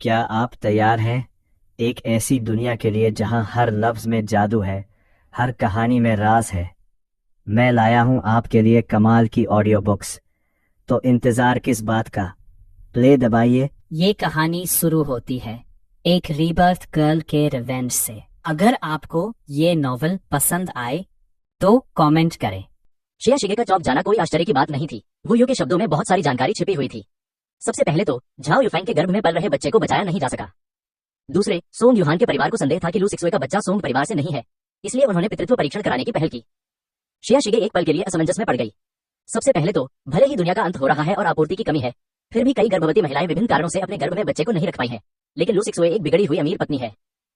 क्या आप तैयार हैं एक ऐसी दुनिया के लिए जहां हर लफ्ज में जादू है, हर कहानी में राज है। मैं लाया हूं आपके लिए कमाल की ऑडियो बुक्स। तो इंतजार किस बात का, प्ले दबाइए। ये कहानी शुरू होती है एक रीबर्थ गर्ल के रिवेंज से। अगर आपको ये नॉवल पसंद आए तो कमेंट करें। श्रेया शिगे का चौंक जाना कोई आश्चर्य की बात नहीं थी। वू यू के शब्दों में बहुत सारी जानकारी छिपी हुई थी। सबसे पहले तो झाओ युफैंग के गर्भ में पल रहे बच्चे को बचाया नहीं जा सका। दूसरे, सोंग युहान के परिवार को संदेह था कि लू सिक्सुए का बच्चा सोंग परिवार से नहीं है, इसलिए उन्होंने पितृत्व परीक्षण कराने की पहल की। श्रेया शिगे एक पल के लिए असमंजस में पड़ गई। सबसे पहले तो भले ही दुनिया का अंत हो रहा है और आपूर्ति की कमी है, फिर भी कई गर्भवती महिलाएं विभिन्न कारणों से अपने गर्भ में बच्चे को नहीं रख पाई हैं। लेकिन लू सिक्सुए एक बिगड़ी हुई अमीर पत्नी है।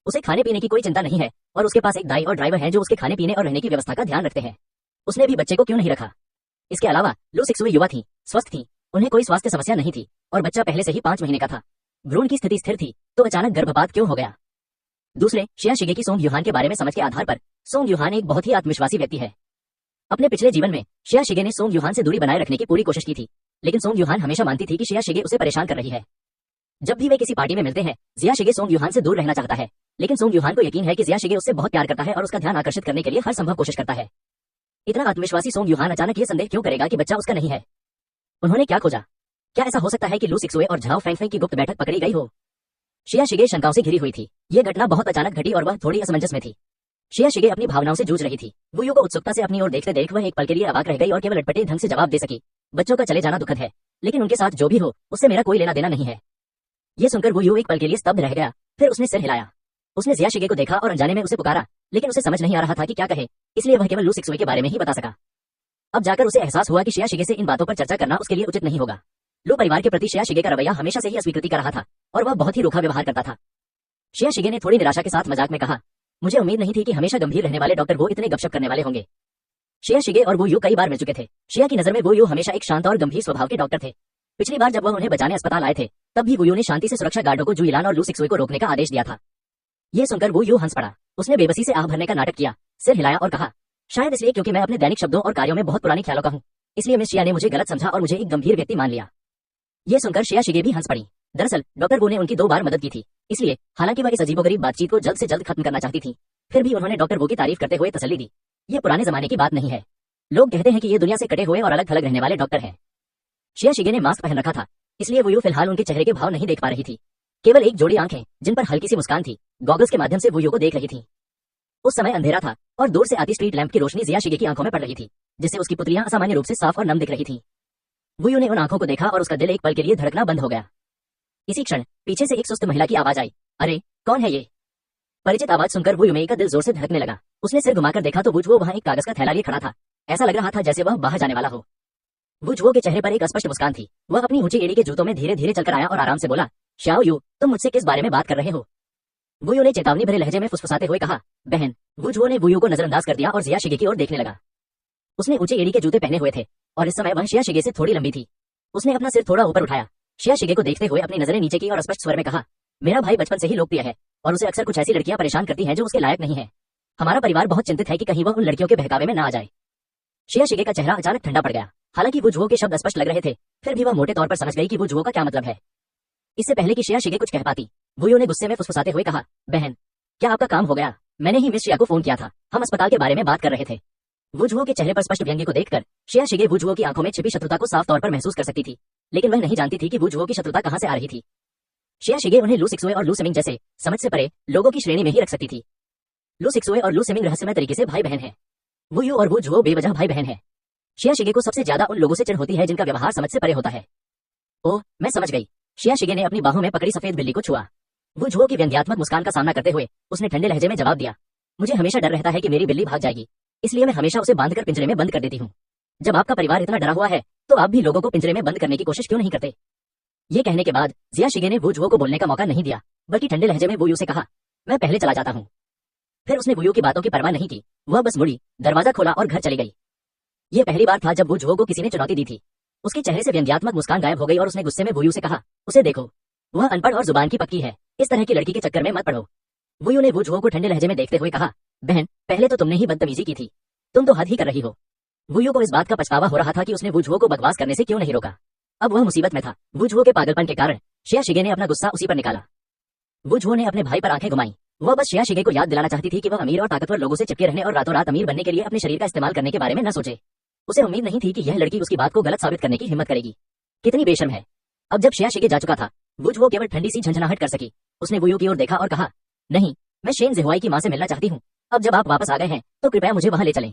उसे खाने पीने की कोई चिंता नहीं है और उसके पास एक दाई और ड्राइवर है जो उसके खाने पीने और रहने की व्यवस्था का ध्यान रखते हैं। उसने भी बच्चे को क्यों नहीं रखा। इसके अलावा लू सिक्सुए युवा थी, स्वस्थ थी, उन्हें कोई स्वास्थ्य समस्या नहीं थी और बच्चा पहले से ही 5 महीने का था। भ्रूण की स्थिति स्थिर थी, तो अचानक गर्भपात क्यों हो गया। दूसरे, श्रेया शिगे की सोंग युहान के बारे में समझ के आधार पर सोंग युहान एक बहुत ही आत्मविश्वासी व्यक्ति है। अपने पिछले जीवन में श्रेया शिगे ने सोंग युहान से दूरी बनाए रखने की पूरी कोशिश की थी, लेकिन सोंग युहान हमेशा मानती थी कि श्रेया शिगे उसे परेशान कर रही है। जब भी वे किसी पार्टी में मिलते हैं, जिया शिगे सोंग युहान से दूर रहना चाहता है, लेकिन सोंग युहान को यकीन है कि जिया शिगे उससे बहुत प्यार करता है और उसका ध्यान आकर्षित करने के लिए हर संभव कोशिश करता है। इतना आत्मविश्वासी सोंग युहान अचानक ये संदेह क्यों करेगा कि बच्चा उसका नहीं है। उन्होंने क्या खोजा। क्या ऐसा हो सकता है कि लू सिक्सुए और झाओ फैंगफेंग की गुप्त बैठक पकड़ी गई हो। श्रेया शिगे शंकाओं से घिरी हुई थी। यह घटना बहुत अचानक घटी और वह थोड़ी असमंजस में थी। श्रेया शिगे अपनी भावनाओं से जूझ रही थी। वू यू को उत्सुकता से अपनी ओर देखते देख वह एक पल के लिए अवाक रह गई और केवल अटपटे ढंग से जवाब दे सकी। बच्चों का चले जाना दुखद है, लेकिन उनके साथ जो भी हो उससे मेरा कोई लेना देना नहीं है। यह सुनकर वू यू एक पल के लिए स्तब्ध रह गया, फिर उसने सिर हिलाया। उसने जिया शिगे को देखा और अनजाने में उसे पुकारा, लेकिन उसे समझ नहीं आ रहा था कि क्या कहे, इसलिए वह केवल लू सिक्सुए के बारे में ही बता सका। अब जाकर उसे एहसास हुआ कि श्रेया शिगे से इन बातों पर चर्चा करना उसके लिए उचित नहीं होगा। लू परिवार के प्रति श्रेया शिगे का रवैया हमेशा से ही अस्वीकृति का रहा था और वह बहुत ही रूखा व्यवहार करता था। श्रेया शिगे ने थोड़ी निराशा के साथ मजाक में कहा, मुझे उम्मीद नहीं थी कि हमेशा गंभीर रहने वाले डॉक्टर वो इतने गपशप करने वाले होंगे। श्रेया शिगे और वू यू कई बार मिल चुके थे। श्रेया की नजर में वू यू हमेशा एक शांत और गंभीर स्वभाव के डॉक्टर थे। पिछली बार जब वह उन्हें बचाने अस्पताल आए थे, तब भी वू यू ने शांति से सुरक्षा गार्डों को जुइलान और लू सिक्सुए को रोकने का आदेश दिया था। यह सुनकर वू यू हंस पड़ा। उसने बेबसी से आह भरने का नाटक किया, सिर हिलाया और कहा, शायद इसलिए क्योंकि मैं अपने दैनिक शब्दों और कार्यों में बहुत पुराने ख्यालों का हूँ, इसलिए मिस श्रेया ने मुझे गलत समझा और मुझे एक गंभीर व्यक्ति मान लिया। यह सुनकर श्रेया शिगे भी हंस पड़ी। दरअसल डॉक्टर वो ने उनकी 2 बार मदद की थी, इसलिए हालांकि वह इस अजीबोगरीब बातचीत को जल्द से जल्द खत्म करना चाहती थी, फिर भी उन्होंने डॉक्टर वो की तारीफ करते हुए तसल्ली दी। ये पुराने जमाने की बात नहीं है। लोग कहते हैं कि ये दुनिया से कटे हुए और अलग थलग रहने वाले डॉक्टर हैं। श्रेया शिगे ने मास्क पहन रखा था, इसलिए वू यू फिलहाल उनके चेहरे के भाव नहीं देख पा रही थी। केवल एक जोड़ी आंखें जिन पर हल्की सी मुस्कान थी, गॉगल्स के माध्यम से वू यू को देख रही थी। उस समय अंधेरा था और दूर से आती स्ट्रीट लैंप की रोशनी जिया शिगे की आंखों में पड़ रही थी, जिससे उसकी पुतलियां असामान्य रूप से साफ और नम दिख रही थी। वू यू ने उन आंखों को देखा और उसका दिल एक पल के लिए धड़कना बंद हो गया। इसी क्षण पीछे से एक सुस्त महिला की आवाज आई, अरे कौन है ये। परिचित आवाज सुनकर वू युमेई का दिल जोर से धड़कने लगा। उसने सिर घुमाकर देखा तो वुजुओ वहां एक कागज का थैला लिए खड़ा था। ऐसा लग रहा था जैसे वह बाहर जाने वाला हो। वुजुओ के चेहरे पर एक अस्पष्ट मुस्कान थी। वह अपनी ऊंची एड़ी के जूतों में धीरे धीरे चलकर आया और आराम से बोला, शाओ यू, तुम मुझसे किस बारे में बात कर रहे हो। वू यू ने चेतावनी भरे लहजे में फुसफुसाते हुए कहा, बहन। वुजुओ ने वू यू को नजरअंदाज कर दिया और जिया शिगे की ओर देखने लगा। उसने ऊंची एड़ी के जूते पहने हुए थे और इस समय वह श्रेया शिगे से थोड़ी लंबी थी। उसने अपना सिर थोड़ा ऊपर उठाया, श्रेया शिगे को देखते हुए अपनी नजरें नीचे की और स्पष्ट स्वर में कहा, मेरा भाई बचपन से ही लोकप्रिय है और उसे अक्सर कुछ ऐसी लड़कियां परेशान करती हैं जो उसके लायक नहीं है। हमारा परिवार बहुत चिंतित है कि कहीं वह उन लड़कियों के बहकावे में ना आ जाए। श्रेया शिगे का चेहरा अचानक ठंडा पड़ गया। हालांकि वुजुओ के शब्द स्पष्ट लग रहे थे, फिर भी वह मोटे तौर पर समझ गई कि वुजुओ का क्या मतलब है। इससे पहले कि श्रेया शिगे कुछ कह पाती, वू यू ने गुस्से में फुसफुसाते हुए कहा, बहन, क्या आपका काम हो गया। मैंने ही मिस श्रेया को फोन किया था, हम अस्पताल के बारे में बात कर रहे थे। वुजुओ के चेहरे पर स्पष्ट व्यंग्य को देखकर श्रेया शिगे वुजुओ की आंखों में छिपी शत्रुता को साफ तौर पर महसूस कर सकती थी, लेकिन वह नहीं जानती थी कि वुजुओ की शत्रुता कहां से आ रही थी। श्रेया शिगे उन्हें लू सिक्सुए और लू सिमिंग जैसे समझ से परे लोगों की श्रेणी में ही रख सकती थी। लू सिक्सुए और लू सिमिंग रहस्यमय तरीके से भाई बहन हैं। वू यू और वुजुओ बेवजह भाई बहन हैं। श्रेया शिगे को सबसे ज्यादा उन लोगों से चिढ़ होती है जिनका व्यवहार समझ से परे होता है। ओह, मैं समझ गई। श्रेया शिगे ने अपनी बाहों में पकड़ी सफेद बिल्ली को छुआ। वुजुओ की व्यंग्यात्मक मुस्कान का सामना करते हुए उसने ठंडे लहजे में जवाब दिया, मुझे हमेशा डर रहता है कि मेरी बिल्ली भाग जाएगी, इसलिए मैं हमेशा उसे बांधकर पिंजरे में बंद कर देती हूँ। जब आपका परिवार इतना डरा हुआ है तो आप भी लोगों को पिंजरे में बंद करने की कोशिश क्यों नहीं करते। ये कहने के बाद जिया शिगे ने वुजुओ को बोलने का मौका नहीं दिया, बल्कि ठंडे लहजे में वू यू से कहा, मैं पहले चला जाता हूँ। फिर उसने वू यू की बातों की परवाह नहीं की। वह बस मुड़ी, दरवाजा खोला और घर चली गई। ये पहली बार था जब वुजुओ को किसी ने चुनौती दी थी। उसके चेहरे से व्यंग्यात्मक मुस्कान गायब हो गई और उसने गुस्से में वू यू से कहा, उसे देखो, वह अनपढ़ और जुबान की पक्की है, इस तरह की लड़की के चक्कर में मत पड़ो। वू यू ने वुजुओ को ठंडे लहजे में देखते हुए कहा, बहन, पहले तो तुमने ही बदतमीजी की थी, तुम तो हद ही कर रही हो। वू यू को इस बात का पछतावा हो रहा था कि उसने वुजुओ को बकवास करने से क्यों नहीं रोका। अब वह मुसीबत में था। वुजुओ के पागलपन के कारण श्रेया शिगे ने अपना गुस्सा उसी पर निकाला। वो झुओ ने अपने भाई पर आंखें घुमाई। वह बस शिया शिगे को याद दिलाना चाहती थी कि वह अमीर और ताकतवर लोगों से चिपके रहने और रातों रात अमीर बनने के लिए अपने शरीर का इस्तेमाल करने के बारे में न सोचे। उसे उम्मीद नहीं थी कि यह लड़की उसकी बात को गलत साबित करने की हिम्मत करेगी। कितनी बेशर्म है। अब जब शिया शिगे जा चुका था, वो झुओ केवल ठंडी सी झंझनाहट कर सकी। उसने वुयू की ओर देखा और कहा, नहीं, मैं शेन ज़ेहुआई की मां से मिलना चाहती हूँ। अब जब आप वापस आ गए हैं तो कृपया मुझे वहां ले चलें।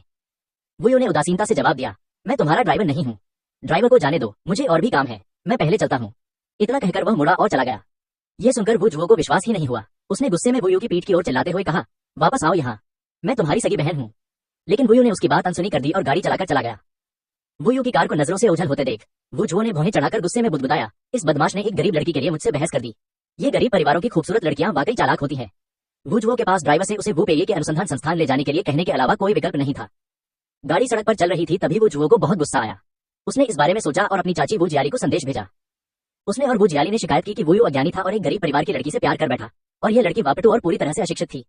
वुयू ने उदासीनता से जवाब दिया, मैं तुम्हारा ड्राइवर नहीं हूँ। ड्राइवर को जाने दो, मुझे और भी काम है, मैं पहले चलता हूँ। इतना कहकर वह मुड़ा और चला गया। यह सुनकर वो झुओ को विश्वास ही नहीं हुआ। उसने गुस्से में वुयू की पीठ की ओर चिल्लाते हुए कहा, वापस आओ यहाँ, मैं तुम्हारी सगी बहन हूँ। लेकिन वुयू ने उसकी बात अनसुनी कर दी और गाड़ी चलाकर चला गया। वुयू की कार को नजरों से ओझल होते देख वो झुओ ने भौहें चढ़ाकर गुस्से में बुदबुदाया, इस बदमाश ने एक गरीब लड़की के लिए मुझसे बहस कर दी। ये गरीब परिवारों की खूबसूरत लड़कियां वाकई चालाक होती हैं। वो झुओ के पास ड्राइवर से उसे वू पेये के अनुसंधान संस्थान ले जाने के लिए कहने के अलावा कोई विकल्प नहीं था। गाड़ी सड़क पर चल रही थी, तभी वो झुओ को बहुत गुस्सा आया। उसने इस बारे में सोचा और अपनी चाची वू जियाली को संदेश भेजा। उसने और वू जियाली ने शिकायत की कि वुयू अज्ञानी था और एक गरीब परिवार की लड़की से प्यार कर बैठा, और यह लड़की वापटू और पूरी तरह से अशिक्षित थी।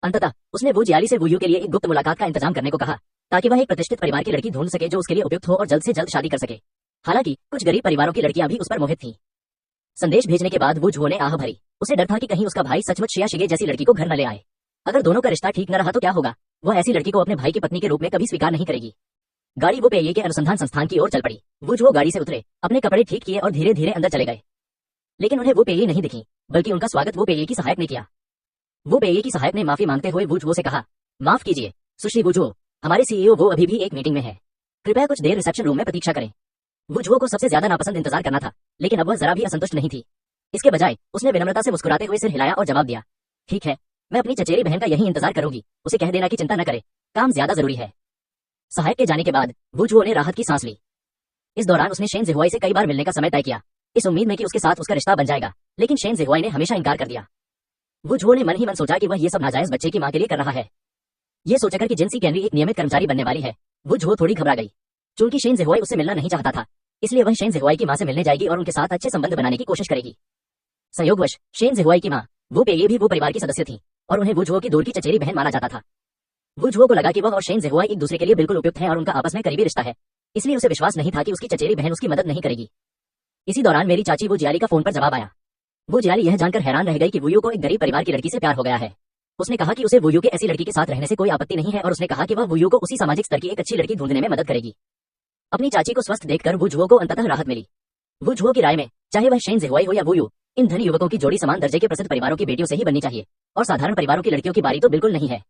अंततः उसने वू जियाली से वुयू के लिए एक गुप्त मुलाकात का इंतजाम करने को कहा, ताकि वह एक प्रतिष्ठित परिवार की लड़की ढूंढ सके जो उसके लिए उपयुक्त हो और जल्द से जल्द शादी कर सके। हालांकि कुछ गरीब परिवारों की लड़कियां भी उस पर मोहित थीं। संदेश भेजने के बाद वो झुओ ने आह भरी। उसे डर था कि कहीं उसका भाई सचमुच शिया शिगे जैसी लड़की को घर न ले आए। अगर दोनों का रिश्ता ठीक न रहा तो क्या होगा। वह ऐसी लड़की को अपने भाई की पत्नी के रूप में कभी स्वीकार नहीं करेगी। गाड़ी वो पेये के अनुसंधान संस्थान की ओर चल पड़ी। वो झुओ गाड़ी से उतरे, अपने कपड़े ठीक किए और धीरे धीरे अंदर चले गए। लेकिन उन्हें वो पेये नहीं दिखी, बल्कि उनका स्वागत वो पेये की सहायक ने किया। वो पेये की सहायक ने माफी मांगते हुए वो झुओ से कहा, माफ कीजिए सुश्री वो झुओ, हमारे सीईओ वो अभी भी एक मीटिंग में है, कृपया कुछ देर रिसेप्शन रूम में प्रतीक्षा करें। वो झुओ को सबसे ज्यादा नापसंद इंतजार करना था, लेकिन अब वह जरा भी असंतुष्ट नहीं थी। इसके बजाय उसने विनम्रता से मुस्कुराते हुए सिर हिलाया और जवाब दिया, ठीक है, मैं अपनी चचेरी बहन का यही इंतजार करूंगी, उसे कह देना कि चिंता न करे, काम ज्यादा जरूरी है। सहायक के जाने के बाद वो झुओ ने राहत की सांस ली। इस दौरान उसने शेन ज़ेहुआई से कई बार मिलने का समय तय किया, इस उम्मीद में कि उसके साथ उसका रिश्ता बन जाएगा, लेकिन शेन ज़ेहुआई ने हमेशा इनकार कर दिया। वो झुओ ने मन ही मन सोचा कि वह ये सब नाजायज बच्चे की मां के लिए कर रहा है। ये सोचकर कि जिनसी कैनरी एक नियमित कर्मचारी बनने वाली है, वो झुओ थोड़ी घबरा गई। चूंकि शेन ज़ेहुआई उससे मिलना नहीं चाहता था, इसलिए वह शेन ज़ेहुआई की मां से मिलने जाएगी और उनके साथ अच्छे संबंध बनाने की कोशिश करेगी। संयोगवश शेन ज़ेहुआई की मां वो पेये भी वो परिवार की सदस्य थी और उन्हें वो झुओ की दूर की चचेरी बहन माना जाता था। वो झुओ को लगा कि वह और शेन ज़ेहुआई एक दूसरे के लिए बिल्कुल उपयुक्त हैं और उनका आपस में करीबी रिश्ता है, इसलिए उसे विश्वास नहीं था कि उसकी चचेरी बहन उसकी मदद नहीं करेगी। इसी दौरान मेरी चाची वो जियाली का फोन पर जवाब आया। वो जियाली यह जानकर हैरान रह गई कि वुयू को एक गरीब परिवार की लड़की से प्यार हो गया है। उसने कहा कि उसे वुयू के ऐसी लड़की के साथ रहने से कोई आपत्ति नहीं है और उसने कहा कि वह वुयू को उसी सामाजिक स्तर की एक अच्छी लड़की ढूंढने में मदद करेगी। अपनी चाची को स्वस्थ देखकर वो झुओ को अंततः राहत मिली। वो झुओ की राय में चाहे वह शेन ज़ेहुआई हो या वुयू, इन धनी युवकों की जोड़ी समान दर्जे के प्रसिद्ध परिवारों की बेटियों से ही बननी चाहिए और साधारण परिवारों की लड़कियों की बारी तो बिल्कुल नहीं है।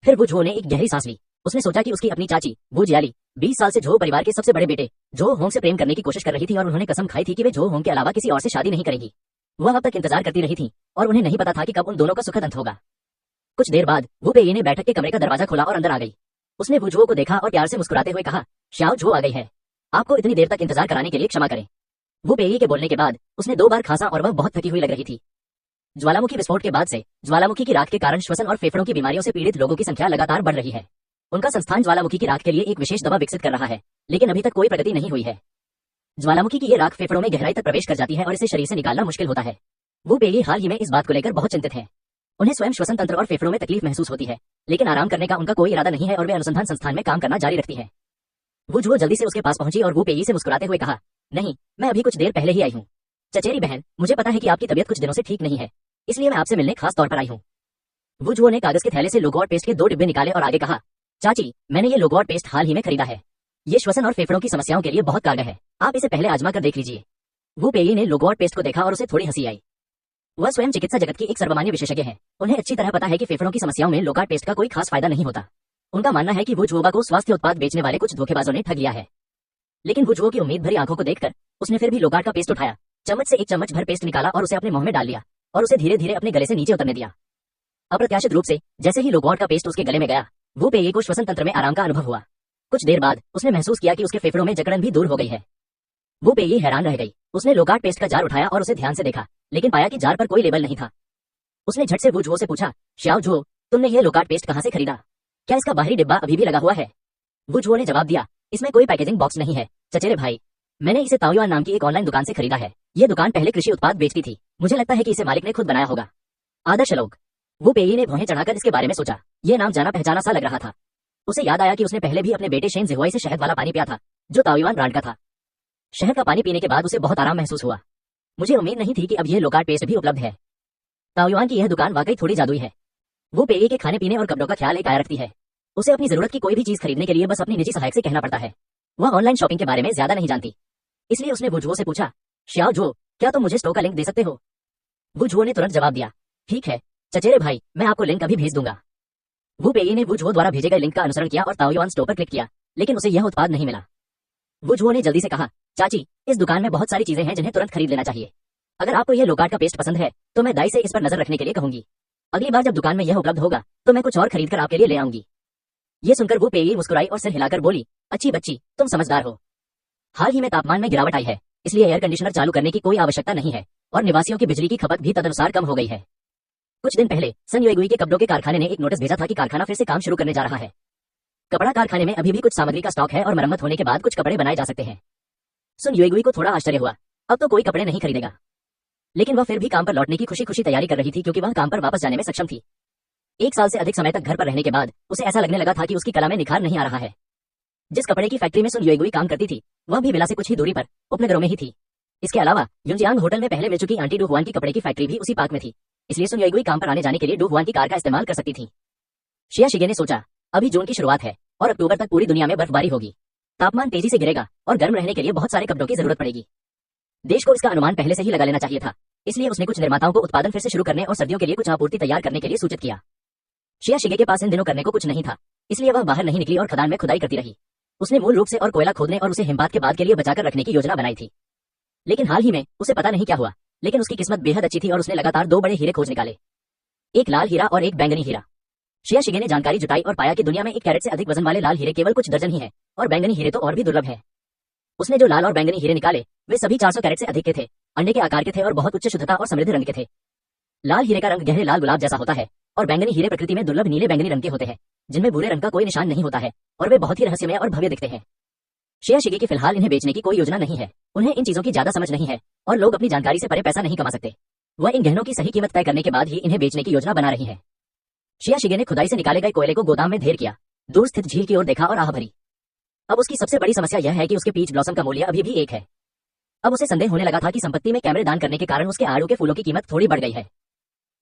फिर वो झुओ ने एक गहरी सांस ली। उसने सोचा कि उसकी अपनी चाची वो जियाली 20 साल से झो परिवार के सबसे बड़े बेटे झो होंग से प्रेम करने की कोशिश कर रही थी और उन्होंने कसम खाई थी कि वे झो होंग के अलावा किसी और से शादी नहीं करेगी। वह अब तक इंतजार करती रही थी और उन्हें नहीं पता था कि कब उन दोनों का सुखद अंत होगा। कुछ देर बाद वो पेये ने बैठक के कमरे का दरवाजा खोला और अंदर आ गई। उसने वो झुओ को देखा और प्यार से मुस्कुराते हुए कहा, श्याओ झो आ गई है, आपको इतनी देर तक इंतजार कराने के लिए क्षमा करें। वो पेये के बोलने के बाद उसने 2 बार खांसा और वह बहुत थकी हुई लग रही थी। ज्वालामुखी विस्फोट के बाद से ज्वालामुखी की राख के कारण श्वसन और फेफड़ों की बीमारियों से पीड़ित लोगों की संख्या लगातार बढ़ रही है। उनका संस्थान ज्वालामुखी की राख के लिए एक विशेष दवा विकसित कर रहा है, लेकिन अभी तक कोई प्रगति नहीं हुई है। ज्वालामुखी की ये राख फेफड़ों में गहराई तक प्रवेश कर जाती है और इसे शरीर से निकालना मुश्किल होता है। वो पेये हाल ही में इस बात को लेकर बहुत चिंतित हैं। उन्हें स्वयं श्वसन तंत्र और फेफड़ों में तकलीफ महसूस होती है, लेकिन आराम करने का उनका कोई इरादा नहीं है और वे अनुसंधान संस्थान में काम करना जारी रखती है। वो झुओ जल्दी से उसके पास पहुंची और वो पेये से मुस्कुराते हुए कहा, नहीं, मैं अभी कुछ देर पहले ही आई हूँ। चचेरी बहन, मुझे पता है कि आपकी तबीयत कुछ दिनों से ठीक नहीं है, इसलिए मैं आपसे मिलने खास तौर पर आई हूँ। वो झुओ ने कागज के थैले से लोगोट पेस्ट के 2 डिब्बे निकाले और आगे कहा, चाची, मैंने ये लोगोट पेस्ट हाल ही में खरीदा है। ये श्वसन और फेफड़ों की समस्याओं के लिए बहुत कारगर है, आप इसे पहले आजमा कर देख लीजिए। वो पेये ने लोगोट पेस्ट को देखा और उसे थोड़ी हंसी आई। वह स्वयं चिकित्सा जगत की एक सर्वमान्य विशेषज्ञ है, उन्हें अच्छी तरह पता है कि फेफड़ों की समस्याओं में लोकाट पेस्ट का कोई खास फायदा नहीं होता। उनका मानना है कि वो झुओ को स्वास्थ्य उत्पाद बेचने वाले कुछ धोखेबाजों ने ठग लिया है। लेकिन वो झुओ की उम्मीद भरी आंखों को देखकर उसने फिर भी लोकाट का पेस्ट उठाया, चम्मच से 1 चम्मच भर पेस्ट निकाला और उसे अपने मुंह में डाल लिया और उसे धीरे धीरे अपने गले से नीचे उतरने दिया। अप्रत्याशित रूप से जैसे ही लोकाट का पेस्ट उसके गले में गया, वो पेये को श्वसन तंत्र में आराम का अनुभव हुआ। कुछ देर बाद उसने महसूस किया कि उसके फेफड़ों में जकड़न भी दूर हो गई है। वो पेये हैरान रह गई। उसने लोकाट पेस्ट का जार उठाया और उसे ध्यान से देखा, लेकिन पाया कि जार पर कोई लेबल नहीं था। उसने झट से वो झुओ से पूछा, श्याओ झुओ, तुमने ये लोकाट पेस्ट कहाँ से खरीदा? क्या इसका बाहरी डिब्बा अभी भी लगा हुआ है? वो झुओ ने जवाब दिया, इसमें कोई पैकेजिंग बॉक्स नहीं है चचेरे भाई, मैंने इसे ताओयुआन नाम की एक ऑनलाइन दुकान से खरीदा है। ये दुकान पहले कृषि उत्पाद बेचती थी, मुझे लगता है कि इसे मालिक ने खुद बनाया होगा। आदर्श लोग। वो पेये ने भौहें चढ़ाकर इसके बारे में सोचा। यह नाम जाना पहचाना सा लग रहा था। उसे याद आया कि उसने पहले भी अपने बेटे शेन ज़ेहुआई से शहद वाला पानी पिया था, जो ताओयुआन ब्रांड का था। शहद का पानी पीने के बाद उसे बहुत आराम महसूस हुआ। मुझे उम्मीद नहीं थी कि अब यह लोकाट पेस्ट भी उपलब्ध है। ताओयुआन की यह दुकान वाकई थोड़ी जादुई है। वो पेये के खाने पीने और कपड़ों का ख्याल एक आया रखती है। उसे अपनी जरूरत की कोई भी चीज खरीदने के लिए बस अपनी निजी सहायक से कहना पड़ता है। वह ऑनलाइन शॉपिंग के बारे में ज्यादा नहीं जानती, इसलिए उसने वुझुओ से पूछा, श्याओ जो, क्या तुम मुझे स्टोर का लिंक दे सकते हो? वुझुओ ने तुरंत जवाब दिया, ठीक है चचेरे भाई, मैं आपको लिंक अभी भेज दूंगा। वू पेये ने वुझुओ द्वारा भेजे गए लिंक का अनुसरण किया और ताओयुआन स्टोर पर क्लिक किया, लेकिन उसे यह उत्पाद नहीं मिला। वुझुओ ने जल्दी से कहा, चाची, इस दुकान में बहुत सारी चीजें हैं जिन्हें तुरंत खरीद लेना चाहिए। अगर आपको यह लोकार्ड का पेस्ट पसंद है तो मैं दाई से इस पर नजर रखने के लिए कहूंगी। अगली बार जब दुकान में यह उपलब्ध होगा तो मैं कुछ और खरीद कर आपके लिए ले आऊंगी। ये सुनकर वो पेये मुस्कुराई और सिर हिलाकर बोली, अच्छी बच्ची, तुम समझदार हो। हाल ही में तापमान में गिरावट आई है, इसलिए एयर कंडीशनर चालू करने की कोई आवश्यकता नहीं है और निवासियों की बिजली की खपत भी तदनुसार कम हो गई है। कुछ दिन पहले सन युएगुई के कपड़ों के कारखाने ने एक नोटिस भेजा था कि कारखाना फिर से काम शुरू करने जा रहा है। कपड़ा कारखाने में अभी भी कुछ सामग्री का स्टॉक है और मरम्मत होने के बाद कुछ कपड़े बनाए जा सकते हैं। सुन युएगुई को थोड़ा आश्चर्य हुआ, अब तो कोई कपड़े नहीं खरीदेगा। लेकिन वह फिर भी काम पर लौटने की खुशी खुशी तैयारी कर रही थी, क्योंकि वह काम पर वापस जाने में सक्षम थी। 1 साल से अधिक समय तक घर पर रहने के बाद उसे ऐसा लगने लगा था कि उसकी कला में निखार नहीं आ रहा है। जिस कपड़े की फैक्ट्री में सुन युएगुई काम करती थी वह भी विला से कुछ ही दूरी पर उपनगरों में ही थी। इसके अलावा युनजियांग होटल में पहले मिल चुकी आंटी डू हुआन की कपड़े की फैक्ट्री भी उसी पार्क में थी, इसलिए सुन युएगुई काम पर आने जाने के लिए डू हुआन की कार का इस्तेमाल कर सकती थी। शिया शिगे ने सोचा, अभी जून की शुरुआत है और अक्टूबर तक पूरी दुनिया में बर्फबारी होगी। तापमान तेजी से गिरेगा और गर्म रहने के लिए बहुत सारे कपड़ों की जरूरत पड़ेगी। देश को इसका अनुमान पहले से ही लगा लेना चाहिए था, इसलिए उसने कुछ निर्माताओं को उत्पादन फिर से शुरू करने और सर्दियों के लिए कुछ आपूर्ति तैयार करने के लिए सूचित किया। शिया शिगे के पास इन दिनों करने को कुछ नहीं था, इसलिए वह बाहर नहीं निकली और खदान में खुदाई करती रही। उसने मूल रूप से और कोयला खोदने और उसे हिमपात के बाद के लिए बचाकर रखने की योजना बनाई थी। लेकिन हाल ही में उसे पता नहीं क्या हुआ, लेकिन उसकी किस्मत बेहद अच्छी थी और उसने लगातार 2 बड़े हीरे खोज निकाले, एक लाल हीरा और एक बैंगनी हीरा। शिया शिगे ने जानकारी जुटाई और पाया कि दुनिया में 1 कैरेट से अधिक वजन वाले लाल हीरे केवल कुछ दर्जन ही है और बैंगनी हीरे तो और भी दुर्लभ है। उसने जो लाल और बैंगनी हीरे निकाले वे सभी 400 कैरेट से अधिक के थे, अंडे के आकार के थे और बहुत उच्च शुद्धता और समृद्ध रंग के थे। लाल हीरे का रंग गहरे लाल गुलाब जैसा होता है और बैंगनी हीरे प्रकृति में दुर्लभ नीले बैंगनी रंग के होते हैं, जिनमें भूरे रंग का कोई निशान नहीं होता है और वे बहुत ही रहस्यमय और भव्य दिखते हैं। शिया शिगे की फिलहाल इन्हें बेचने की कोई योजना नहीं है, उन्हें इन चीजों की ज्यादा समझ नहीं है और लोग अपनी जानकारी से परे पैसा नहीं कमा सकते। वह इन गहनों की सही कीमत तय करने के बाद ही इन्हें बेचने की योजना बना रही है। शिया शिगे ने खुदाई से निकाले गए कोयले को गोदाम में ढेर किया, दूर स्थित झील की ओर देखा और आह भरी। अब उसकी सबसे बड़ी समस्या यह है कि उसके पीच ब्लॉसम का मूल्य अभी भी 1 है। अब उसे संदेह होने लगा था कि संपत्ति में कैमरे दान करने के कारण उसके आड़ू के फूलों की कीमत थोड़ी बढ़ गई है।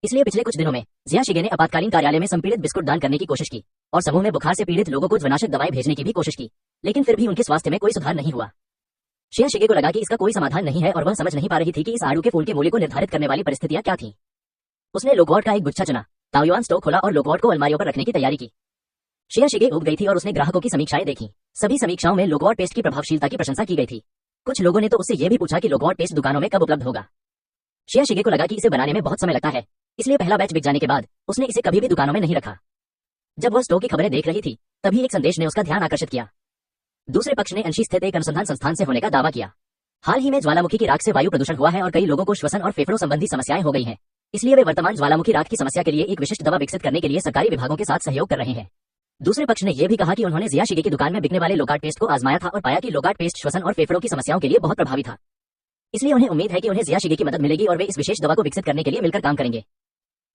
इसलिए पिछले कुछ दिनों में जिया शिगे ने आपातकालीन कार्यालय में संपीड़ित बिस्कुट दान करने की कोशिश की और समूह में बुखार से पीड़ित लोगों को ज्वरनाशक दवाएं भेजने की भी कोशिश की, लेकिन फिर भी उनके स्वास्थ्य में कोई सुधार नहीं हुआ। शिया शिगे को लगा कि इसका कोई समाधान नहीं है और वह समझ नहीं पा रही थी कि इस आड़ू के फूल के मूल्य को निर्धारित करने वाली परिस्थितियां क्या थी। उसने लोकवॉट का एक गुच्छा चुना, ताओयुआन स्टोर खोला और लोकवॉट को अलमारियों पर रखने की तैयारी की। शिया शिगे उब गई थी और उसने ग्राहकों की समीक्षाएं देखी। सभी समीक्षाओं में लोकवॉट पेस्ट की प्रभावशीलता की प्रशंसा की गई थी। कुछ लोगों ने तो उससे यह भी पूछा कि लोकवॉट पेस्ट दुकानों में कब उपलब्ध होगा। शिया शिगे को लगा कि इसे बनाने में बहुत समय लगता है, इसलिए पहला बैच बिक जाने के बाद उसने इसे कभी भी दुकानों में नहीं रखा। जब वह स्टोर की खबरें देख रही थी तभी एक संदेश ने उसका ध्यान आकर्षित किया। दूसरे पक्ष ने अंशी स्थित एक अनुसंधान संस्थान से होने का दावा किया। हाल ही में ज्वालामुखी की राख से वायु प्रदूषण हुआ है और कई लोगों को श्वसन और फेफड़ों संबंधी समस्याएं हो गई हैं, इसलिए वे वर्तमान ज्वालामुखी राख की समस्या के लिए एक विशिष्ट दवा विकसित करने के लिए सरकारी विभागों के साथ सहयोग कर रहे हैं। दूसरे पक्ष ने यह भी कहा कि उन्होंने जिया शिगे की दुकान में बिकने वाले लोकार्ड पेस्ट को आजमाया था और पाया कि लोकार्ड पेस्ट श्वसन और फेफड़ों की समस्याओं के लिए बहुत प्रभावी था। इसलिए उन्हें उम्मीद है कि उन्हें जिया शिगे की मदद मिलेगी और वे इस विशेष दवा को विकसित करने के लिए मिलकर काम करेंगे।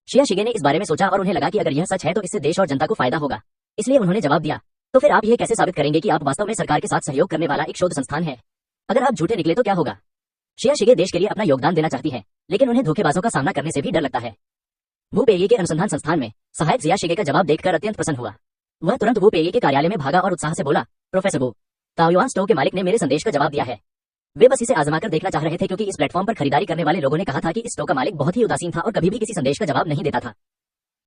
शिया शिगे ने इस बारे में सोचा और उन्हें लगा कि अगर यह सच है तो इससे देश और जनता को फायदा होगा। इसलिए उन्होंने जवाब दिया, तो फिर आप यह कैसे साबित करेंगे कि आप वास्तव में सरकार के साथ सहयोग करने वाला एक शोध संस्थान है? अगर आप झूठे निकले तो क्या होगा? शिया शिगे देश के लिए अपना योगदान देना चाहती है, लेकिन उन्हें धोखेबाजों का सामना करने से भी डर लगता है। वो पेये के अनुसंधान संस्थान में सहायक जिया शिगे का जवाब देखकर अत्यंत प्रसन्न हुआ। वह तुरंत वो पेये के कार्यालय में भागा और उत्साह से बोला, प्रोफेसर वो, ताओयुआन स्टोर के मालिक ने मेरे संदेश का जवाब दिया है। वे बस इसे आजमाकर देखना चाह रहे थे, क्योंकि इस प्लेटफॉर्म पर खरीदारी करने वाले लोगों ने कहा था कि इस स्टोर का मालिक बहुत ही उदासीन था और कभी भी किसी संदेश का जवाब नहीं देता था।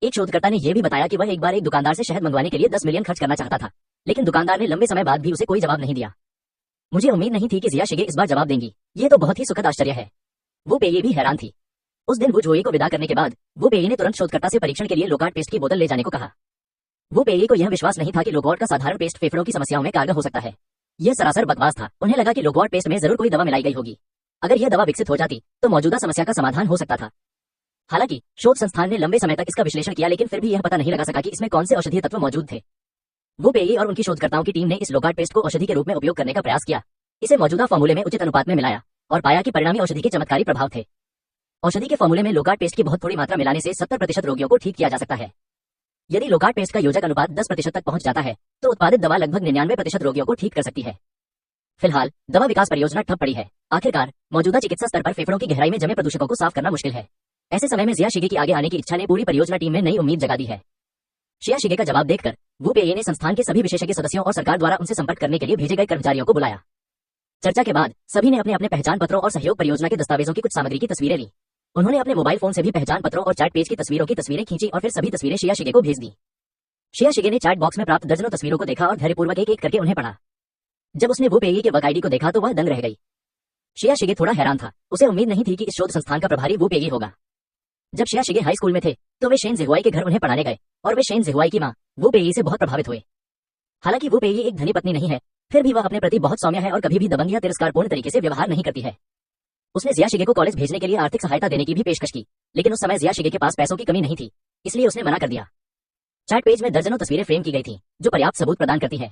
एक शोधकर्ता ने यह भी बताया कि वह एक बार एक दुकानदार से शहद मंगवाने के लिए 10 मिलियन खर्च करना चाहता था, लेकिन दुकानदार ने लंबे समय बाद भी उसे कोई जवाब नहीं दिया। मुझे उम्मीद नहीं थी कि जिया शिगे इस बार जवाब देंगी, ये तो बहुत ही सुखद आश्चर्य है। वो पेये भी हैरान थी। उस दिन वो जोई को विदा करने के बाद वो पेये ने तुरंत शोधकर्ता से परीक्षण के लिए लोकार्ड पेस्ट की बोतल ले जाने को कहा। वो पेये को यह विश्वास नहीं था कि लोकवॉट का साधारण पेस्ट फेफड़ों की समस्याओं में कारगर हो सकता है। यह सरासर बकवास था। उन्हें लगा कि लोकवॉट पेस्ट में जरूर कोई दवा मिलाई गई होगी। अगर यह दवा विकसित हो जाती तो मौजूदा समस्या का समाधान हो सकता था। हालांकि शोध संस्थान ने लंबे समय तक इसका विश्लेषण किया, लेकिन फिर भी यह पता नहीं लगा सका कि इसमें कौन से औषधीय तत्व मौजूद थे। वो पेये और उनकी शोधकर्ताओं की टीम ने इस लोकार्ड पेस्ट को औषधि के रूप में उपयोग करने का प्रयास किया। इसे मौजूदा फॉर्मूले में उचित अनुपात में मिलाया और पाया कि परिणामी औषधि के चमत्कारी प्रभाव थे। औषधि के फॉर्मूले में लोकार्ड पेस्ट की बहुत थोड़ी मात्रा मिलाने से 70% रोगियों को ठीक किया जा सकता है। यदि लोकार्ड पेस्ट का योजक अनुपात 10% तक पहुंच जाता है तो उत्पादित दवा लगभग 99% रोगियों को ठीक कर सकती है। फिलहाल दवा विकास परियोजना ठप पड़ी है। आखिरकार मौजूदा चिकित्सा स्तर पर फेफड़ों की गहराई में जमे प्रदूषकों को साफ करना मुश्किल है। ऐसे समय में जिया शिगे की आगे आने की इच्छा ने पूरी परियोजना टीम में नई उम्मीद जगा दी है। शिया शिगे का जवाब देखकर वू पेये ने संस्थान के सभी विशेषज्ञ सदस्यों और सरकार द्वारा उनसे संपर्क करने के लिए भेजे गए कर्मचारियों को बुलाया। चर्चा के बाद सभी ने अपने अपने पहचान पत्रों और सहयोग परियोजना के दस्तावेजों की कुछ सामग्री की तस्वीरें ली। उन्होंने अपने मोबाइल फोन से भी पहचान पत्रों और चैट पेज की तस्वीरें खींची और फिर सभी तस्वीरें शिया शिगे को भेज दी। शिया शिगे ने चैट बॉक्स में प्राप्त दर्जनों तस्वीरों को देखा और धैर्यपूर्वक एक एक करके उन्हें पढ़ा। जब उसने वू पेये के वर्क आईडी को देखा तो वह दंग रह गई। शिया शिगे थोड़ा हैरान था, उसे उम्मीद नहीं थी कि इस शोध संस्थान का प्रभारी वू पेये होगा। जब शिया शिगे हाई स्कूल में थे तो वे शेन जिहुआई के घर उन्हें पढ़ाने गए और वे शेन जिहुआई की मां वू पेये से बहुत प्रभावित हुए। हालांकि वू पेये एक धनी पत्नी नहीं है, फिर भी वह अपने प्रति बहुत सौम्य है और कभी भी दबंग या तिरस्कारपूर्ण तरीके से व्यवहार नहीं करती है। उसने जिया शिगे को कॉलेज भेजने के लिए आर्थिक सहायता देने की भी पेशकश की, लेकिन उस समय जिया शिगे के पास पैसों की कमी नहीं थी, इसलिए उसने मना कर दिया। चैट पेज में दर्जनों तस्वीरें फ्रेम की गई थी जो पर्याप्त सबूत प्रदान करती है।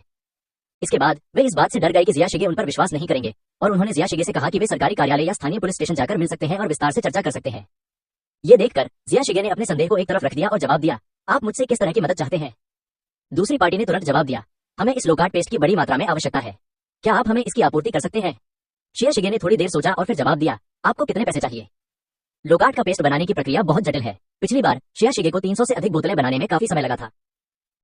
इसके बाद वे इस बात से डर गए कि जिया शिगे उन पर विश्वास नहीं करेंगे और उन्होंने जिया शिगे से कहा कि वे सरकारी कार्यालय या स्थानीय पुलिस स्टेशन जाकर मिल सकते हैं और विस्तार से चर्चा कर सकते हैं। ये देखकर जिया शिगे ने अपने संदेह को एक तरफ रख दिया और जवाब दिया, आप मुझसे किस तरह की मदद चाहते हैं? दूसरी पार्टी ने तुरंत जवाब दिया, हमें इस लोकार्ट पेस्ट की बड़ी मात्रा में आवश्यकता है, क्या आप हमें इसकी आपूर्ति कर सकते हैं? शिया शिगे ने थोड़ी देर सोचा और फिर जवाब दिया, आपको कितने पैसे चाहिए? लोकार्ट का पेस्ट बनाने की प्रक्रिया बहुत जटिल है। पिछली बार शिया शिगे को 300 से अधिक बोतलें बनाने में काफी समय लगा था।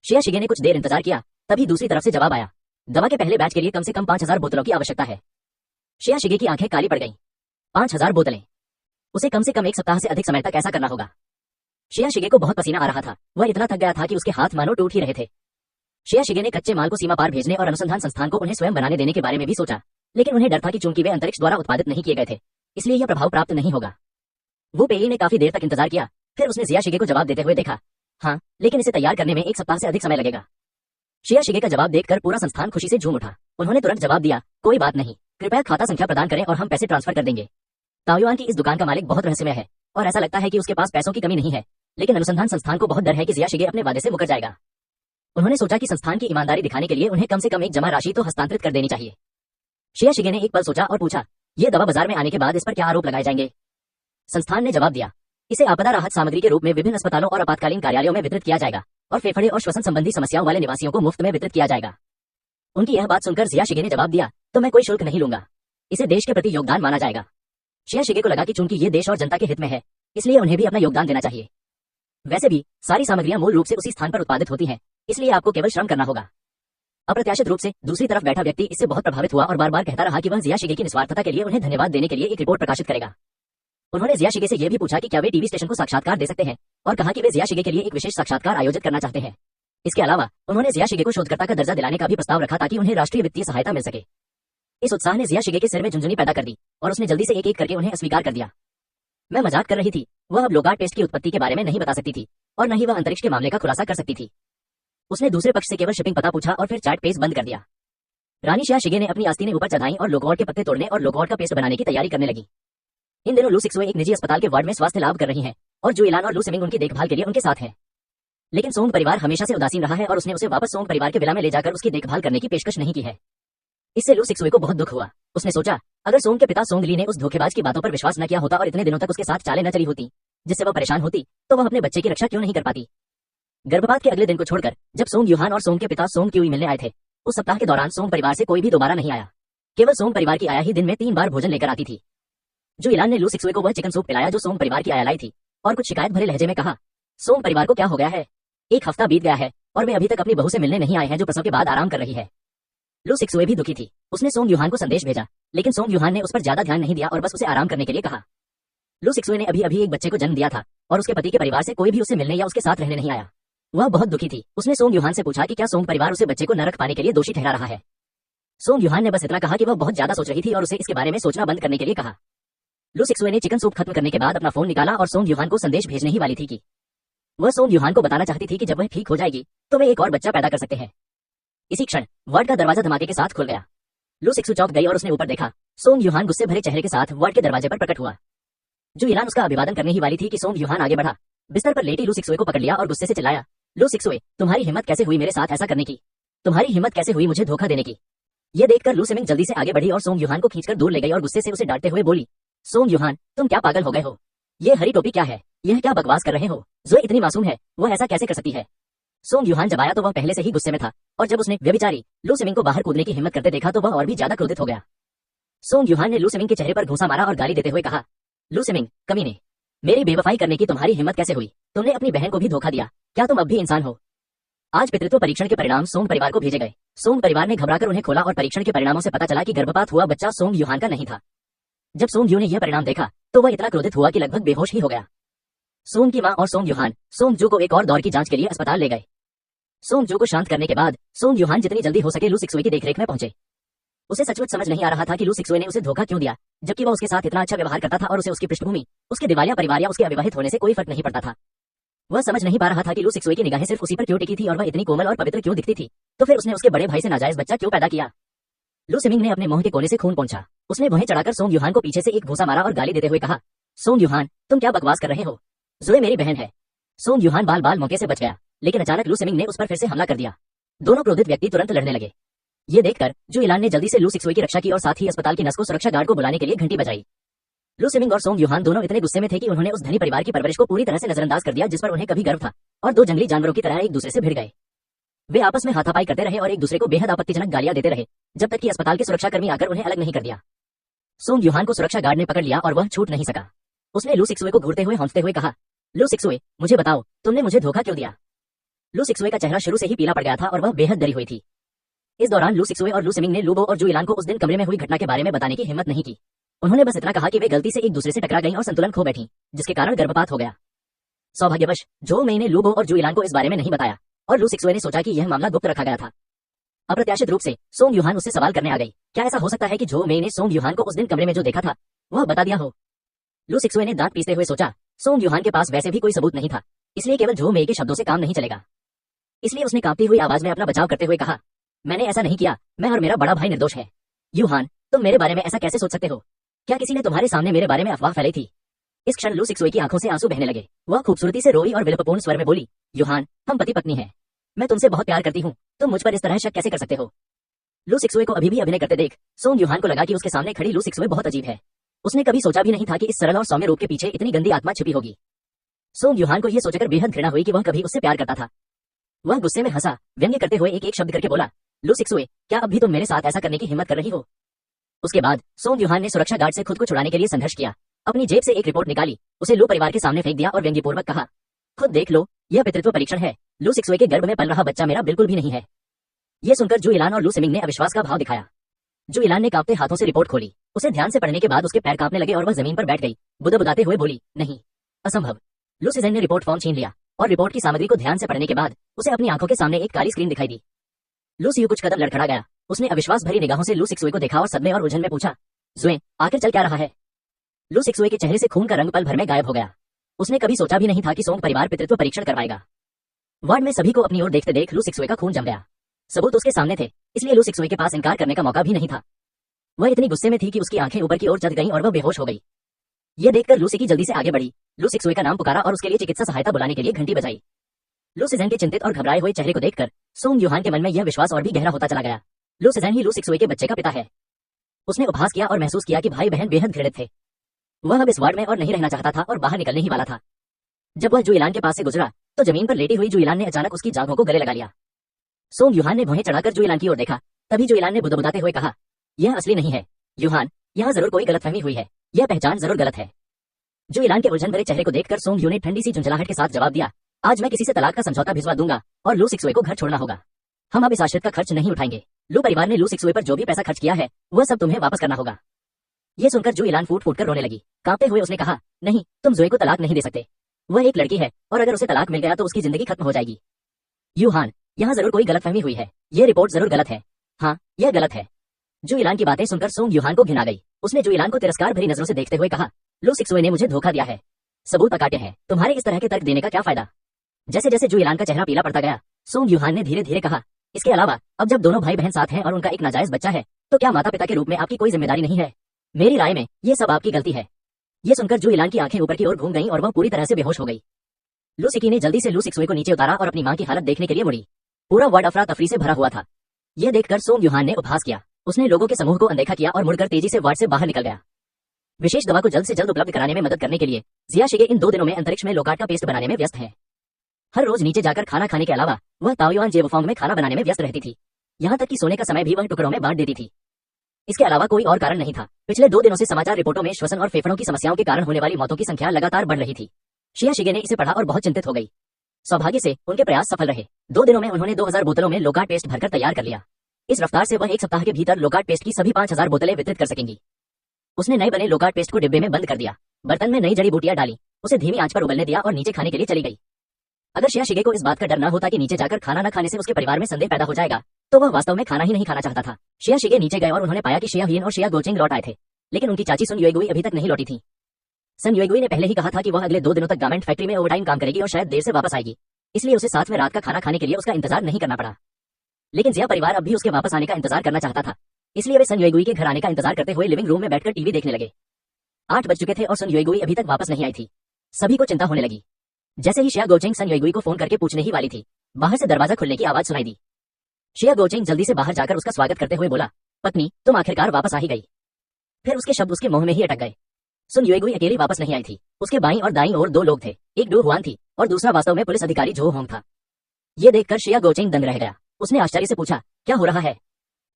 शिया शिगे ने कुछ देर इंतजार किया, तभी दूसरी तरफ से जवाब आया, दवा के पहले बैच के लिए कम से कम 5000 बोतलों की आवश्यकता है। शिया शिगे की आंखें काली पड़ गईं। 5000 बोतलें, उसे कम से कम एक सप्ताह से अधिक समय तक ऐसा करना होगा। शिया शिगे को बहुत पसीना आ रहा था, वह इतना थक गया था कि उसके हाथ मानो टूट ही रहे थे। शिया शिगे ने कच्चे माल को सीमा पार भेजने और अनुसंधान संस्थान को उन्हें स्वयं बनाने देने के बारे में भी सोचा, लेकिन उन्हें डर था कि चूंकि वे अंतरिक्ष द्वारा उत्पादित नहीं किए गए थे, इसलिए यह प्रभाव प्राप्त नहीं होगा। वू पेये ने काफी देर तक इंतजार किया, फिर उसने जिया शिगे को जवाब देते हुए देखा, हाँ, लेकिन इसे तैयार करने में एक सप्ताह से अधिक समय लगेगा। शिया शिगे का जवाब देखकर पूरा संस्थान खुशी से झूम उठा। उन्होंने तुरंत जवाब दिया, कोई बात नहीं, कृपया खाता संख्या प्रदान करें और हम पैसे ट्रांसफर कर देंगे। ताओयुआन की इस दुकान का मालिक बहुत रहस्यमय है और ऐसा लगता है कि उसके पास पैसों की कमी नहीं है, लेकिन अनुसंधान संस्थान को बहुत डर है कि जिया शिगे अपने वादे से मुकर जाएगा। उन्होंने सोचा कि संस्थान की ईमानदारी दिखाने के लिए उन्हें कम से कम एक जमा राशि तो हस्तांतरित कर देनी चाहिए। शिया शिगे ने एक पल सोचा और पूछा, ये दवा बाजार में आने के बाद इस पर क्या आरोप लगाए जाएंगे? संस्थान ने जवाब दिया, इसे आपदा राहत सामग्री के रूप में विभिन्न अस्पतालों और आपातकालीन कार्यालयों में वितरित किया जाएगा और फेफड़े और श्वसन संबंधी समस्याओं वाले निवासियों को मुफ्त में वितरित किया जाएगा। उनकी यह बात सुनकर जिया शिगे ने जवाब दिया, तो मैं कोई शुल्क नहीं लूंगा, इसे देश के प्रति योगदान माना जाएगा। शिया शिगे को लगा कि चूंकि ये देश और जनता के हित में है, इसलिए उन्हें भी अपना योगदान देना चाहिए। वैसे भी सारी सामग्रियां मूल रूप से उसी स्थान पर उत्पादित होती हैं, इसलिए आपको केवल श्रम करना होगा। अप्रत्याशित रूप से दूसरी तरफ बैठा व्यक्ति इससे बहुत प्रभावित हुआ और बार बार कहता रहा कि वह जिया शिगे की निस्वार्थता के लिए उन्हें धन्यवाद देने के लिए एक रिपोर्ट प्रकाशित करेगा। उन्होंने जिया शिगे से यह भी पूछा कि क्या वे टीवी स्टेशन को साक्षात्कार दे सकते हैं और कहा कि वे जिया शिगे के लिए एक विशेष साक्षात्कार आयोजित करना चाहते हैं। इसके अलावा उन्होंने जिया शिगे को शोधकर्ता का दर्जा दिलाने का भी प्रस्ताव रखा ताकि उन्हें राष्ट्रीय वित्तीय सहायता मिल सके। इस उत्साह ने जिया शिगे के सिर में झुंझुनी पैदा कर दी और उसने जल्दी से एक एक करके उन्हें अस्वीकार कर दिया। मैं मजाक कर रही थी, वह अब लोकार्ट पेस्ट की उत्पत्ति के बारे में नहीं बता सकती थी और न ही वह अंतरिक्ष के मामले का खुलासा कर सकती थी। उसने दूसरे पक्ष से केवल शिपिंग पता पूछा और फिर चैट पेज बंद कर दिया। रानी शिया शिगे ने अपनी आस्तीनें ऊपर चढ़ाई और लोगोट के पत्ते तोड़ने और लोगोट का पेस्ट बनाने की तैयारी करने लगी। इन दिनों लू सिक्सुए एक निजी अस्पताल के वार्ड में स्वास्थ्य लाभ कर रही हैं और जो इलान और लू सिमिंग उनकी देखभाल के लिए उनके साथ हैं। लेकिन सोंग परिवार हमेशा से उदासीन रहा है और उसने उसे वापस सोंग परिवार के विला में ले जाकर उसकी देखभाल करने की पेशकश नहीं की है। इससे लू सिक्सुए को बहुत दुख हुआ। उसने सोचा, अगर सोंग के पिता सोंग ली ने उस धोखेबाज की बातों पर विश्वास न किया होता और इतने दिनों तक उसके साथ चालें न चली होती जिससे वह परेशान होती, तो वह अपने बच्चे की रक्षा क्यों नहीं कर पाती। गर्भपात के अगले दिन को छोड़कर जब सोंग युहान और सोंग के पिता सोंग क्यूई मिलने आए थे, उस सप्ताह के दौरान सोंग परिवार से कोई भी दोबारा नहीं आया। केवल सोंग परिवार की आया ही दिन में 3 बार भोजन लेकर आती थी। जो इलान ने लू सिक्सुए को वह चिकन सूप पिलाया जो सोंग परिवार की आया लाई थी और कुछ शिकायत भरे लहजे में कहा, सोंग परिवार को क्या हो गया है? 1 हफ्ता बीत गया है और वे अभी तक अपनी बहू से मिलने नहीं आए हैं जो प्रसव के बाद आराम कर रही है। लू सिक्सुए भी दुखी थी। उसने सोंग युहान को संदेश भेजा, लेकिन सोंग युहान ने उस पर ज्यादा ध्यान नहीं दिया और बस उसे आराम करने के लिए कहा। लू सिक्सुए ने अभी अभी एक बच्चे को जन्म दिया था और उसके पति के परिवार से कोई भी उसे मिलने या उसके साथ रहने नहीं आया। वह बहुत दुखी थी। उसने सोंग युहान से पूछा कि क्या सोंग परिवार उसे बच्चे को न रख पाने के लिए दोषी ठहरा रहा है। सोंग युहान ने बस इतना कहा कि वह बहुत ज्यादा सोच रही थी और उसे इसके बारे में सोचना बंद करने के लिए कहा। लू सिक्सुए ने चिकन सूप खत्म करने के बाद अपना फोन निकाला और सोंग युहान को संदेश भेजने ही वाली थी कि वह सोंग युहान को बताना चाहती थी कि जब वह ठीक हो जाएगी तो वे एक और बच्चा पैदा कर सकते हैं। इसी क्षण वार्ड का दरवाजा धमाके के साथ खुल गया। लू सिक्सु चौंक गई और उसने ऊपर देखा। सोंग युहान गुस्से भरे चेहरे के साथ वार्ड के दरवाजे पर प्रकट हुआ। जो इलान उसका अभिवादन करने ही वाली थी कि सोंग युहान आगे बढ़ा, बिस्तर पर लेटी लू सिक्सुए को पकड़ लिया और गुस्से से चिल्लाया, लू सिक्सुए, तुम्हारी हिम्मत कैसे हुई मेरे साथ ऐसा करने की? तुम्हारी हिम्मत कैसे हुई मुझे धोखा देने की? यह देखकर लू सिमिंग जल्दी से आगे बढ़ी और सोंग युहान को खींचकर दूर ले गई और गुस्से से उसे डांटते हुए बोली, सोंग युहान, तुम क्या पागल हो गए हो? ये हरी टोपी क्या है? यह क्या बकवास कर रहे हो? जोए इतनी मासूम है, वह ऐसा कैसे कर सकती है? सोंग युहान जब आया तो वह पहले से ही गुस्से में था और जब उसने व्यभिचारी लू सिमिंग को बाहर कूदने की हिम्मत करते देखा तो वह और भी ज्यादा क्रोधित हो गया। सोंग युहान ने लू सिमिंग के चेहरे पर घूंसा मारा और गाली देते हुए कहा, लू सिमिंग, कमीने, मेरी बेवफाई करने की तुम्हारी हिम्मत कैसे हुई? तुमने अपनी बहन को भी धोखा दिया। क्या तुम अब भी इंसान हो? आज पितृत्व परीक्षण के परिणाम सोंग परिवार को भेजे गए। सोंग परिवार ने घबराकर उन्हें खोला और परीक्षण के परिणामों से पता चला कि गर्भपात हुआ बच्चा सोंग युहान का नहीं था। जब सोंग यू ने यह परिणाम देखा तो वह इतना क्रोधित हुआ कि लगभग बेहोश ही हो गया। सोंग की मां और सोंग युहान सोंग जू को एक और दौर की जांच के लिए अस्पताल ले गए। सोंग जू को शांत करने के बाद सोंग युहान जितनी जल्दी हो सके लू सिक्सुए की देखरेख में पहुंचे। उसे सचमुच समझ नहीं आ रहा था कि लू सिक्सुए ने उसे धोखा क्यों दिया, जबकि वह उसके साथ इतना अच्छा व्यवहार करता था और उसे उसकी पृष्ठभूमि, उसके दिवालिया परिवार या उसके अविवाहित होने से कोई फर्क नहीं पड़ता था। वह समझ नहीं पा रहा था कि लू सिक्सुए की निगाहें सिर्फ उसी पर क्यों टिकी थी और वह इतनी कोमल और पवित्र क्यों दिखती थी। तो फिर उसने उसके बड़े भाई से नाजायज बच्चा क्यों पैदा किया? लू सिमिंग ने अपने मुंह के कोने से खून पोंछा। उसने वहें चढ़ाकर सोंग युहान को पीछे से एक घूंसा मारा और गाली देते हुए कहा, सोंग युहान, तुम क्या बकवास कर रहे हो? जुए मेरी बहन है। सोंग युहान बाल बाल मौके से बच गया, लेकिन अचानक लू सिमिंग ने उस पर फिर से हमला कर दिया। दोनों क्रोधित व्यक्ति तुरंत लड़ने लगे। ये देखकर जू इलान ने जल्दी से लू सिक्सुए की रक्षा की और साथ ही अस्पताल की नर्स को सुरक्षा गार्ड को बुलाने के लिए घंटी बजाई। लू सिमिंग और सोंग युहान दोनों इतने गुस्से में थे कि उन्होंने उस धनी परिवार की परवरिश को पूरी तरह से नजरअंदाज कर दिया जिस पर उन्हें कभी गर्व था, और दो जंगली जानवरों की तरह एक दूसरे से भिड़ गए। वे आपस में हाथापाई करते रहे और एक दूसरे को बेहद आपत्तिजनक गालियां देते रहे, जब तक कि अस्पताल के सुरक्षाकर्मी आकर उन्हें अलग नहीं कर दिया। सोंग युहान को सुरक्षा गार्ड ने पकड़ लिया और वह छूट नहीं सका। उसने लू सिक्सुए को घूरते हुए हौंसते हुए कहा, लू सिक्सुए, मुझे बताओ, तुमने मुझे धोखा क्यों दिया? लू सिक्सुए का चेहरा शुरू से ही पीला पड़ गया था और वह बेहद डरी हुई थी। इस दौरान लू सिक्सुए और लू सिमिंग ने लूबो और जू इलान को उस दिन कमरे में हुई घटना के बारे में बताने की हिम्मत नहीं की। उन्होंने बस इतना कहा कि वे गलती से एक दूसरे से टकरा गईं और संतुलन खो बैठी, जिसके कारण गर्भपात हो गया। सौभाग्यवश जो मेई ने लूबो और जू इलान को इस बारे में नहीं बताया और लू सिक्सुए ने सोचा कि यह मामला गुप्त रखा गया था। अप्रत्याशित रूप से सोंग युहान उससे सवाल करने आ गई, क्या ऐसा हो सकता है कि जो मेई ने सोंग युहान को उस दिन कमरे में जो देखा था वह बता दिया हो? लू सिक्सुए ने दांत पीसते हुए सोचा, सोंग युहान के पास वैसे भी कोई सबूत नहीं था, इसलिए केवल जो मेई के शब्दों से काम नहीं चलेगा। इसलिए उसने कांपती हुई आवाज में अपना बचाव करते हुए कहा, मैंने ऐसा नहीं किया, मैं और मेरा बड़ा भाई निर्दोष है। युहान, तुम मेरे बारे में ऐसा कैसे सोच सकते हो? क्या किसी ने तुम्हारे सामने मेरे बारे में अफवाह फैलाई थी? इस क्षण लू सिक्सुए की आंखों से आंसू बहने लगे। वह खूबसूरती से रोई और विलपपूर्ण स्वर में बोली, युहान, हम पति पत्नी हैं। मैं तुमसे बहुत प्यार करती हूँ, तुम मुझ पर इस तरह शक कैसे कर सकते हो? लू सिक्सुए को अभी भी अभिनय करते देख सोंग युहान को लगा कि उसके सामने खड़ी लू सिक्सुए बहुत अजीब है। उसने कभी सोचा भी नहीं था कि इस सरल और सौम्य रूप के पीछे इतनी गंदी आत्मा छिपी होगी। सोंग युहान को यह सोचकर बेहद घृणा हुई कि वह कभी उससे प्यार करता था। वह गुस्से में हंसा, व्यंग्य करते हुए एक एक शब्द करके बोला, लू सिक्सुए, क्या अब भी तुम मेरे साथ ऐसा करने की हिम्मत कर रही हो? उसके बाद सोंग युहान ने सुरक्षा गार्ड से खुद को छुड़ाने के लिए संघर्ष किया। अपनी जेब से एक रिपोर्ट निकाली, उसे लू परिवार के सामने फेंक दिया और व्यंग्यपूर्वक कहा, खुद देख लो, यह पितृत्व परीक्षण है। लू सिक्सुए के गर्भ में पल रहा बच्चा मेरा बिल्कुल भी नहीं है। यह सुनकर जू इलान और लू सिमिंग ने अविश्वास का भाव दिखाया। जू इलान ने कांपते हाथों से रिपोर्ट खोली। उसे ध्यान से पढ़ने के बाद उसके पैर कांपने लगे और वह जमीन पर बैठ गई, बुदबुदाते हुए बोली, नहीं, असंभव। लू सिजन ने रिपोर्ट फॉर्म छीन लिया और रिपोर्ट की सामग्री को ध्यान से पढ़ने के बाद उसे अपनी आंखों के सामने एक काली स्क्रीन दिखाई दी। लू सियू कुछ कदम लड़खड़ा गया। उसने अविश्वास भरी निगाहों से लू सिक्सुए को देखा और सदमे और उलझन में पूछा, जुए, आखिर चल क्या रहा है? लू सिक्सुए के चेहरे से खून का रंग पल भर में गायब हो गया। उसने कभी सोचा भी नहीं था कि सोंग परिवार पितृत्व परीक्षण करवाएगा। वार्ड में सभी को अपनी ओर देखते देख लू सिक्सुए का खून जम गया। सबूत उसके सामने थे, इसलिए लू सिक्सुए के पास इनकार करने का मौका भी नहीं था। वह इतनी गुस्से में थी कि उसकी आंखें ऊपर की ओर जल गईं और वह बेहोश हो गई। यह देखकर लू सिकी जल्दी से आगे बढ़ी। लू सिक्सुए का नाम पुकारा और उसके लिए चिकित्सा सहायता बुलाने के लिए घंटी बजाई। लू सिजन के चिंतित और घबराए हुए चेहरे को देखकर सोंग युहान के मन में यह विश्वास और भी गहरा होता चला गया, लू सिजन ही लू सिक्सुए के बच्चे का पिता है। उसने उपहास किया और महसूस किया कि भाई बहन बेहद घृणित थे। वह अब इस वार्ड में और नहीं रहना चाहता था और बाहर निकलने ही वाला था। जब वह जू इलान के पास से गुजरा तो जमीन पर लेटी हुई जू इलान ने अचानक उसकी जांघों को गले लगा लिया। सोंग युहान ने भुहें चढ़ाकर जू इलान की ओर देखा। तभी जू इलान ने बुदबुदाते हुए कहा, यह असली नहीं है युहान, यहाँ जरूर कोई गलतफहमी हुई है, यह पहचान जरूर गलत है। जू इलान के उलझन भरे चेहरे को देखकर सोंग यू ने ठंडी सी झुंझलाहट के साथ जवाब दिया, आज मैं किसी से तलाक का समझौता भिजवा दूंगा और लू सिक्सुए को घर छोड़ना होगा। हम अब इस आश्रित का खर्च नहीं उठाएंगे। लू परिवार ने लू सिक्सुए पर जो भी पैसा खर्च किया है वह सब तुम्हें वापस करना होगा। यह सुनकर जू इलान फूट फूट कर रोने लगी। कांपते हुए उसने कहा, नहीं, तुम जुए को तलाक नहीं दे सकते। वह एक लड़की है और अगर उसे तलाक मिल गया तो उसकी जिंदगी खत्म हो जाएगी। युहान, यहाँ जरूर कोई गलतफहमी हुई है, यह रिपोर्ट जरूर गलत है। हाँ, यह गलत है। जू इलान की बातें सुनकर सोंग युहान को घिन आ गई। उसने जू इलान को तिरस्कार भरी नजरों से देखते हुए कहा, लू सिक्सुए ने मुझे धोखा दिया है, सबूत अकाट्य है, तुम्हारे इस तरह के तर्क देने का क्या फायदा? जैसे जैसे जू इलान का चेहरा पीला पड़ता गया सोंग युहान ने धीरे धीरे कहा, इसके अलावा अब जब दोनों भाई बहन साथ हैं और उनका एक नाजायज बच्चा है तो क्या माता पिता के रूप में आपकी कोई जिम्मेदारी नहीं है? मेरी राय में ये सब आपकी गलती है। ये सुनकर जू इलान की आंखें ऊपर की ओर घूम गईं और वह पूरी तरह से बेहोश हो गई। लू सिकी ने जल्दी से लू सिक्सुए को नीचे उतारा और अपनी मां की हालत देखने के लिए मुड़ी। पूरा वार्ड अफरा तफरी से भरा हुआ था। यह देखकर सोंग युहान ने उपहास किया। उसने लोगों के समूह को अनदेखा किया और मुड़कर तेजी से वार्ड से बाहर निकल गया। विशेष दवा को जल्द से जल्द उपलब्ध कराने में मदद करने के लिए जिया शिगे इन 2 दिनों में अंतरिक्ष में लोकार्ट का पेस्ट बनाने में व्यस्त है। हर रोज नीचे जाकर खाना खाने के अलावा वह ताओयुआन जेवफोंग में खाना बनाने में व्यस्त रहती थी। यहाँ तक कि सोने का समय भी वह टुकड़ों में बांट देती थी। इसके अलावा कोई और कारण नहीं था। पिछले 2 दिनों से समाचार रिपोर्टों में श्वसन और फेफड़ों की समस्याओं के कारण होने वाली मौतों की संख्या लगातार बढ़ रही थी। शिया शिगे ने इसे पढ़ा और बहुत चिंतित हो गई। सौभाग्य से उनके प्रयास सफल रहे। 2 दिनों में उन्होंने 2000 बोतलों में लोकार्ड पेस्ट भरकर तैयार कर लिया। इस रफ्तार से वह 1 सप्ताह के भीतर लोकार्ड पेस्ट की सभी 5000 बोतलें वितरित कर सकेंगी। उसने नए बने लोकार्ड पेस्ट को डिब्बे में बंद कर दिया, बर्तन में नई जड़ी बूटियां डाली, उसे धीमी आंच पर उबलने दिया और नीचे खाने के लिए चली गई। अगर शिया शिगे को इस बात का डर न होता कि नीचे जाकर खाना न खाने से उसके परिवार में संदेह पैदा हो जाएगा, तो वह वास्तव में खाना ही नहीं खाना चाहता था। शिया शिगे नीचे गए और उन्होंने पाया कि शिया हियन और शिया गोचिंग लौट आए थे, लेकिन उनकी चाची सुन युएगुई अभी तक नहीं लौटी थी। सन युएगुई ने पहले ही कहा था कि वह अगले 2 दिनों तक गारमेंट फैक्ट्री में ओवरटाइम काम करेगी और शायद देर से वापस आएगी, इसलिए उसे साथ में रात का खाना खाने के लिए उसका इंतजार नहीं करना पड़ा। लेकिन जिया परिवार अब भी उसके वापस आने का इंतजार करना चाहता था, इसलिए वे सन युएगुई के घर आने का इंतजार करते हुए लिविंग रूम में बैठकर टीवी देखने लगे। 8 बज चुके थे और सन युएगुई अभी तक वापस नहीं आई थी। सभी को चिंता होने लगी। जैसे ही शिया गोचिंग सन युएगुई को फोन करके पूछने ही वाली थी, बाहर से दरवाजा खुलने की आवाज सुनाई दी। शिया गोचिंग जल्दी से बाहर जाकर उसका स्वागत करते हुए बोला, पत्नी, तुम आखिरकार वापस आ ही गई। फिर उसके शब्द उसके मुंह में ही अटक गए। सुन युएगुई अकेली वापस नहीं आई थी। उसके बाईं और दाईं ओर 2 लोग थे, एक डू हुआन थी और दूसरा वास्तव में पुलिस अधिकारी जो होंग था। ये देखकर शिया गोचिंग दंग रह गया। उसने आश्चर्य से पूछा, क्या हो रहा है?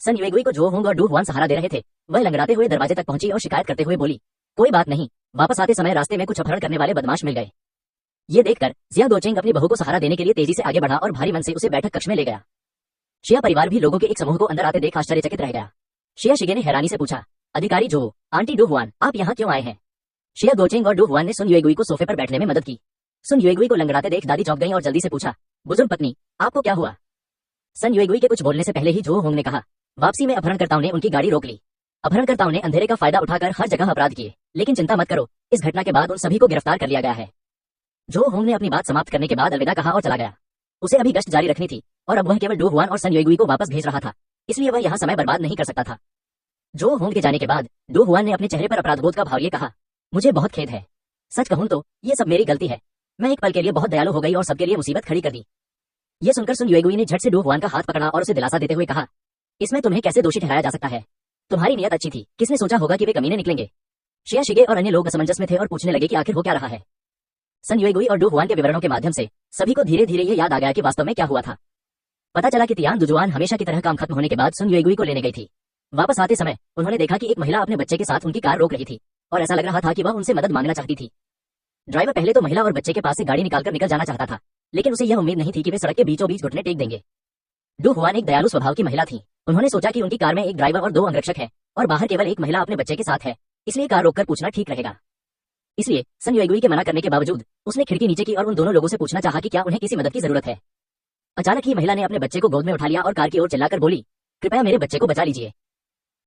सन युएगुई को जो होंग और डू हुआन सहारा दे रहे थे, वह लंगड़ाते हुए दरवाजे तक पहुंची और शिकायत करते हुए बोली, कोई बात नहीं, वापस आते समय रास्ते में कुछ अपहरण करने वाले बदमाश मिल गए। ये देखकर जिया गोचिंग अपनी बहू को सहारा देने के लिए तेजी से आगे बढ़ा और भारी मन से उसे बैठक कक्ष में ले गया। शिया परिवार भी लोगों के एक समूह को अंदर आते देख आश्चर्यचकित रह गया। शिया शिगे ने हैरानी से पूछा, अधिकारी जो, आंटी डू हुआन, आप यहाँ क्यों आए हैं? शिया गोचिंग और डू हुआन ने सुन युएगुई को सोफे पर बैठने में मदद की। सुन युएगुई को लंगड़ाते देख दादी चौंक गई और जल्दी से पूछा, बुजुर्ग पत्नी, आपको क्या हुआ? सन युएगुई के कुछ बोलने से पहले ही जो होंग ने कहा, वापसी में अपहरणकर्ताओं ने उनकी गाड़ी रोक ली। अपहरणकर्ताओं ने अंधेरे का फायदा उठाकर हर जगह अपराध किए, लेकिन चिंता मत करो, इस घटना के बाद उन सभी को गिरफ्तार कर लिया गया है। जो होंग ने अपनी बात समाप्त करने के बाद अलविदा कहा और चला गया। उसे अभी गश्त जारी रखनी थी और अब वह केवल डू हुआन और सन युएगुई को वापस भेज रहा था, इसलिए वह यहाँ समय बर्बाद नहीं कर सकता था। जो होंग के जाने के बाद डू हुआन ने अपने चेहरे पर अपराधबोध का भाव लिए कहा, मुझे बहुत खेद है, सच कहूं तो ये सब मेरी गलती है। मैं एक पल के लिए बहुत दयालु हो गई और सबके लिए मुसीबत खड़ी कर दी। ये सुनकर सुन युएगुई ने झट से डू हुआन का हाथ पकड़ा और उसे दिलासा देते हुए कहा, इसमें तुम्हें कैसे दोषी ठहराया जा सकता है? तुम्हारी नियत अच्छी थी, किसने सोचा होगा कि वे कमीने निकलेंगे? शिया शिगे और अन्य लोग असमंजस में थे और पूछने लगे कि आखिर हो क्या रहा है। सन युएगुई और डू हुआन के विवरणों के माध्यम से सभी को धीरे धीरे ये याद आ गया कि वास्तव में क्या हुआ था। पता चला कि तियान दुजुआन हमेशा की तरह काम खत्म होने के बाद सुन युएगुई को लेने गई थी। वापस आते समय उन्होंने देखा कि एक महिला अपने बच्चे के साथ उनकी कार रोक रही थी और ऐसा लग रहा था कि वह उनसे मदद मांगना चाहती थी। ड्राइवर पहले तो महिला और बच्चे के पास से गाड़ी निकालकर निकल जाना चाहता था, लेकिन उसे यह उम्मीद नहीं थी कि वे सड़क के बीचों बीच घुटने टेक देंगे। डू हुआन एक दयालु स्वभाव की महिला थी। उन्होंने सोचा कि उनकी कार में एक ड्राइवर और 2 अंगरक्षक है और बाहर केवल एक महिला अपने बच्चे के साथ है, इसलिए कार रोककर पूछना ठीक रहेगा। इसलिए सन युएगुई के मना करने के बावजूद उसने खिड़की नीचे की और उन दोनों लोगों से पूछना चाहा कि क्या उन्हें किसी मदद की जरूरत है। अचानक ही महिला ने अपने बच्चे को गोद में उठा लिया और कार की ओर चिल्लाकर बोली, कृपया मेरे बच्चे को बचा लीजिए।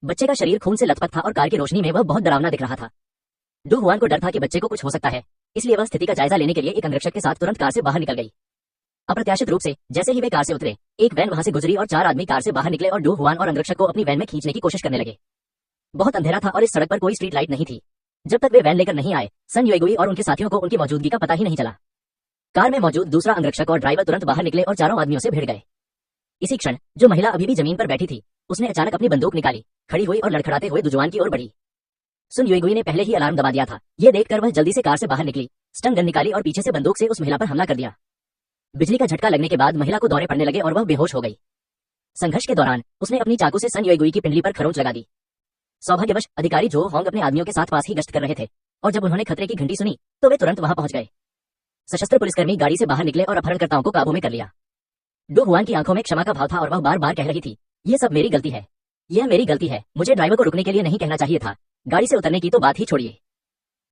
बच्चे का शरीर खून से लथपथ था और कार की रोशनी में वह बहुत डरावना दिख रहा था। डू हुआन को डर था कि बच्चे को कुछ हो सकता है, इसलिए वह स्थिति का जायजा लेने के लिए एक अंगरक्षक के साथ तुरंत कार से बाहर निकल गई। अप्रत्याशित रूप से जैसे ही वे कार से उतरे, एक वैन वहां से गुजरी और 4 आदमी कार से बाहर निकले और डू हुआन और अंगरक्षक को अपनी वैन में खींचने की कोशिश करने लगे। बहुत अंधेरा था और इस सड़क पर कोई स्ट्रीट लाइट नहीं थी। जब तक वे वैन लेकर नहीं आए, सन युएगुई और उनके साथियों को उनकी मौजूदगी का पता ही नहीं चला। कार में मौजूद दूसरा अंगरक्षक और ड्राइवर तुरंत बाहर निकले और चारों आदमियों से भिड़ गए। इसी क्षण जो महिला अभी भी जमीन पर बैठी थी, उसने अचानक अपनी बंदूक निकाली, खड़ी हुई और लड़खड़ाते हुए दुजुआन की ओर बढ़ी। सुन युएगुई ने पहले ही अलार्म दबा दिया था। ये देखकर वह जल्दी से कार से बाहर निकली, स्टन गन निकाली और पीछे से बंदूक से उस महिला पर हमला कर दिया। बिजली का झटका लगने के बाद महिला को दौरे पड़ने लगे और वह बेहोश हो गई। संघर्ष के दौरान उसने अपनी चाकू से सन युएगुई की पिंडली पर खरोंच लगा दी। सौभाग्यवश अधिकारी जो होंग अपने आदमियों के साथ पास ही गश्त कर रहे थे और जब उन्होंने खतरे की घंटी सुनी तो वे तुरंत वहां पहुंच गए। सशस्त्र पुलिसकर्मी गाड़ी से बाहर निकले और अपहरणकर्ताओं को काबू में कर लिया। डू हुआन की आंखों में क्षमा का भाव था और वह बार बार कह रही थी, ये सब मेरी गलती है, यह मेरी गलती है, मुझे ड्राइवर को रुकने के लिए नहीं कहना चाहिए था, गाड़ी से उतरने की तो बात ही छोड़िए।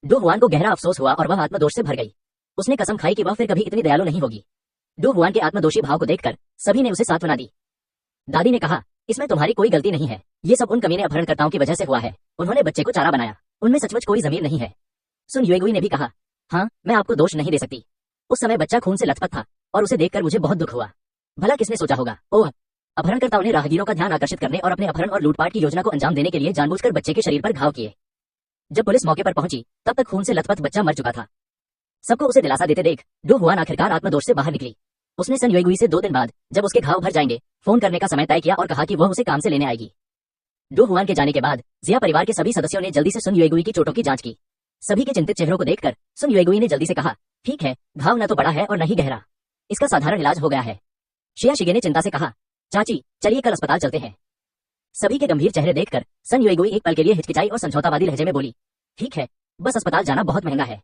डू हुआन को गहरा अफसोस हुआ और वह आत्मदोष से भर गई। उसने कसम खाई कि वह फिर कभी इतनी दयालु नहीं होगी। डू हुआन के आत्मदोषी भाव को देखकर सभी ने उसे सांत्वना दी। दादी ने कहा, इसमें तुम्हारी कोई गलती नहीं है, ये सब उन कमीने अपहरणकर्ताओं की वजह से हुआ है। उन्होंने बच्चे को चारा बनाया, उनमें सचमुच कोई जमीर नहीं है। सुन युएगुई ने भी कहा, हाँ, मैं आपको दोष नहीं दे सकती। उस समय बच्चा खून से लथपथ था और उसे देखकर मुझे बहुत दुख हुआ। भला किसने सोचा होगा? ओह, अपहरणकर्ताओं ने राहगीरों का ध्यान आकर्षित करने और अपने अपहरण और लूटपाट की योजना को अंजाम देने के लिए जानबूझकर बच्चे के शरीर पर घाव किए। जब पुलिस मौके पर पहुंची तब तक खून से लथपथ बच्चा मर चुका था। सबको उसे दिलासा देते देख डू हुआन आखिरकार आत्मदोष से बाहर निकली। उसने सन युएगुई से 2 दिन बाद जब उसके घाव भर जाएंगे फोन करने का समय तय किया और कहा कि वह उसे काम से लेने आएगी। डू हुआन के जाने के बाद जिया परिवार के सभी सदस्यों ने जल्दी से सुन युएगुई की चोटों की जांच की। सभी के चिंतित चेहरों को देखकर सुन युएगुई ने जल्दी से कहा, ठीक है, घाव न तो बड़ा है और न ही गहरा, इसका साधारण इलाज हो गया है। शिया शिगे ने चिंता से कहा, चाची, चलिए कल अस्पताल चलते हैं। सभी के गंभीर चेहरे देखकर सन युएगुई एक पल के लिए हिचकिचाई और समझौतावादी लहजे में बोली, ठीक है, बस अस्पताल जाना बहुत महंगा है।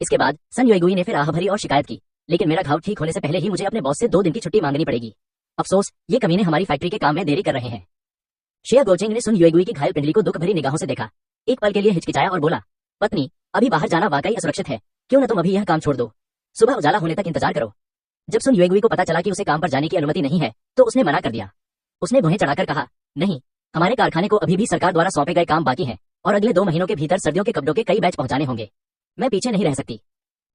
इसके बाद सन युएगुई ने फिर आह भरी और शिकायत की, लेकिन मेरा घाव ठीक होने से पहले ही मुझे अपने बॉस से 2 दिन की छुट्टी मांगनी पड़ेगी। अफसोस, ये कमीने हमारी फैक्ट्री के काम में देरी कर रहे हैं। श्रेया गोचेंग ने सुन युएगुई की घायल पिंडली को दुख भरी निगाहों से देखा, एक पल के लिए हिचकिचाया और बोला, पत्नी, अभी बाहर जाना वाकई असुरक्षित है, क्यों न तुम अभी यह काम छोड़ दो, सुबह उजाला होने तक इंतजार करो। जब सुन युएगुई को पता चला कि उसे काम पर जाने की अनुमति नहीं है तो उसने मना कर दिया। उसने भुहें चढ़ाकर कहा, नहीं, हमारे कारखाने को अभी भी सरकार द्वारा सौंपे गए काम बाकी हैं और अगले 2 महीनों के भीतर सर्दियों के कपड़ों के कई बैच पहुंचाने होंगे। मैं पीछे नहीं रह सकती।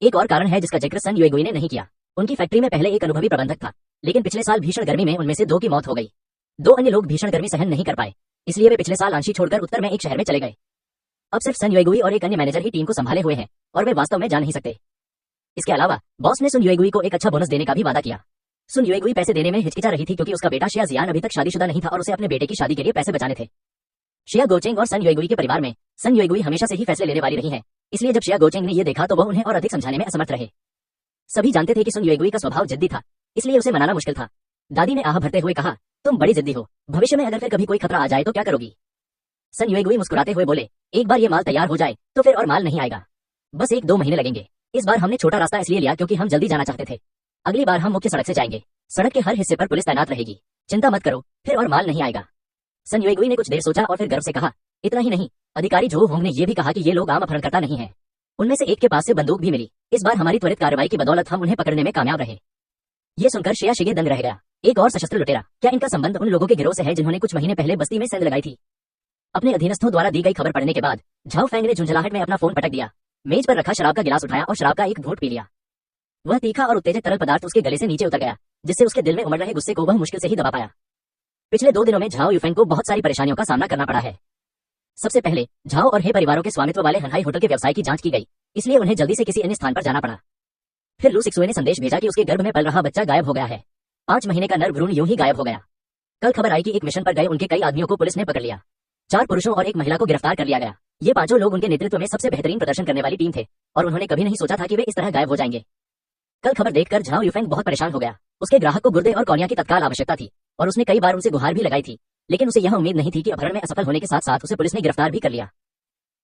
एक और कारण है जिसका जिक्र सन युएगुई ने नहीं किया। उनकी फैक्ट्री में पहले एक अनुभवी प्रबंधक था, लेकिन पिछले साल भीषण गर्मी में उनमें से 2 की मौत हो गई। 2 अन्य लोग भीषण गर्मी सहन नहीं कर पाए, इसलिए वे पिछले साल आंशी छोड़कर उत्तर में एक शहर में चले गए। अब सिर्फ सन युएगुई और एक अन्य मैनेजर ही टीम को संभाले हुए हैं और वे वास्तव में जा नहीं सकते। इसके अलावा बॉस ने सुन युएगुई को एक अच्छा बोनस देने का भी वादा किया। सुन युएगुई पैसे देने में हिचकिचा रही थी क्योंकि उसका बेटा शिया जियान अभी तक शादीशुदा नहीं था और उसे अपने बेटे की शादी के लिए पैसे बचाने थे। शिया गोचेंग और सन युएगुई के परिवार में सन युएगुई हमेशा से ही फैसले लेने वाली रही है, इसलिए जब शिया गोचेंग ने यह देखा तो वह उन्हें और अधिक समझाने में असमर्थ रहे। सभी जानते थे कि सुन युएगुई का स्वभाव जिद्दी था, इसलिए उसे मनाना मुश्किल था। दादी ने आह भरते हुए कहा, तुम बड़ी जिद्दी हो, भविष्य में अगर फिर कभी कोई खतरा आ जाए तो क्या करोगी? सन युएगुई मुस्कुराते हुए बोले, एक बार ये माल तैयार हो जाए तो फिर और माल नहीं आएगा, बस 1-2 महीने लगेंगे। इस बार हमने छोटा रास्ता इसलिए लिया क्योंकि हम जल्दी जाना चाहते थे। अगली बार हम मुख्य सड़क से जाएंगे, सड़क के हर हिस्से पर पुलिस तैनात रहेगी, चिंता मत करो, फिर और माल नहीं आएगा। सन युएगुई ने कुछ देर सोचा और फिर गर्व से कहा, इतना ही नहीं, अधिकारी जो होंग ने यह भी कहा कि ये लोग आम अपहरणकर्ता नहीं है। उनमें से एक के पास से बंदूक भी मिली। इस बार हमारी त्वरित कार्रवाई की बदौलत हम उन्हें पकड़ने में कामयाब रहे। ये सुनकर श्रेया शिगे दंग रह गया। एक और सशस्त्र लुटेरा, क्या इनका संबंध उन लोगों के गिरोह से है जिन्होंने कुछ महीने पहले बस्ती में सेंध लगाई थी? अपने अधीनस्थों द्वारा दी गई खबर पढ़ने के बाद झाओ फैंग ने झुंझलाहट में अपना फोन पटक दिया, मेज पर रखा शराब का गिलास उठाया और शराब का एक घूंट पी लिया। वह तीखा और उत्तेजक तरल पदार्थ उसके गले से नीचे उतर गया, जिससे उसके दिल में उमड़ रहे गुस्से को वह मुश्किल से ही दबा पाया। पिछले 2 दिनों में झाओ युफेंग को बहुत सारी परेशानियों का सामना करना पड़ा है। सबसे पहले झाओ और हे परिवारों के स्वामित्व वाले हनहाई होटल के व्यवसाय की जांच की गई, इसलिए उन्हें जल्दी से किसी अन्य स्थान पर जाना पड़ा। फिर लू सिक्सुए ने संदेश भेजा कि उसके गर्भ में पल रहा बच्चा गायब हो गया है। 5 महीने का नर भ्रूण यूं ही गायब हो गया। कल खबर आई कि एक मिशन पर गए उनके कई आदमियों को पुलिस ने पकड़ लिया। 4 पुरुषों और एक महिला को गिरफ्तार कर लिया गया। ये 5 लोग उनके नेतृत्व में सबसे बेहतरीन प्रदर्शन करने वाली टीम थे और उन्होंने कभी नहीं सोचा था कि वे इस तरह गायब हो जाएंगे। कल खबर देखकर झाओ युफेंग बहुत परेशान हो गया। उसके ग्राहक को गुर्दे और कौनिया की तत्काल आवश्यकता थी और उसने कई बार उनसे गुहार भी लगाई थी, लेकिन उसे यह उम्मीद नहीं थी कि अपहरण में असफल होने के साथ साथ उसे पुलिस ने गिरफ्तार भी कर लिया।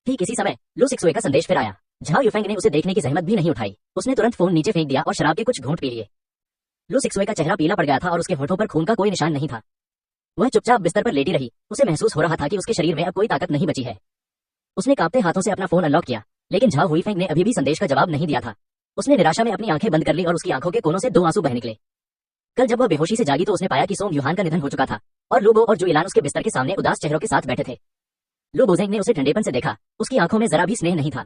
ठीक इसी समय लू सिक्सुए का संदेश फिर आया। झाओ युफेंग ने उसे देखने की जहमत भी नहीं उठाई। उसने तुरंत फोन नीचे फेंक दिया और शराब के कुछ घूंट पी लिए। लू सिक्सुए का चेहरा पीला पड़ गया था और उसके होठों पर खून का कोई निशान नहीं था। वह चुपचाप बिस्तर पर लेटी रही। उसे महसूस हो रहा था कि उसके शरीर में अब कोई ताकत नहीं बची है। उसने कांपते हाथों से अपना फोन अनलॉक किया, लेकिन झाओ हुईफेंग ने अभी भी संदेश का जवाब नहीं दिया था। उसने निराशा में अपनी आंखें बंद कर ली और उसकी आंखों के कोनों से 2 आंसू बह निकले। कल जब वह बेहोशी से जागी तो उसने पाया कि सोंग युहान का निधन हो चुका था और लू बो और जुइलान उसके बिस्तर के सामने उदास चेहरों के साथ बैठे थे। लू बोजेंग ने उसे ठंडेपन से देखा। उसकी आंखों में जरा भी स्नेह नहीं था।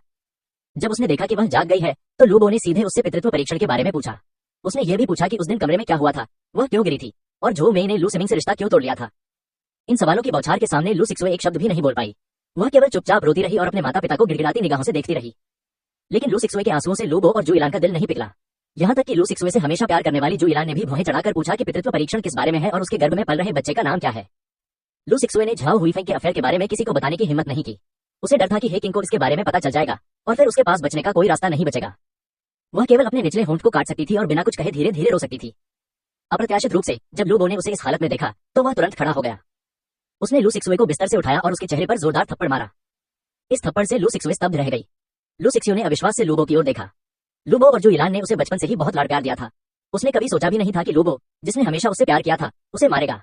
जब उसने देखा कि वह जाग गई है तो लू बो ने सीधे उससे पितृत्व परीक्षण के बारे में पूछा। उसने यह भी पूछा कि उस दिन कमरे में क्या हुआ था, वह क्यों गिरी थी और जो मेई ने लू सिमिंग से रिश्ता क्यों तोड़ लिया था। इन सवालों की बौछार के सामने लू सिक्सुए एक शब्द भी नहीं बोल पाई। वह केवल चुपचाप रोती रही और अपने माता पिता को गिड़गिड़ाती निगाहों से देखती रही। लेकिन लू सिक्सुए के आंसुओं से लू बो और जुइलान का दिल नहीं पिघला। यहाँ तक कि लू सिक्सुए से हमेशा प्यार करने वाली जुइलान ने भी भौहें चढ़ाकर पूछा कि पितृत्व परीक्षण किस बारे में है और उसके गर्भ में पल रहे बच्चे का नाम क्या है। लू सिक्सुए ने झाओ हुईफेंग के अफेयर के बारे में किसी को बताने की हिम्मत नहीं की। उसे डर था कि हे किंग को इसके बारे में पता चल जाएगा और फिर उसके पास बचने का कोई रास्ता नहीं बचेगा। वह केवल अपने निचले होंठ को काट सकती थी और बिना कुछ कहे धीरे धीरे रो सकती थी। अप्रत्याशित रूप से जब लू बो ने उसे इस हालत में देखा तो वह तुरंत खड़ा हो गया। उसने लू सिक्सुए को बिस्तर से उठाया और उसके चेहरे पर जोरदार थप्पड़ मारा। इस थप्पड़ से लू सिक्सुए स्तब्ध रह गई। लू सिक्सुए ने अविश्वास से लू बो की ओर देखा। लू बो और जुइलान ने उसे बचपन से ही बहुत लाड प्यार दिया था। उसने कभी सोचा भी नहीं था कि लू बो, जिसने हमेशा उससे प्यार किया था, उसे मारेगा।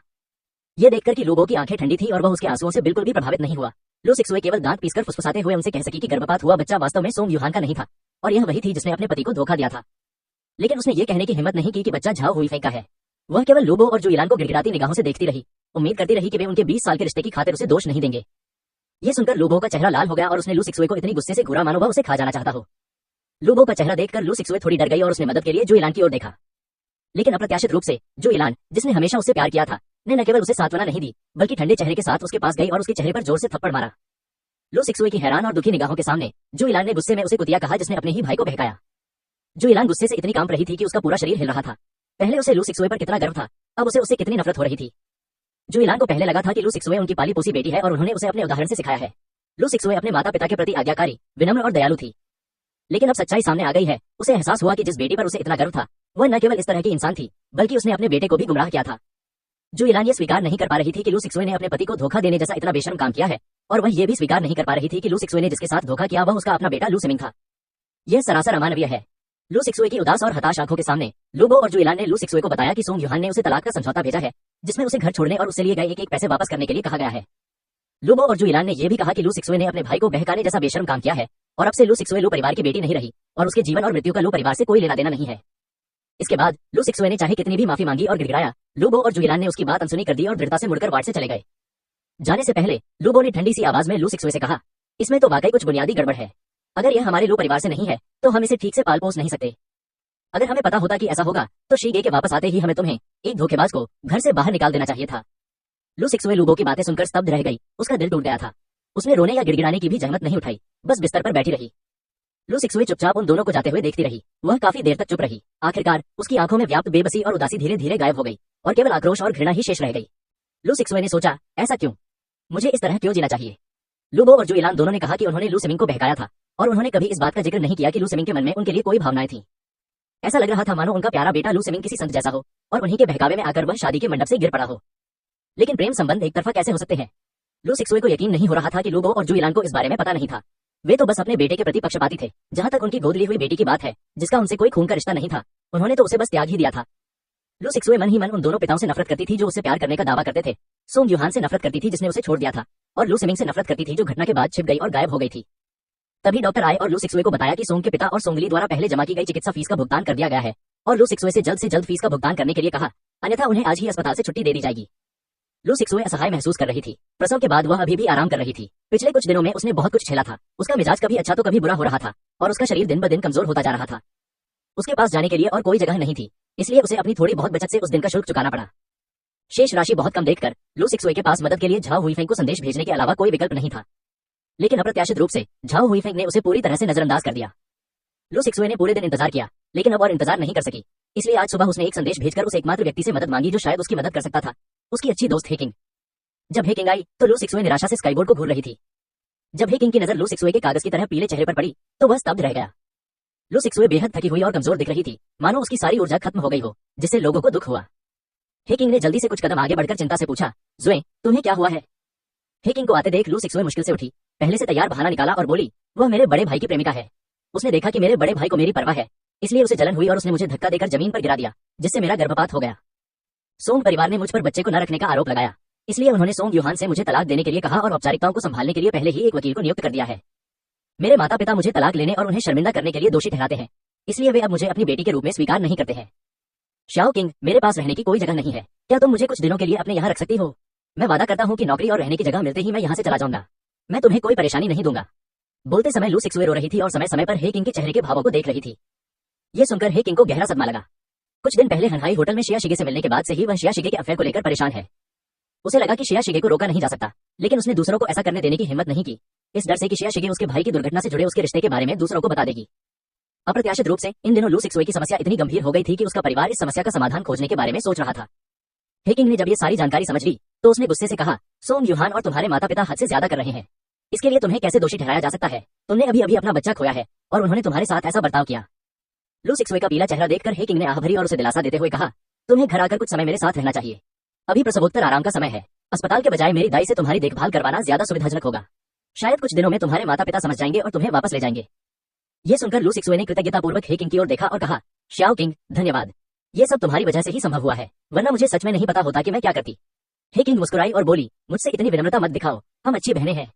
ये देखकर कि लू बो की आंखें ठंडी थी और वह उसके आंसुओं से बिल्कुल भी प्रभावित नहीं हुआ, लू सिक्सुए केवल दांत पीसकर फुसफुसाते हुए उनसे कह सकी कि गर्भपात हुआ बच्चा वास्तव में सोंग युहान का नहीं था और यह वही थी जिसने अपने पति को धोखा दिया था। लेकिन उसने ये कहने की हिम्मत नहीं की कि बच्चा झाओ हुईफेंग का है। वह केवल लू बो और जुइलान को गिड़गिड़ाती निगाहों से देखती रही, उम्मीद करती रही कि वे उनके 20 साल के रिश्ते की खातिर उसे दोष नहीं देंगे। ये सुनकर लू बो का चेहरा लाल हो गया और उसने लू सिक्सुए को इतनी गुस्से से घूरा मानो वह उसे खा जाना चाहता हो। लू बो का चेहरा देखकर लू सिक्सुए थोड़ी डर गई और उसने मदद के लिए जुइलान की ओर देखा। लेकिन अप्रत्याशित रूप से जुइलान, जिसने हमेशा उससे प्यार किया था, ने न केवल उसे सांत्वना नहीं दी बल्कि ठंडे चेहरे के साथ उसके पास गई और उसके चेहरे पर जोर से थप्पड़ मारा। लू सिक्सुए की हैरान और दुखी निगाहों के सामने जुइलान ने गुस्से में उसे कुतिया कहा जिसने अपने ही भाई को बहकाया। जुइलान गुस्से से इतनी कांप रही थी कि उसका पूरा शरीर हिल रहा था। पहले उसे लू सिक्सुए पर कितना गर्व था, अब उसे उससे कितनी नफरत हो रही थी। जुइलान को पहले लगा था कि लू सिक्सुए उनकी पाली पोसी बेटी है और उन्होंने उसे अपने उदाहरण से सिखाया है। लू सिक्सुए अपने माता पिता के प्रति आज्ञाकारी, विनम्र और दयालु थी। लेकिन अब सच्चाई सामने आ गई है। उसे एहसास हुआ कि जिस बेटी पर उसे इतना गर्व था वह न केवल इस तरह की इंसान थी बल्कि उसने अपने बेटे को भी गुमराह किया था। जो इलान ये स्वीकार नहीं कर पा रही थी कि लू सिक्सवे ने अपने पति को धोखा देने जैसा इतना बेशर्म काम किया है, और वह ये भी स्वीकार नहीं कर पा रही थी कि लू सिक्सवे ने जिसके साथ धोखा किया वह उसका अपना बेटा लू सेमिंग था। यह सरासर अमानवीय है। लू सिक्सवे की उदास और हताश आंखों के सामने लूबो और जुइलान ने लू सिक्सवे को बताया कि सोंग युहान ने उसे तलाक का समझौता भेजा है, जिसमें उसे घर छोड़ने और उससे लिए गए एक पैसे वापस करने के लिए कहा गया है। लूबो और जुइलान ने यह भी कहा कि लू सिक्सवे ने अपने भाई को बहकाने जैसा बेशर्म काम किया है, और अब से लू सिक्सवे लू परिवार की बेटी नहीं रही, और उसके जीवन और मृत्यु का लू परिवार से कोई लेना देना नहीं है। इसके बाद लू सिक्सवे ने चाहे कितनी भी माफी मांगी और गिड़गिड़ाया, लूबो और जुइलान ने उसकी बात अनसुनी कर दी और दृढ़ता से मुड़कर वार्ड से चले गए। जाने से पहले लूबो ने ठंडी सी आवाज में लू सिक्सवे से कहा, इसमें तो वाकई कुछ बुनियादी गड़बड़ है। अगर यह हमारे लू परिवार से नहीं है तो हम इसे ठीक से पाल पोस नहीं सकते। अगर हमें पता होता कि ऐसा होगा तो शीगे के वापस आते ही हमें तुम्हें, एक धोखेबाज को, घर से बाहर निकाल देना चाहिए था। लू सिक्सवे लूबो की बातें सुनकर स्तब्ध रह गई। उसका दिल टूट गया था। उसने रोने या गिड़गिड़ाने की भी जहमत नहीं उठाई, बस बिस्तर पर बैठी रही। लू सिक्सवे चुपचाप उन दोनों को जाते हुए देखती रही। वह काफी देर तक चुप रही। आखिरकार उसकी आंखों में व्याप्त बेबसी और उदासी धीरे धीरे गायब हो गई और केवल आक्रोश और घृणा ही शेष रह गई। लू सिक्सवे ने सोचा, ऐसा क्यों? मुझे इस तरह क्यों जीना चाहिए? लूबो और जुइलान दोनों ने कहा कि उन्होंने लू सेमिंग को बहकाया था, और उन्होंने कभी इस बात का जिक्र नहीं किया कि लू सेमिंग के मन में उनके लिए कोई भावनाएं थीं। ऐसा लग रहा था मानो उनका प्यारा बेटा लू सेमिंग किसी संत जैसा हो और उन्हीं के बहकावे में आकर वह शादी के मंडप से गिर पड़ा हो। लेकिन प्रेम संबंध एक तरफा कैसे हो सकते हैं? लू सिक्सवे को यकीन नहीं हो रहा था कि लूबो और जुइलान को इस बारे में पता नहीं था। वे तो बस अपने बेटे के प्रति पक्षपाती थे। जहां तक उनकी गोद ली हुई बेटी की बात है, जिसका उनसे कोई खून का रिश्ता नहीं था, उन्होंने तो उसे बस त्याग ही दिया था। लू सिक्सवे मन ही मन उन दोनों पिताओं से नफरत करती थी जो उससे प्यार करने का दावा करते थे। सोंग युहान से नफरत करती थी जिसने उसे छोड़ दिया था, और लू सेमिंग से नफरत करती थी जो घटना के बाद छिप गई और गायब हो गई थी। तभी डॉक्टर आए और लू सिक्सवे को बताया कि सोंग के पिता और सोंगली द्वारा पहले जमा की गई चिकित्सा फीस का भुगतान कर दिया गया है, और लू सिक्सवे से जल्द फीस का भुगतान करने के लिए कहा, अन्यथा उन्हें आज ही अस्पताल से छुट्टी दे दी जाएगी। लू सिक्सवे असहाय महसूस कर रही थी। प्रसव के बाद वह अभी भी आराम कर रही थी। पिछले कुछ दिनों में उसने बहुत कुछ झेला था। उसका मिजाज कभी अच्छा तो कभी बुरा हो रहा था, और उसका शरीर दिन ब दिन कमजोर होता जा रहा था। उसके पास जाने के लिए और कोई जगह नहीं थी, इसलिए उसे अपनी थोड़ी बहुत बचत से उस दिन का शुल्क चुकाना पड़ा। शेष राशि बहुत कम देखकर लू सिक्सवे के पास मदद के लिए झाओ हुईफेंग को संदेश भेजने के अलावा कोई विकल्प नहीं था। लेकिन अप्रत्याशित रूप से झाओ हुईफेंग ने उसे पूरी तरह से नजरअंदाज कर दिया। लू सिक्सवे ने पूरे दिन इंतजार किया, लेकिन अब और इंतजार नहीं कर सकी। इसलिए आज सुबह उसने एक संदेश भेजकर उस एकमात्र व्यक्ति से मदद मांगी जो शायद उसकी मदद कर सकता था, उसकी अच्छी दोस्त हेकिंग। जब हेकिंग आई तो लू सिक्सवे निराशा से स्काईबोर्ड को घूर रही थी। जब हेकिंग की नजर लू सिक्सवे के कागज की तरह पीले चेहरे पर पड़ी तो वह स्तब्ध रह गया। लू सिक्सवे बेहद थकी हुई और कमजोर दिख रही थी, मानो उसकी सारी ऊर्जा खत्म हो गई हो, जिससे लोगों को दुख हुआ। हेकिंग ने जल्दी से कुछ कदम आगे बढ़कर चिंता से पूछा, जुए, तुम्हें क्या हुआ है? हेकिंग को आते देख लू सिक्सवे मुश्किल से उठी, पहले से तैयार बहाना निकाला और बोली, वह मेरे बड़े भाई की प्रेमिका है। उसने देखा कि मेरे बड़े भाई को मेरी परवाह है, इसलिए उसे जलन हुई और उसने मुझे धक्का देकर जमीन पर गिरा दिया, जिससे मेरा गर्भपात हो गया। सोंग परिवार ने मुझ पर बच्चे को न रखने का आरोप लगाया, इसलिए उन्होंने सोंग युहान से मुझे तलाक देने के लिए कहा और औपचारिकताओं को संभालने के लिए पहले ही एक वकील को नियुक्त कर दिया है। मेरे माता पिता मुझे तलाक लेने और उन्हें शर्मिंदा करने के लिए दोषी ठहराते हैं, इसलिए वे अब मुझे अपनी बेटी के रूप में स्वीकार नहीं करते हैं। शाओ किंग, मेरे पास रहने की कोई जगह नहीं है, क्या तुम मुझे कुछ दिनों के लिए अपने यहाँ रख सकती हो? मैं वादा करता हूँ कि नौकरी और रहने की जगह मिलते ही मैं यहाँ से चला जाऊंगा। मैं तुम्हें कोई परेशानी नहीं दूंगा। बोलते समय लू सिक्सवे रो रही थी और समय समय पर हे किंग के चेहरे के भावों को देख रही थी। यह सुनकर हे किंग को गहरा सदमा लगा। कुछ दिन पहले हनहाई होटल में शिया शिगे से मिलने के बाद से ही वह शिया शिगे के अफेयर को लेकर परेशान है। उसे लगा कि शिया शिगे को रोका नहीं जा सकता, लेकिन उसने दूसरों को ऐसा करने देने की हिम्मत नहीं की, इस डर से कि शिया शिगे उसके भाई की दुर्घटना से जुड़े उसके रिश्ते के बारे में दूसरों को बता देगी। अप्रत्याशित रूप से इन दिनों लू सिक्सवे की समस्या इतनी गंभीर हो गई थी कि उसका परिवार इस समस्या का समाधान खोजने के बारे में सोच रहा था। हे किंग ने जब ये सारी जानकारी समझ ली तो उसने गुस्से से कहा, सोंग युहान और तुम्हारे माता पिता हद से ज्यादा कर रहे हैं। इसके लिए तुम्हें कैसे दोषी ठहराया जा सकता है? तुमने अभी अभी अपना बच्चा खोया है और उन्होंने तुम्हारे साथ ऐसा बर्ताव किया। लू सिक्सवे का पीला चेहरा देखकर हे किंग ने आह भरी और उसे दिलासा देते हुए कहा, तुम्हें घर आकर कुछ समय मेरे साथ रहना चाहिए। अभी प्रसवोत्तर आराम का समय है। अस्पताल के बजाय मेरी दाई से तुम्हारी देखभाल करवाना ज्यादा सुविधाजनक होगा। शायद कुछ दिनों में तुम्हारे माता पिता समझ जाएंगे और तुम्हें वापस ले जाएंगे। ये सुनकर लू सिक्सवे ने कृतज्ञतापूर्वक हे किंग की ओर देखा और कहा, श्याओ किंग, धन्यवाद। ये सब तुम्हारी वजह से ही संभव हुआ है, वरना मुझे सच में नहीं पता होता कि मैं क्या करती। हे किंग मुस्कुराई और बोली, मुझसे इतनी विनम्रता मत दिखाओ, हम अच्छी बहनें हैं।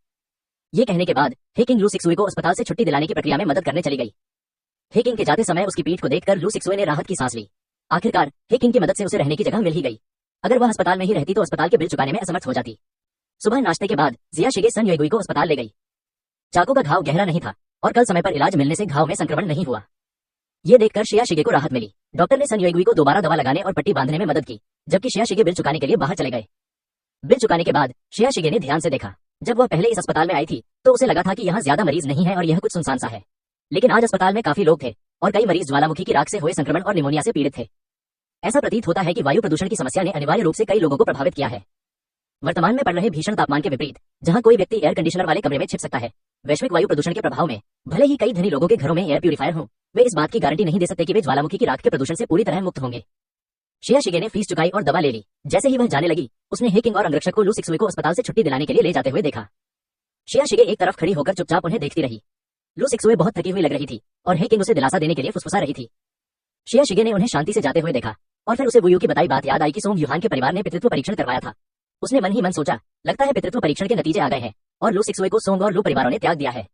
ये कहने के बाद हे किंग लू सिक्सवे को अस्पताल से छुट्टी दिलाने की प्रक्रिया में मदद करने चली गई। हे किंग के जाते समय उसकी पीठ को देखकर लू सिक्सवे ने राहत की सांस ली। आखिरकार हे किंग की मदद से उसे रहने की जगह मिल ही गई। अगर वह अस्पताल में ही रहती तो अस्पताल के बिल चुकाने में असमर्थ हो जाती। सुबह नाश्ते के बाद जिया शिगे सन युइगुई को अस्पताल ले गई। चाकू का घाव गहरा नहीं था और कल समय पर इलाज मिलने से घाव में संक्रमण नहीं हुआ। ये देखकर शिया शिगे को राहत मिली। डॉक्टर ने सन युइगुई को दोबारा दवा लगाने और पट्टी बांधने में मदद की, जबकि शिया शिगे बिल चुकाने के लिए बाहर चले गए। बिल चुकाने के बाद शिया शिगे ने ध्यान से देखा। जब वह पहले इस अस्पताल में आई थी तो उसे लगा था कि यहाँ ज्यादा मरीज नहीं है और यह कुछ सुनसान सा है, लेकिन आज अस्पताल में काफी लोग थे और कई मरीज ज्वालामुखी की राख से हुए संक्रमण और निमोनिया से पीड़ित थे। ऐसा प्रतीत होता है कि वायु प्रदूषण की समस्या ने अनिवार्य रूप से कई लोगों को प्रभावित किया है। वर्तमान में पड़ रहे भीषण तापमान के विपरीत, जहां कोई व्यक्ति एयर कंडीशनर वाले कमरे में छिप सकता है, वैश्विक वायु प्रदूषण के प्रभाव में भले ही कई धनी लोगों के घरों में एयर प्यूरिफायर हों, वे इस बात की गारंटी नहीं दे सकते कि वे ज्वालामुखी की राख के प्रदूषण से पूरी तरह मुक्त होंगे। शिया शिगे ने फीस चुकाई और दवा ले ली। जैसे ही वह जाने लगी, उसने हे किंग और अंगरक्षक को लू सिक्सुए को अस्पताल से छुट्टी दिलाने के लिए ले जाते हुए देखा। शिया शिगे एक तरफ खड़ी होकर चुपचाप उन्हें देखती रही। लू सिक्सुए बहुत थकी हुई लग रही थी और हे किंग उसे दिलासा देने के लिए फुसफुसा रही थी। शिया शिगे ने उन्हें शांति से जाते हुए देखा और फिर उसे वुयू की बताई बात याद आई कि सोंग युहान के परिवार ने पितृत्व परीक्षण करवाया था। उसने मन ही मन सोचा, लगता है पितृत्व परीक्षण के नतीजे आ गए हैं और लू सिक्सुए को सोंग और लू परिवारों ने त्याग दिया है।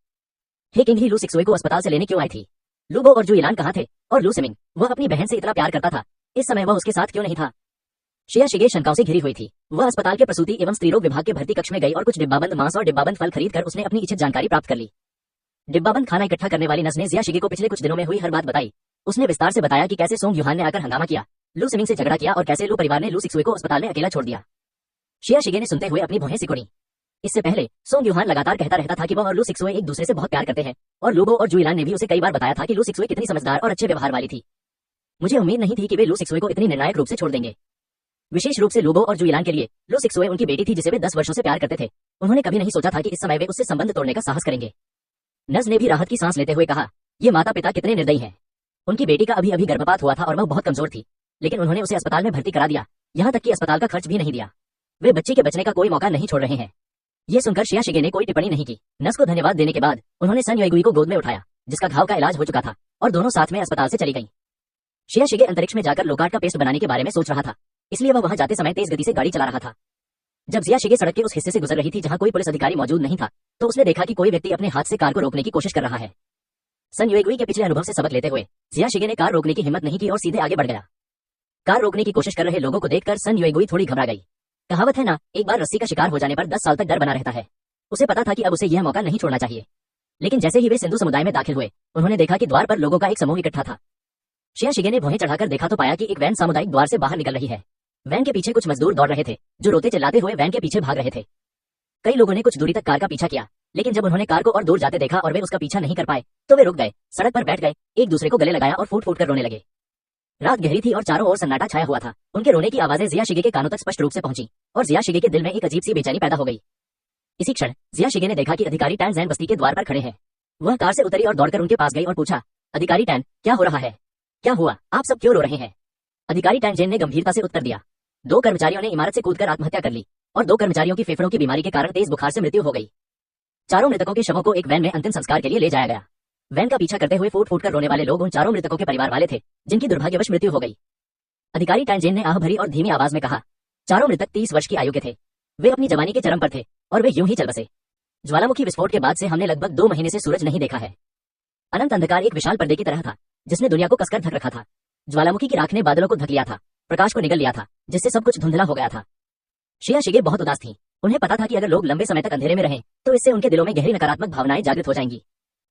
हे किंग ही लू सिक्सुए को अस्पताल से लेने क्यों आई थी? लूबो और जुइलान कहाँ थे? और लू सिमिंग, वह अपनी बहन से इतना प्यार करता था, इस समय वह उसके साथ क्यों नहीं था? शिया शिगे शंकाओं से घिरी हुई थी। वह अस्पताल के प्रसूति एवं स्त्रीरोग विभाग के भर्ती कक्ष में गई और कुछ डिब्बाबंद मांस और डिब्बाबंद फल खरीद कर उसने अपनी इच्छित जानकारी प्राप्त कर ली। डिब्बाबंद खाना इकट्ठा करने वाली नर्स ने जिया शिगे को पिछले कुछ दिनों में हुई हर बात बताई। उसने विस्तार से बताया कि कैसे सोंग युहान ने आकर हंगामा किया, लू सिमिंग से झगड़ा किया और कैसे लू परिवार ने लू सिक्सुए को अस्पताल में अकेला छोड़ दिया। शिया शिगे ने सुनते हुए अपनी भौहें सिकुड़ी। इससे पहले सोंग युहान लगातार कहता रहता था कि वह और लू सिक्सुए एक दूसरे से बहुत प्यार करते हैं और लूबो और जुइलान ने भी उसे कई बार बताया था कि लू सिक्सुए कितनी समझदार और अच्छे व्यवहार वाली थी। मुझे उम्मीद नहीं थी कि वे लू सिक्सुए को इतनी निर्णायक रूप से छोड़ देंगे। विशेष रूप से लूबो और जुइलान के लिए लू सिक्सुए उनकी बेटी थी जिसे वे 10 वर्षों से प्यार करते थे। उन्होंने कभी नहीं सोचा था कि इस समय वे उससे संबंध तोड़ने का साहस करेंगे। नर्स ने भी राहत की सांस लेते हुए कहा, ये माता पिता कितने निर्दयी हैं। उनकी बेटी का अभी अभी गर्भपात हुआ था और वह बहुत कमजोर थी, लेकिन उन्होंने उसे अस्पताल में भर्ती करा दिया, यहाँ तक कि अस्पताल का खर्च भी नहीं दिया। वे बच्चे के बचने का कोई मौका नहीं छोड़ रहे हैं। ये सुनकर शिया शिगे ने कोई टिप्पणी नहीं की। नर्स को धन्यवाद देने के बाद उन्होंने सन युएगुई को गोद में उठाया, जिसका घाव का इलाज हो चुका था, और दोनों साथ में अस्पताल से चली गईं। शिया शिगे अंतरिक्ष में जाकर लोकार्ड का पेस्ट बनाने के बारे में सोच रहा था, इसलिए वह वहां जाते समय तेज गति से गाड़ी चला रहा था। जब जिया शिगे सड़क के उस हिस्से से गुजर रही थी जहां कोई पुलिस अधिकारी मौजूद नहीं था, तो उसने देखा कि कोई व्यक्ति अपने हाथ से कार को रोकने की कोशिश कर रहा है। सन युएगुई के पिछले अनुभव से सबक लेते हुए जिया शिगे ने कार रोकने की हिम्मत नहीं की और सीधे आगे बढ़ गया। कार रोकने की कोशिश कर रहे लोगों को देखकर सन युएगुई थोड़ी घबरा गई। कहावत है ना, एक बार रस्सी का शिकार हो जाने पर 10 साल तक डर बना रहता है। उसे पता था कि अब उसे यह मौका नहीं छोड़ना चाहिए। लेकिन जैसे ही वे सिंधु समुदाय में दाखिल हुए, उन्होंने देखा कि द्वार पर लोगों का एक समूह इकट्ठा था। शिया शिगे ने भौहें चढ़ाकर देखा तो पाया कि एक वैन सामुदायिक द्वार से बाहर निकल रही है। वैन के पीछे कुछ मजदूर दौड़ रहे थे, जो रोते चिल्लाते हुए वैन के पीछे भाग रहे थे। कई लोगों ने कुछ दूरी तक कार का पीछा किया, लेकिन जब उन्होंने कार को और दूर जाते देखा और वे उसका पीछा नहीं कर पाए, तो वे रुक गए, सड़क पर बैठ गए, एक दूसरे को गले लगाया और फूट फूट कर रोने लगे। रात गहरी थी और चारों ओर सन्नाटा छाया हुआ था। उनके रोने की आवाजें जिया शिगे के कानों तक स्पष्ट रूप से पहुंची और जिया शिगे के दिल में एक अजीब सी बेचैनी पैदा हो गई। इसी क्षण जिया शिगे ने देखा कि अधिकारी टैन जैन बस्ती के द्वार पर खड़े हैं। वह कार से उतरी और दौड़कर उनके पास गई और पूछा, अधिकारी टैन, क्या हो रहा है? क्या हुआ? आप सब क्यों रो रहे हैं? अधिकारी टैन जैन ने गंभीरता से उत्तर दिया, 2 कर्मचारियों ने इमारत से कूदकर आत्महत्या कर ली और 2 कर्मचारियों की फेफड़ों की बीमारी के कारण तेज बुखार से मृत्यु हो गई। चारों मृतकों के शवों को एक वैन में अंतिम संस्कार के लिए ले जाया गया। वैन का पीछा करते हुए फूट फूट कर रोने वाले लोग उन चारों मृतकों के परिवार वाले थे, जिनकी दुर्भाग्यवश मृत्यु हो गई। अधिकारी टैन जैन ने आह भरी और धीमी आवाज में कहा, चारों मृतक 30 वर्ष की आयु के थे। वे अपनी जवानी के चरम पर थे और वे यूं ही चल बसे। ज्वालामुखी विस्फोट के बाद से हमने लगभग 2 महीने से सूरज नहीं देखा है। अनंत अंधकार एक विशाल पर्दे की तरह था, जिसने दुनिया को कसकर ढक रखा था। ज्वालामुखी की राख ने बादलों को ढक लिया था, प्रकाश को निगल लिया था, जिससे सब कुछ धुंधला हो गया था। शिया शिगे बहुत उदास थी। उन्हें पता था कि अगर लोग लंबे समय तक अंधेरे में रहें, तो इससे उनके दिलों में गहरी नकारात्मक भावनाएं जागृत हो जाएंगी।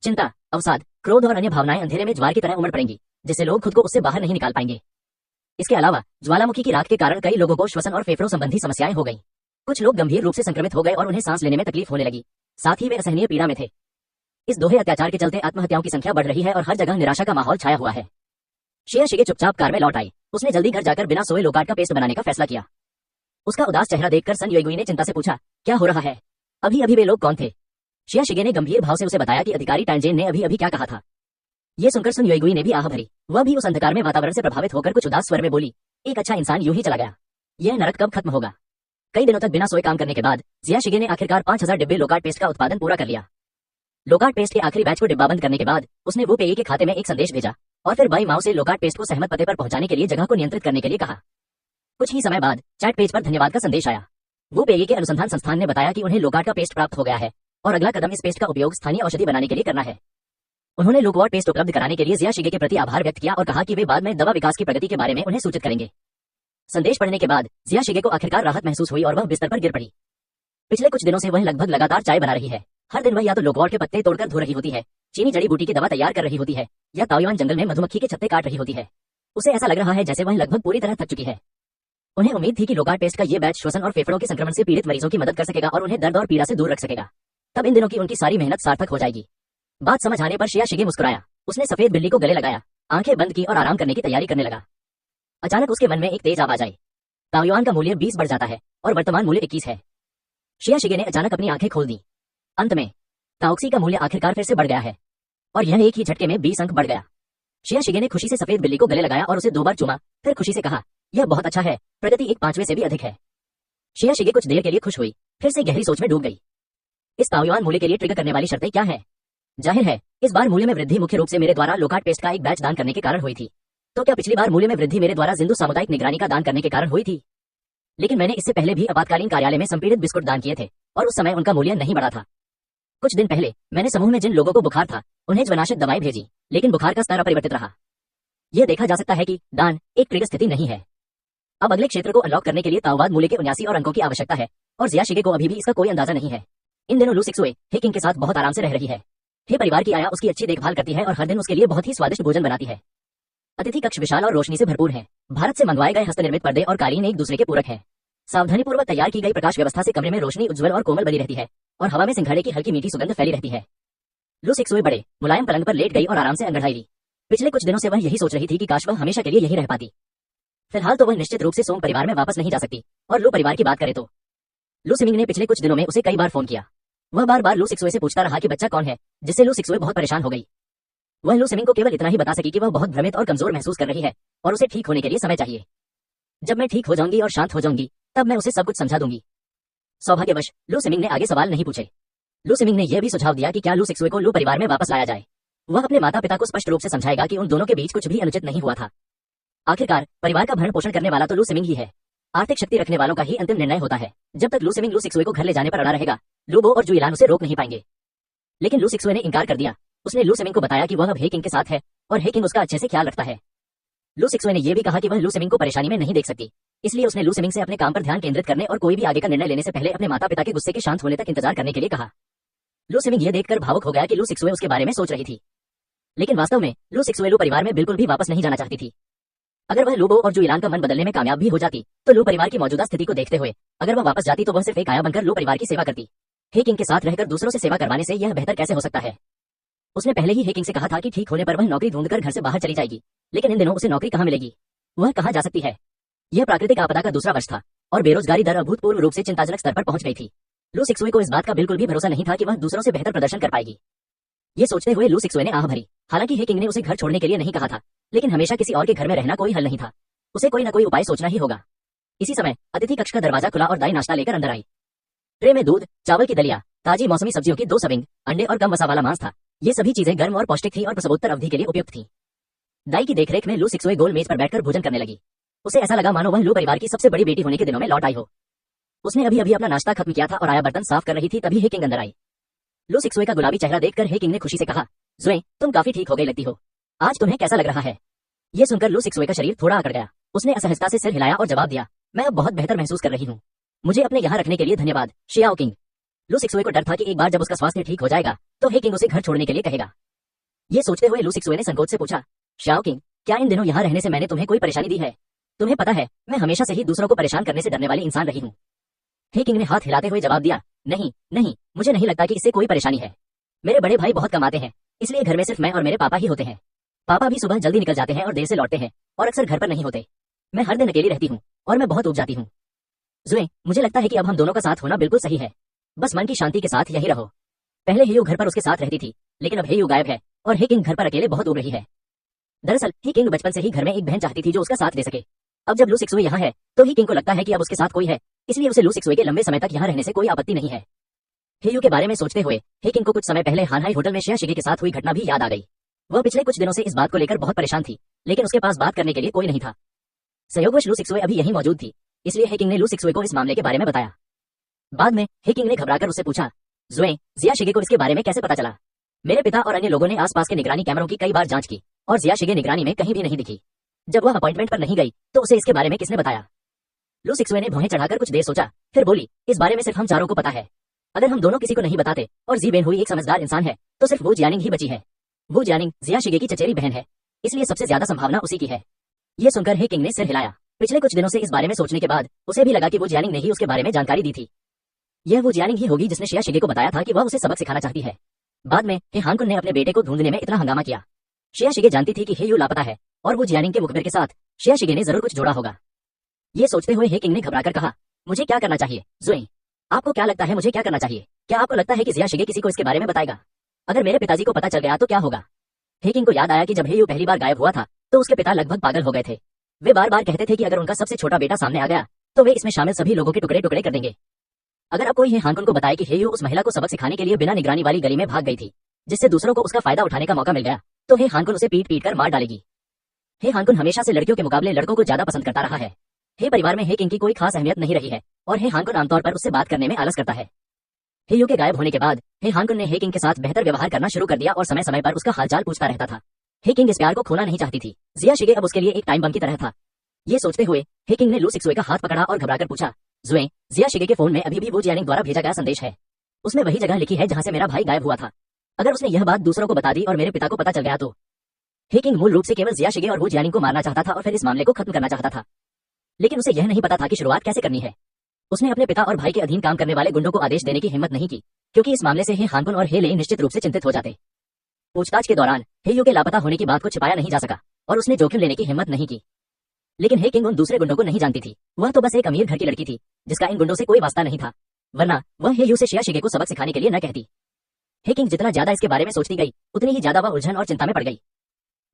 चिंता, अवसाद, क्रोध और अन्य भावनाएं अंधेरे में ज्वार की तरह उमड़ पड़ेंगी, जिससे लोग खुद को उससे बाहर नहीं निकाल पाएंगे। इसके अलावा ज्वालामुखी की राख के कारण कई लोगों को श्वसन और फेफड़ों संबंधी समस्याएं हो गईं। कुछ लोग गंभीर रूप से संक्रमित हो गए और उन्हें सांस लेने में तकलीफ होने लगी। साथ ही वे असहनीय पीड़ा में थे। इस दोहरे अत्याचार के चलते आत्महत्याओं की संख्या बढ़ रही है और हर जगह निराशा का माहौल छाया हुआ है। शिया शिगे चुपचाप कार में लौट आई। उसने जल्दी घर जाकर बिना सोए लोकार्ड का पेस्ट बनाने का फैसला किया। उसका उदास चेहरा देखकर सन युएगुई ने चिंता से पूछा, क्या हो रहा है? अभी अभी वे लोग कौन थे? शिया शिगे ने गंभीर भाव से उसे बताया कि अधिकारी टैंजेन ने अभी अभी क्या कहा था। ये सुनकर सन युएगुई ने भी आह भरी। वह भी उस अंधकार में वातावरण से प्रभावित होकर कुछ उदास स्वर में बोली, एक अच्छा इंसान यूं ही चला गया। यह नरक कब खत्म होगा? कई दिनों तक बिना सोए काम करने के बाद जिया शिगे ने आखिरकार 5000 डिब्बे लोकार्ड पेस्ट का उत्पादन पूरा कर लिया। लोकार्ड पेस्ट के आखिरी बैच को डिब्बाबंद करने के बाद उसने वो पेई के खाते में एक संदेश भेजा और फिर बाई माओ से लोकार्ड पेस्ट को सहमत पते पर पहुंचाने के लिए जगह को नियंत्रित करने के लिए कहा। कुछ ही समय बाद चैट पेज पर धन्यवाद का संदेश आया। वो पेई के अनुसंधान संस्थान ने बताया कि उन्हें लोकार्ड का पेस्ट प्राप्त हो गया है और अगला कदम इस पेस्ट का उपयोग स्थानीय औषधि बनाने के लिए करना है। उन्होंने लोकवार्ड पेस्ट उपलब्ध कराने के लिए जिया शिगे के प्रति आभार व्यक्त किया और कहा कि वे बाद में दवा विकास की प्रगति के बारे में उन्हें सूचित करेंगे। संदेश पढ़ने के बाद जिया शिगे को आखिरकार राहत महसूस हुई और वह बिस्तर पर गिर पड़ी। पिछले कुछ दिनों से वह लगभग लगातार चाय बना रही है। हर दिन वह या तो लोकवार्ड के पत्ते तोड़कर धो रही होती है, चीनी जड़ी बूटी की दवा तैयार कर रही होती है, या ताओयुआन जंगल में मधुमक्खी के छत्ते काट रही होती है। उसे ऐसा लग रहा है जैसे वह लगभग पूरी तरह थक चुकी है। उन्हें उम्मीद थी कि लोकार्ड पेस्ट का ये बैच श्वसन और फेफड़ों के संक्रमण से पीड़ित मरीजों की मदद कर सकेगा और उन्हें दर्द और पीड़ा से दूर रख सकेगा। तब इन दिनों की उनकी सारी मेहनत सार्थक हो जाएगी। बात समझ आने पर शिया शिगे मुस्कुराया। उसने सफेद बिल्ली को गले लगाया, आंखें बंद की और आराम करने की तैयारी करने लगा। अचानक उसके मन में एक तेज आवाज आई। ताओयुआन का मूल्य 20 बढ़ जाता है और वर्तमान मूल्य 21 है। शिया शिगे ने अचानक अपनी आंखें खोल दी। अंत में ताओक्सी का मूल्य आखिरकार फिर से बढ़ गया है और यह एक ही झटके में 20 अंक बढ़ गया। शिया शिगे ने खुशी से सफेद बिल्ली को गले लगाया और उसे 2 बार चूमा, फिर खुशी से कहा, यह बहुत अच्छा है, प्रगति 1/5 से भी अधिक है। शिया शिगे कुछ देर के लिए खुश हुई, फिर से गहरी सोच में डूब गई। इस ताओयुआन मूल्य के लिए ट्रिगर करने वाली शर्तें क्या हैं? जाहिर है, इस बार मूल्य में वृद्धि मुख्य रूप से मेरे द्वारा लोकाट पेस्ट का एक बैच दान करने के कारण हुई थी। तो क्या पिछली बार मूल्य में वृद्धि मेरे द्वारा जिंदू सामुदायिक निगरानी का दान करने के कारण हुई थी? लेकिन मैंने इससे पहले भी आपातकालीन कार्यालय में संपीड़ित बिस्कुट दान किए थे और उस समय उनका मूल्य नहीं बढ़ा था। कुछ दिन पहले मैंने समूह में जिन लोगों को बुखार था उन्हें ज्वनाशक दवाएं भेजी, लेकिन बुखार का स्तर अपरिवर्तित रहा। यह देखा जा सकता है कि दान एक ट्रिगर स्थिति नहीं है। अब अगले क्षेत्र को अनलॉक करने के लिए ताओवाद मूल्य के 79 और अंकों की आवश्यकता है, और जिया शिगे को अभी भी इसका कोई अंदाजा नहीं है। इन दिनों लू सिक्सुए हे किंग के साथ बहुत आराम से रह रही है। हे परिवार की आया उसकी अच्छी देखभाल करती है और हर दिन उसके लिए बहुत ही स्वादिष्ट भोजन बनाती है। अतिथि कक्ष विशाल और रोशनी से भरपूर है। भारत से मंगवाए गए हस्तनिर्मित पर्दे और कालीन एक दूसरे के पूरक हैं। सावधानीपूर्वक तैयार की गई प्रकाश व्यवस्था से कमरे में रोशनी उज्जवल और कोमल बनी रहती है और हवा में सिंघाड़े की हल्की मीठी सुगंध फैली रहती है। लू सिक्सुए बड़े मुलायम पलंग पर लेट गई और आराम से अंगड़ाई ली। पिछले कुछ दिनों से वह यही सोच रही थी कि काश वह हमेशा के लिए यही रह पाती। फिलहाल तो वह निश्चित रूप से सोंग परिवार में वापस नहीं जा सकती, और लू परिवार की बात करें तो लू सिमिंग ने पिछले कुछ दिनों में उसे कई बार फोन किया। वह बार बार लू सिक्सुए से पूछता रहा कि बच्चा कौन है, जिससे लू सिक्सुए बहुत परेशान हो गई। वह लू सिमिंग को केवल इतना ही बता सकी कि वह बहुत भ्रमित और कमजोर महसूस कर रही है और उसे ठीक होने के लिए समय चाहिए। जब मैं ठीक हो जाऊंगी और शांत हो जाऊंगी तब मैं उसे सब कुछ समझा दूंगी। सौभाग्यवश लू सिमिंग ने आगे सवाल नहीं पूछे। लू सिमिंग ने यह भी सुझाव दिया कि क्या लू सिक्सुए को लू परिवार में वापस लाया जाए। वह अपने माता पिता को स्पष्ट रूप से समझाएगा कि उन दोनों के बीच कुछ भी अनुचित नहीं हुआ था। आखिरकार परिवार का भरण पोषण करने वाला तो लू सिमिंग ही है। आर्थिक शक्ति रखने वालों का ही अंतिम निर्णय होता है। जब तक लू सिमिंग लू सिक्सुए को घर ले जाने पर अड़ा रहेगा, लू बो और जुइलान उसे रोक नहीं पाएंगे। लेकिन लू सिक्सुए ने इनकार कर दिया। उसने लू सिमिंग को बताया कि वह अब हे किंग के साथ है और हे किंग उसका अच्छे से ख्याल रखता है। लू सिक्सुए ने यह भी कहा कि वह लू सिमिंग को परेशानी में नहीं देख सकती, इसलिए उसने लू सिमिंग से अपने काम पर ध्यान केंद्रित करने और कोई भी आगे का निर्णय लेने से पहले अपने माता पिता के गुस्से के शांत होने तक इंतजार करने के लिए कहा। लू सिमिंग यह देखकर भावुक हो गया कि लू सिक्सुए उसके बारे में सोच रही थी, लेकिन वास्तव में लू सिक्सुए लू परिवार में बिल्कुल भी वापस नहीं जाना चाहती थी। अगर वह लू बो और जुइलान का मन बदलने में कामयाब भी हो जाती तो लू परिवार की मौजूदा स्थिति को देखते हुए अगर वह वापस जाती तो वह सिर्फ एक आया बनकर लू परिवार की सेवा करती। हे किंग के साथ रहकर दूसरों से सेवा करवाने से यह बेहतर कैसे हो सकता है? उसने पहले ही हे किंग से कहा था कि ठीक होने पर वह नौकरी ढूंढकर घर से बाहर चली जाएगी, लेकिन इन दिनों उसे नौकरी कहाँ मिलेगी? वह कहाँ जा सकती है? यह प्राकृतिक आपदा का दूसरा वर्ष था और बेरोजगारी दर अभूतपूर्व रूप से चिंताजनक स्तर पर पहुंच गई थी। लू सिक्सुए को इस बात का बिल्कुल भी भरोसा नहीं था कि वह दूसरों से बेहतर प्रदर्शन कर पाएगी। ये सोचते हुए लू सिक्सुए ने आह भरी। हालांकि हे किंग ने उसे घर छोड़ने के लिए नहीं कहा था, लेकिन हमेशा किसी और के घर में रहना कोई हल नहीं था। उसे कोई न कोई उपाय सोचना ही होगा। इसी समय अतिथि कक्ष का दरवाजा खुला और दाई नाश्ता लेकर अंदर आई। ट्रे में दूध, चावल की दलिया, ताजी मौसमी सब्जियों की 2 सर्विंग, अंडे और कम वसा वाला मांस था। ये सभी चीजें गर्म और पौष्टिक थी और प्रसवोत्तर अवधि के लिए उपयुक्त थी। दाई की देखरेख में लू सिक्सुए गोल मेज पर बैठकर भोजन करने लगी। उसे ऐसा लगा मानो वह लू परिवार की सबसे बड़ी बेटी होने के दिनों में लौट आई हो। उसने अभी अभी अपना नाश्ता खत्म किया था और आया बर्तन साफ कर रही थी, तभी हे किंग अंदर आई। लू सिक्सुए का गुलाबी चेहरा देखकर हे किंग ने खुशी से कहा, जुए तुम काफी ठीक हो गई लगती हो। आज तुम्हें कैसा लग रहा है? यह सुनकर लू सिक्सुए का शरीर थोड़ा अकड़ गया। उसने असहजता से सिर हिलाया और जवाब दिया, मैं अब बहुत बेहतर महसूस कर रही हूँ। मुझे अपने यहाँ रखने के लिए धन्यवाद, शियाओ किंग। लू सिक्सुए को डर था कि एक बार जब उसका स्वास्थ्य ठीक हो जाएगा तो हे किंग उसे घर छोड़ने के लिए कहेगा। ये सोचते हुए लू सिक्सुए ने संकोच से पूछा, शियाओ किंग, क्या इन दिनों यहाँ रहने से मैंने तुम्हें कोई परेशानी दी है? तुम्हें पता है मैं हमेशा से ही दूसरों को परेशान करने से डरने वाली इंसान रही हूँ। हे किंग ने हाथ हिलाते हुए जवाब दिया, नहीं नहीं, मुझे नहीं लगता कि इससे कोई परेशानी है। मेरे बड़े भाई बहुत कमाते हैं, इसलिए घर में सिर्फ मैं और मेरे पापा ही होते हैं। पापा भी सुबह जल्दी निकल जाते हैं और देर से लौटते हैं और अक्सर घर पर नहीं होते। मैं हर दिन अकेली रहती हूँ और मैं बहुत ऊब जाती हूँ। जुए, मुझे लगता है कि अब हम दोनों का साथ होना बिल्कुल सही है। बस मन की शांति के साथ यही रहो। पहले हेयू घर पर उसके साथ रहती थी, लेकिन अब हेयू गायब है और हे किंग घर पर अकेले बहुत ऊब रही है। दरअसल हे किंग बचपन से ही घर में एक बहन चाहती थी जो उसका साथ दे सके। अब जब लू सिक्सुए यहाँ है तो ही किंग को लगता है कि अब उसके साथ कोई है, इसलिए उसे लू सिक्सुए के लंबे समय तक यहाँ रहने से कोई आपत्ति नहीं है। हेयू के बारे में सोचते हुए हे किंग को कुछ समय पहले हानहाई होटल में शिया शिगे के साथ हुई घटना भी याद आ गई। वह पिछले कुछ दिनों से इस बात को लेकर बहुत परेशान थी, लेकिन उसके पास बात करने के लिए कोई नहीं था। संयोगवश लू सिक्सुए अभी यहीं मौजूद थी, इसलिए हे किंग ने लू सिक्सुए को इस मामले के बारे में बताया। बाद में हे किंग ने घबराकर उससे पूछा, जुए, जिया शिगे को इसके बारे में कैसे पता चला? मेरे पिता और अन्य लोगों ने आसपास के निगरानी कैमरों की कई बार जांच की और जिया शिगे निगरानी में कहीं भी नहीं दिखी। जब वह अपॉइंटमेंट पर नहीं गई तो उसे इसके बारे में किसने बताया? लू सिक्सुए ने भौहें चढ़ाकर कुछ देर सोचा, फिर बोली, इस बारे में सिर्फ हम चारों को पता है। अगर हम दोनों किसी को नहीं बताते और जी बेन हुई एक समझदार इंसान है तो सिर्फ वू जियानिंग ही बची है। वू जियानिंग जिया शिगे की चचेरी बहन है, इसलिए सबसे ज्यादा संभावना उसी की है। ये सुनकर हे किंग ने सिर हिलाया। पिछले कुछ दिनों से इस बारे में सोचने के बाद उसे भी लगा कि वू जियानिंग ने ही उसके बारे में जानकारी दी थी। यह वू जियानिंग ही होगी जिसने शिया शिगे को बताया था कि वह उसे सबक सिखाना चाहती है। बाद में हे हानकुन ने अपने बेटे को ढूंढने में इतना हंगामा किया। शिया शिगे जानती थी कि हे यू लापता है और वू जियानिंग के मुखबिर के साथ शिया शिगे ने जरूर कुछ जोड़ा होगा। ये सोचते हुए हे किंग ने घबराकर कहा, मुझे क्या करना चाहिए? जुए, आपको क्या लगता है मुझे क्या करना चाहिए? क्या आपको लगता है कि जिया शिगे किसी को इसके बारे में बताएगा? अगर मेरे पिताजी को पता चल गया तो क्या होगा? हे किंग को याद आया कि जब हे यू पहली बार गायब हुआ था तो उसके पिता लगभग पागल हो गए थे। वे बार बार कहते थे कि अगर उनका सबसे छोटा बेटा सामने आ गया तो वे इसमें शामिल सभी लोगों के टुकड़े टुकड़े कर देंगे। अगर अब कोई हे हानकुन को बताए कि हेयू उस महिला को सबक सिखाने के लिए बिना निगरानी वाली गली में भाग गई थी, जिससे दूसरों को उसका फायदा उठाने का मौका मिल गया, तो हे हानकुन उसे पीट पीट कर मार डालेगी। हे हानकुन हमेशा से लड़कियों के मुकाबले लड़कों को ज्यादा पसंद करता रहा है। हे परिवार में हे किंग की कोई खास अहमियत नहीं रही है और हे हानकुन आमतौर पर उससे बात करने में आलस करता है। हेयू के गायब होने के बाद हे हानकुन ने हे किंग के साथ बेहतर व्यवहार करना शुरू कर दिया और समय समय पर उसका हालचाल पूछता रहता था। हे किंग इस प्यार को खोना नहीं चाहती थी। जिया शिगे अब उसके लिए एक टाइम बम की तरह था। ये सोचते हुए हे किंग ने लू सिक्सुए का हाथ पकड़ा और घबराकर पूछा, जुए, जिया शिगे के फोन में अभी भी वू जियानिंग द्वारा भेजा गया संदेश है। उसमें वही जगह लिखी है जहां से मेरा भाई गायब हुआ था। अगर उसने यह बात दूसरों को बता दी और मेरे पिता को पता चल गया तो। हे किंग मूल रूप से केवल जिया शिगे और वू जियानिंग को मारना चाहता था और फिर इस मामले को खत्म करना चाहता था, लेकिन उसे यह नहीं पता था कि शुरुआत कैसे करनी है। उसने अपने पिता और भाई के अधीन काम करने वाले गुंडों को आदेश देने की हिम्मत नहीं की, क्योंकि इस मामले से हे हानकुन और हे लेई निश्चित रूप से चिंतित हो जाते। पूछताछ के दौरान हेयू के लापता होने की बात को छिपाया नहीं जा सका और उसने जोखिम लेने की हिम्मत नहीं की। लेकिन हे किंग उन दूसरे गुंडों को नहीं जानती थी। वह तो बस एक अमीर घर की लड़की थी जिसका इन गुंडों से कोई वास्ता नहीं था, वरना वह हेयू से शिया शिगे को सबक सिखाने के लिए न कहती। हे किंग जितना ज्यादा इसके बारे में सोचती गई उतनी ही ज्यादा वह उलझन और चिंता में पड़ गई।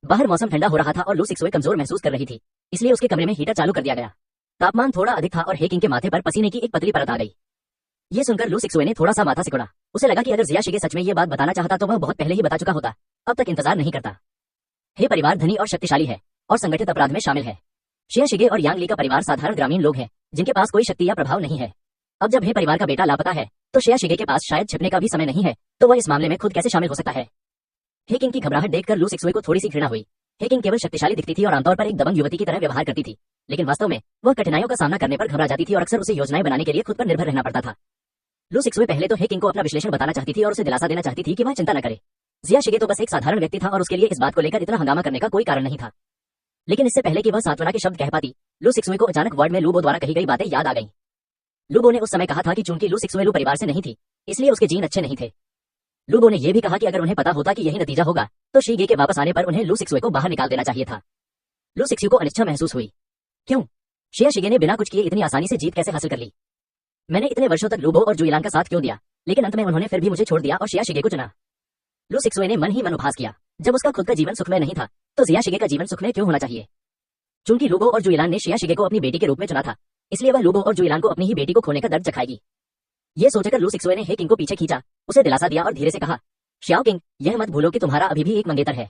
बाहर मौसम ठंडा हो रहा था और लू सिक्सुए कमजोर महसूस कर रही थी, इसलिए उसके कमरे में हीटर चालू कर दिया गया। तापमान थोड़ा अधिक था और हे किंग के माथे पर पसीने की एक पतली परत आ गई। ये सुनकर लू सिक्सुए ने थोड़ा सा माथा सिकुड़ा। उसे लगा कि अगर जिया शिगे सच में ये बात बताना चाहता तो वह बहुत पहले ही बता चुका होता, अब तक इंतजार नहीं करता। हे परिवार धनी और शक्तिशाली है और संगठित अपराध में शामिल है। शिया शिगे और यांग ली का परिवार साधारण ग्रामीण लोग हैं जिनके पास कोई शक्ति या प्रभाव नहीं है। अब जब हे परिवार का बेटा लापता है तो शिया शिगे के पास शायद छिपने का भी समय नहीं है, तो वह इस मामले में खुद कैसे शामिल हो सकता है। हे किंग की घबराहट देखकर लू सिक्सुए को थोड़ी सी घृणा हुई। हे किंग केवल शक्तिशाली दिखती थी और आमतौर पर एक दबंग युवती की तरह व्यवहार करती थी, लेकिन वास्तव में वह कठिनाइयों का सामना करने पर घबरा जाती थी और अक्सर उसे योजनाएं बनाने के लिए खुद पर निर्भर रहना पड़ता था। लू सिक्सुए पहले तो हे किंग को अपना विश्लेषण बताना चाहती थी और उसे दिलासा देना चाहती थी कि वह चिंता न करे। जिया शिगे तो बस एक साधारण व्यक्ति था और उसके लिए इस बात को लेकर इतना हंगामा करने का कोई कारण नहीं था। लेकिन इससे पहले कि वह सांत्वना के शब्द कह पाती, लू सिक्सुए को अचानक वार्ड में लूबो द्वारा कही गई बातें याद आ गईं। लूबो ने उस समय कहा था कि चूंकि लू सिक्सुए लू परिवार से नहीं थी, इसलिए उसके जीन अच्छे नहीं थे। लूबो ने यह भी कहा कि अगर उन्हें पता होता कि यही नतीजा होगा तो शीगे के वापस आने पर उन्हें लू सिक्सुए को बाहर निकाल देना चाहिए था। लू सिक्सुए को अनिच्छा महसूस हुई। क्यों? शिया शिगे ने बिना कुछ किए इतनी आसानी से जीत कैसे हासिल कर ली? मैंने इतने वर्षों तक लूबो और जुइलान का साथ क्यों दिया, लेकिन अंत में उन्होंने फिर भी मुझे छोड़ दिया और शिया शिगे को चुना। लू सिक्सुए ने मन ही मन उपहास किया। जब उसका खुद का जीवन सुखमय नहीं था तो जिया शिगे का जीवन सुखमय क्यों होना चाहिए? चूंकि लूबो और जुइलान ने शिया शिगे को अपनी बेटी के रूप में चुना था, इसलिए वह लूबो और जुइलान को अपनी ही बेटी को खोने का दर्द चखाएगी। ये सोचकर लू सिक्सुए ने हे किंग को पीछे खींचा, उसे दिलासा दिया और धीरे से कहा, श्याओ किंग, यह मत भूलो कि तुम्हारा अभी भी एक मंगेतर है।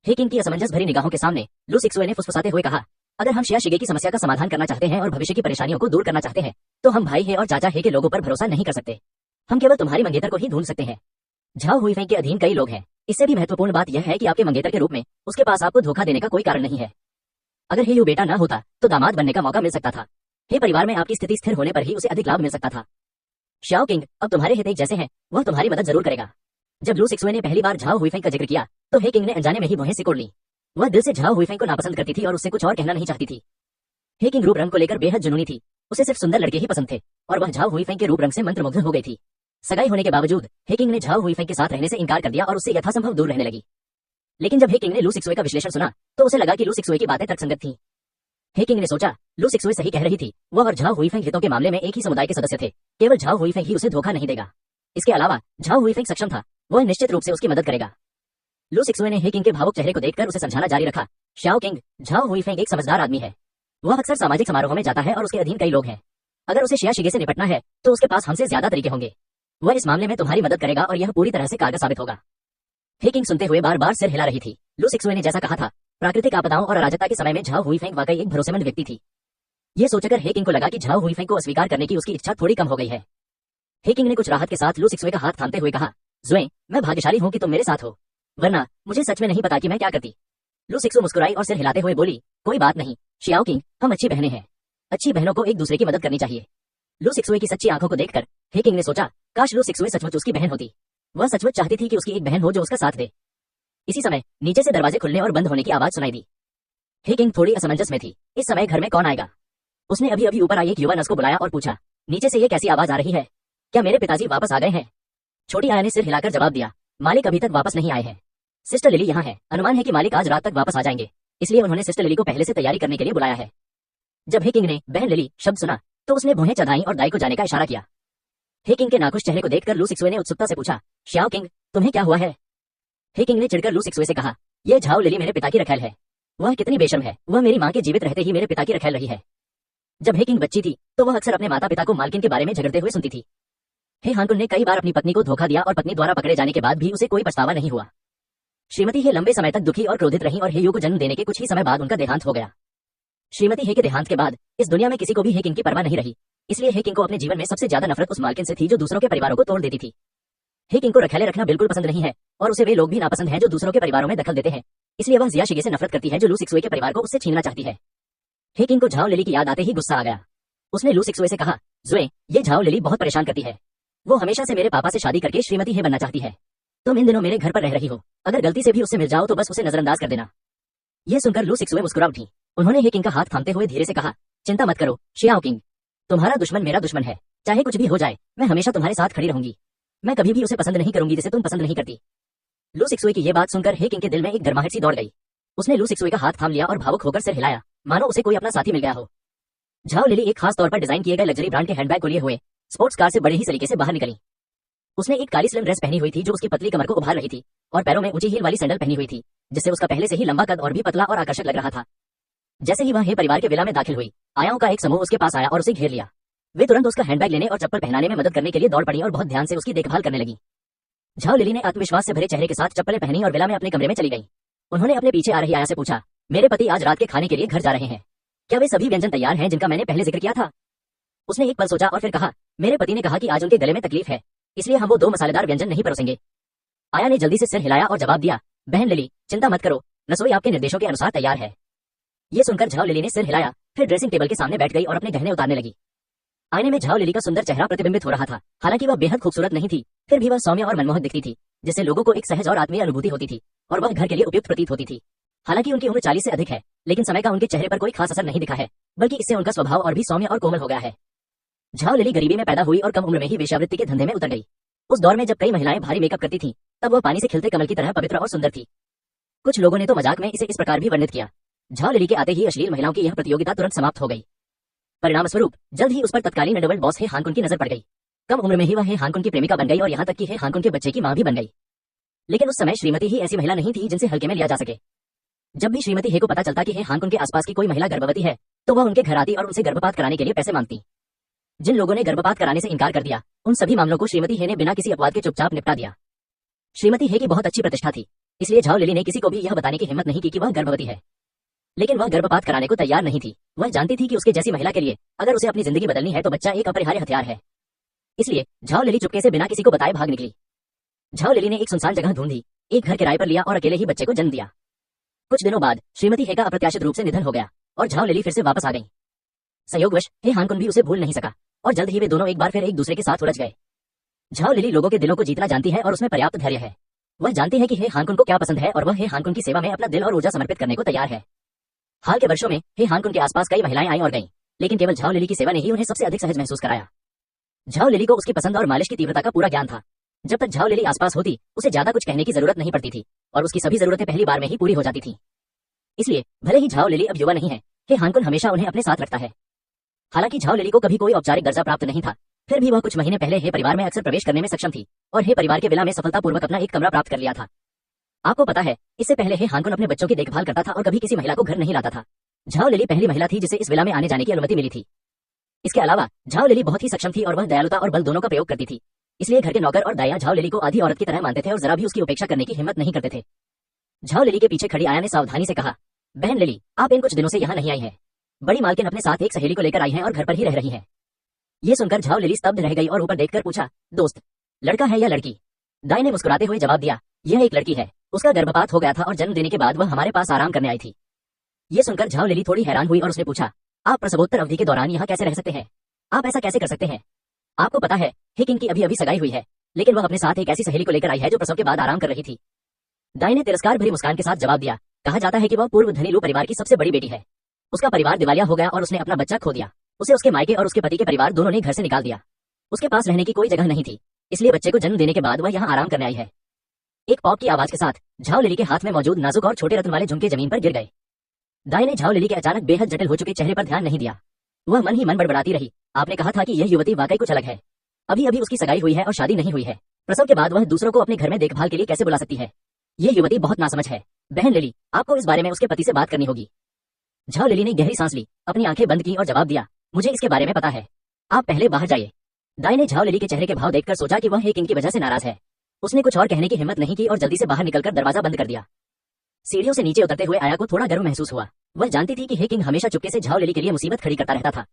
हे किंग की असमंजस भरी निगाहों के सामने लू सिक्सुए ने फुसफुसाते हुए कहा, अगर हम शिया शिगे की समस्या का समाधान करना चाहते हैं और भविष्य की परेशानियों को दूर करना चाहते हैं तो हम भाई हे और चाचा हे के लोगों पर भरोसा नहीं कर सकते। हम केवल तुम्हारी मंगेतर को ही ढूंढ सकते हैं। झाओ हुईफेंग के अधीन कई लोग हैं। इससे भी महत्वपूर्ण बात यह है कि आपके मंगेतर के रूप में उसके पास आपको धोखा देने का कोई कारण नहीं है। अगर हेयू बेटा न होता तो दामाद बनने का मौका मिल सकता था। हे परिवार में आपकी स्थिति स्थिर होने पर ही उसे अधिक लाभ मिल सकता था। श्याओ किंग, अब तुम्हारे हित एक जैसे हैं, वह तुम्हारी मदद जरूर करेगा। जब लू सिक्सुए ने पहली बार झाओ हुईफेंग का जिक्र किया तो हे किंग ने अनजाने में ही भौहें सिकोड़ ली। वह दिल से झाओ हुईफेंग को नापसंद करती थी और उससे कुछ और कहना नहीं चाहती थी। हे किंग रूप रंग को लेकर बेहद जुनूनी थी। उसे सिर्फ सुंदर लड़के ही पसंद थे और वह झाओ हुईफेंग के रूप रंग से मंत्रमुग्ध हो गई थी। सगाई होने के बावजूद हे किंग ने झाओ हुईफेंग के साथ रहने से इनकार कर दिया और उससे यथासंभव दूर रहने लगी। लेकिन जब हे किंग ने लू सिक्सुए का विश्लेषण सुना तो उसे लगा कि लू सिक्सुए की बातें तर्कसंगत थीं। हे किंग ने सोचा, लू सिक्सुए सही कह रही थी। वह और झाओ हुईफेंग हितों के मामले में एक ही समुदाय के सदस्य थे। केवल झाओ हुईफेंग ही उसे धोखा नहीं देगा। इसके अलावा झाओ हुईफेंग सक्षम था, वह निश्चित रूप से उसकी मदद करेगा। लू सिक्सुए ने हे किंग के भावुक चेहरे को देखकर उसे समझाना जारी रखा, श्याओ किंग, झाओ हुईफेंग एक समझदार आदमी है। वह अक्सर सामाजिक समारोहों में जाता है और उसके अधीन कई लोग हैं। अगर उसे शिया शिगे से निपटना है तो उसके पास हमसे ज्यादा तरीके होंगे। वह इस मामले में तुम्हारी मदद करेगा और यह पूरी तरह से कारगर साबित होगा। हे किंग सुनते हुए बार बार सिर हिला रही थी। लू सिक्सुए ने जैसा कहा था, प्राकृतिक आपदाओं और अराजकता के समय में झाओ हुईफेंग वाकई एक भरोसेमंद व्यक्ति थी। ये सोचकर हे किंग को लगा कि झाओ हुईफेंग को अस्वीकार करने की उसकी इच्छा थोड़ी कम हो गई है। हे किंग ने कुछ राहत के साथ लू सिक्सुए का हाथ थामते हुए कहा, जुए, मैं भाग्यशाली हूं कि तुम मेरे साथ हो, वरना मुझे सच में नहीं पता कि मैं क्या करती। लू सिक्सु मुस्कुराई और सिर हिलाते हुए बोली, कोई बात नहीं श्याओ किंग, हम अच्छी बहनें हैं। अच्छी बहनों को एक दूसरे की मदद करनी चाहिए। लू सिक्सुए की सच्ची आंखों को देखकर हे किंग ने सोचा, काश लू सिक्सुए सचमुच उसकी बहन होती। वह सचमुच चाहती थी कि उसकी एक बहन हो जो उसका साथ दे। इसी समय नीचे से दरवाजे खुलने और बंद होने की आवाज सुनाई दी। हे किंग थोड़ी असमंजस में थी। इस समय घर में कौन आएगा? उसने अभी अभी ऊपर आई एक युवा नर्स को बुलाया और पूछा, नीचे से ये कैसी आवाज आ रही है? क्या मेरे पिताजी वापस आ गए हैं? छोटी आया ने सिर हिलाकर जवाब दिया, मालिक अभी तक वापस नहीं आए हैं। सिस्टर लिली यहाँ है। अनुमान है कि मालिक आज रात तक वापस आ जाएंगे, इसलिए उन्होंने सिस्टर लिली को पहले से तैयारी करने के लिए बुलाया है। जब हे किंग ने बहन लिली शब्द सुना तो उसने भौहें चढ़ाई और दाई को जाने का इशारा किया। हे किंग के नाखुश चेहरे को देखकर लू सिक्सुए ने उत्सुकता से पूछा, श्याओ किंग, तुम्हें क्या हुआ है? हे किंग ने चिढ़कर लू सिक्सुए से कहा, यह झाओ लिली मेरे पिता की रखैल है। वह कितनी बेशर्म है, वह मेरी माँ के जीवित रहते ही मेरे पिता की रखैल रही है। जब हे किंग बच्ची थी तो वह अक्सर अपने माता पिता को मालकिन के बारे में झगड़ते हुए सुनती थी। हे हानकुन ने कई बार अपनी पत्नी को धोखा दिया और पत्नी द्वारा पकड़े जाने के बाद भी उसे कोई पछतावा नहीं हुआ। श्रीमती हे लंबे समय तक दुखी और क्रोधित रही और हे यू को जन्म देने के कुछ ही समय बाद उनका देहांत हो गया। श्रीमती हे के देहांत के बाद इस दुनिया में किसी को भी हे किंग की परवाह नहीं रही, इसलिए हे किंग को अपने जीवन में सबसे ज्यादा नफरत उस मालकिन से थी जो दूसरों के परिवारों को तोड़ देती थी। हे किंग को रखैले रखना बिल्कुल पसंद नहीं है और उसे वे लोग भी नापसंद हैं जो दूसरों के परिवारों में दखल देते हैं, इसलिए वह जिया शिगे से नफरत करती है जो लू सिक्सुए के परिवार को उससे छीनना चाहती है। हे किंग को झाओ लिली की याद आते ही गुस्सा आ गया। उसने लू सिक्सुए से कहा, जुए, ये झाओ लिली बहुत परेशान करती है। वो हमेशा से मेरे पापा से शादी करके श्रीमती हे बनना चाहती है। तुम इन दिनों मेरे घर पर रह रही हो, अगर गलती से भी उससे मिल जाओ तो बस उसे नजरअंदाज कर देना। यह सुनकर लू सिक्सुए मुस्कुरा उठी। उन्होंने हे किंग का हाथ थामते हुए धीरे से कहा, चिंता मत करो शियाओ किंग, तुम्हारा दुश्मन मेरा दुश्मन है, चाहे कुछ भी हो जाए मैं हमेशा तुम्हारे साथ खड़ी रहूंगी। मैं कभी भी उसे पसंद नहीं करूंगी जिसे तुम पसंद नहीं करती। लू सिक्सुए की यह बात सुनकर हे किंग के दिल में एक गर्माहट सी दौड़ गई। उसने लू सिक्सुए का हाथ थाम लिया और भावुक होकर सिर हिलाया, मानो उसे कोई अपना साथी मिल गया हो। झाओ लिली एक खास तौर पर डिजाइन किए गए लग्जरी ब्रांड के हैंडबैग को लिए हुए स्पोर्ट्स कार से बड़े ही सलीके से बाहर निकली। उसने एक काली स्लिम ड्रेस पहनी हुई थी जो उसकी पतली कमर को उभार रही थी और पैरों में ऊंची हील वाली सैंडल पहनी हुई थी, जिससे उसका पहले से ही लंबा कद और भी पतला और आकर्षक लग रहा था। जैसे ही वह हे परिवार के विला में दाखिल हुई, आयाओं का एक समूह उसके पास आया और उसे घेर लिया। वे तुरंत उसका हैंडबैग लेने और चप्पल पहनाने में मदद करने के लिए दौड़ पड़ी और बहुत ध्यान से उसकी देखभाल करने लगी। झाओ लिली ने आत्मविश्वास से भरे चेहरे के साथ चप्पलें पहनी और विला में अपने कमरे में चली गई। उन्होंने अपने पीछे आ रही आया से पूछा, मेरे पति आज रात के खाने के लिए घर जा रहे हैं, क्या वे सभी व्यंजन तैयार हैं जिनका मैंने पहले जिक्र किया था? उसने एक पल सोचा और फिर कहा, मेरे पति ने कहा कि आज उनके गले में तकलीफ है, इसलिए हम वो 2 मसालेदार व्यंजन नहीं परोसेंगे। आया ने जल्दी से सिर हिलाया और जवाब दिया, बहन लिली चिंता मत करो, रसोई आपके निर्देशों के अनुसार तैयार है। ये सुनकर झाओ लिली ने सिर हिलाया, फिर ड्रेसिंग टेबल के सामने बैठ गई और अपने गहने उतारने लगी। आईने में झाओ लिली का सुंदर चेहरा प्रतिबिंबित हो रहा था। हालांकि वह बेहद खूबसूरत नहीं थी, फिर भी वह सौम्य और मनमोहक दिखती थी, जिससे लोगों को एक सहज और आत्मीय अनुभूति होती थी और वह घर के लिए उपयुक्त प्रतीत होती थी। हालांकि उनकी उम्र 40 से अधिक है, लेकिन समय का उनके चेहरे पर कोई खास असर नहीं दिखा है, बल्कि इससे उनका स्वभाव और भी सौम्य और कोमल हो गया है। झाओ लिली गरीबी में पैदा हुई और कम उम्र में ही वेश्यावृत्ति के धंधे में उतर गई। उस दौर में जब कई महिलाएं भारी मेकअप करती थीं, तब वह पानी से खिलते कमल की तरह पवित्र और सुंदर थी। कुछ लोगों ने तो मजाक में इसे इस प्रकार भी वर्णित किया, झाओ लिली के आते ही अश्लील महिलाओं की यह प्रतियोगिता तुरंत समाप्त हो गई। परिणाम स्वरूप जल्द ही उस पर तत्कालीन अंडरवर्ल्ड बॉस हे हानकुन की नजर पड़ गई। कम उम्र में ही वह हे हानकुन की प्रेमिका बन गई और यहाँ तक कि हे हानकुन के बच्चे की मां भी बन गई। लेकिन उस समय श्रीमती ही ऐसी महिला नहीं थी जिनसे हल्के में लिया जा सके। जब भी श्रीमती हे को पता चलता कि हे हानकुन के आसपास की कोई महिला गर्भवती है, तो वह उनके घर आती और उनसे गर्भपात कराने के लिए पैसे मांगती। जिन लोगों ने गर्भपात कराने से इनकार कर दिया, उन सभी मामलों को श्रीमती हे ने बिना किसी अपवाद के चुपचाप निपटा दिया। श्रीमती हे की बहुत अच्छी प्रतिष्ठा थी, इसलिए झाओ लिली ने किसी को भी यह बताने की हिम्मत नहीं की कि वह गर्भवती है। लेकिन वह गर्भपात कराने को तैयार नहीं थी। वह जानती थी कि उसके जैसी महिला के लिए अगर उसे अपनी जिंदगी बदलनी है तो बच्चा एक अपरिहार्य हथियार है। इसलिए झाओ लिली चुपके से बिना किसी को बताए भाग निकली। झाओ लिली ने एक सुनसान जगह ढूंढी, एक घर किराए पर लिया और अकेले ही बच्चे को जन्म दिया। कुछ दिनों बाद श्रीमती हे का अप्रत्याशित रूप से निधन हो गया और झाओ लिली फिर से वापस आ गई। संयोगवश हे हानकुन भी उसे भूल नहीं सका और जल्द ही वे दोनों एक बार फिर एक दूसरे के साथ उलझ गए। झाओ लिली लोगों के दिलों को जीतना जानती है और उसमें पर्याप्त धैर्य है। वह जानती है कि हे हानकुन को क्या पसंद है और वह हे हानकुन की सेवा में अपना दिल और ऊर्जा समर्पित करने को तैयार है। हाल के वर्षों में हे हानकुन के आसपास कई महिलाएं आई और गईं, लेकिन केवल झाओ लिली की सेवा ने ही उन्हें सबसे अधिक सहज महसूस कराया। झाओ लिली को उसकी पसंद और मालिश की तीव्रता का पूरा ज्ञान था। जब तक झाओ लिली आसपास होती, उसे ज्यादा कुछ कहने की जरूरत नहीं पड़ती थी और उसकी सभी जरूरतें पहली बार में ही पूरी हो जाती थी। इसलिए भले ही झाओ लिली अब युवा नहीं है, हे हानकुन हमेशा उन्हें अपने साथ रखता है। हालांकि झाओ लिली को कभी कोई औपचारिक दर्जा प्राप्त नहीं था, फिर भी वह कुछ महीने पहले हे परिवार में अक्सर प्रवेश करने में सक्षम थी और हे परिवार के विला में सफलतापूर्वक अपना एक कमरा प्राप्त कर लिया था। आपको पता है, इससे पहले हे हानकुन अपने बच्चों की देखभाल करता था और कभी किसी महिला को घर नहीं लाता था। झाओ लिली पहली महिला थी जिसे इस विला में आने जाने की अनुमति मिली थी। इसके अलावा झाओ लिली बहुत ही सक्षम थी और वह दयालुता और बल दोनों का प्रयोग करती थी, इसलिए घर के नौकर और दाया झाओ लिली को आधी औरत की तरह मानते थे और जरा भी उसकी उपेक्षा करने की हिम्मत नहीं करते थे। झाओ लिली के पीछे खड़ी आया ने सावधानी से कहा, बहन लिली, आप इन कुछ दिनों से यहाँ नहीं आई हैं। बड़ी मालकिन अपने साथ एक सहेली को लेकर आई हैं और घर पर ही रह रही हैं। ये सुनकर झाओ लिली स्तब्ध रह गई और ऊपर देखकर पूछा, दोस्त, लड़का है या लड़की? दाई ने मुस्कुराते हुए जवाब दिया, यह एक लड़की है। उसका गर्भपात हो गया था और जन्म देने के बाद वह हमारे पास आराम करने आई थी। ये सुनकर झाओ लिली थोड़ी हैरान हुई और उसने पूछा, आप प्रसवोत्तर अवधि के दौरान यहाँ कैसे रह सकते हैं? आप ऐसा कैसे कर सकते हैं? आपको पता है, हे किंग की अभी अभी सगाई हुई है, लेकिन वह अपने साथ एक ऐसी सहेली को लेकर आई है जो प्रसव के बाद आराम कर रही थी। दाई ने तिरस्कार भरी मुस्कान के साथ जवाब दिया, कहा जाता है कि वह पूर्व धनी लू परिवार की सबसे बड़ी बेटी है। उसका परिवार दिवालिया हो गया और उसने अपना बच्चा खो दिया। उसे उसके मायके और उसके पति के परिवार दोनों ने घर से निकाल दिया। उसके पास रहने की कोई जगह नहीं थी, इसलिए बच्चे को जन्म देने के बाद वह यहाँ आराम करने आई है। एक पॉप की आवाज के साथ झाओ लिली के हाथ में मौजूद नाजुक और छोटे रत्न वाले झुमके जमीन पर गिर गए। दाई ने झाओ लिली के अचानक बेहद जटिल हो चुके चेहरे पर ध्यान नहीं दिया। वह मन ही मन बड़बड़ाती रही, आपने कहा था कि यह युवती वाकई कुछ अलग है। अभी अभी उसकी सगाई हुई है और शादी नहीं हुई है। प्रसव के बाद वह दूसरों को अपने घर में देखभाल के लिए कैसे बुला सकती है? ये युवती बहुत नासमझ है। बहन लिली, आपको इस बारे में उसके पति से बात करनी होगी। झाओ लिली ने गहरी सांस ली, अपनी आंखें बंद की और जवाब दिया, मुझे इसके बारे में पता है। आप पहले बाहर जाइए। दाई ने झाओ लिली के चेहरे के भाव देखकर सोचा कि वह हे किंग की वजह से नाराज है। उसने कुछ और कहने की हिम्मत नहीं की और जल्दी से बाहर निकलकर दरवाजा बंद कर दिया। सीढ़ियों से नीचे उतरते हुए आया को थोड़ा गर्व महसूस हुआ। वह जानती थी कि हे किंग हमेशा चुपके से झाओ लिली के लिए मुसीबत खड़ी करता रहता था।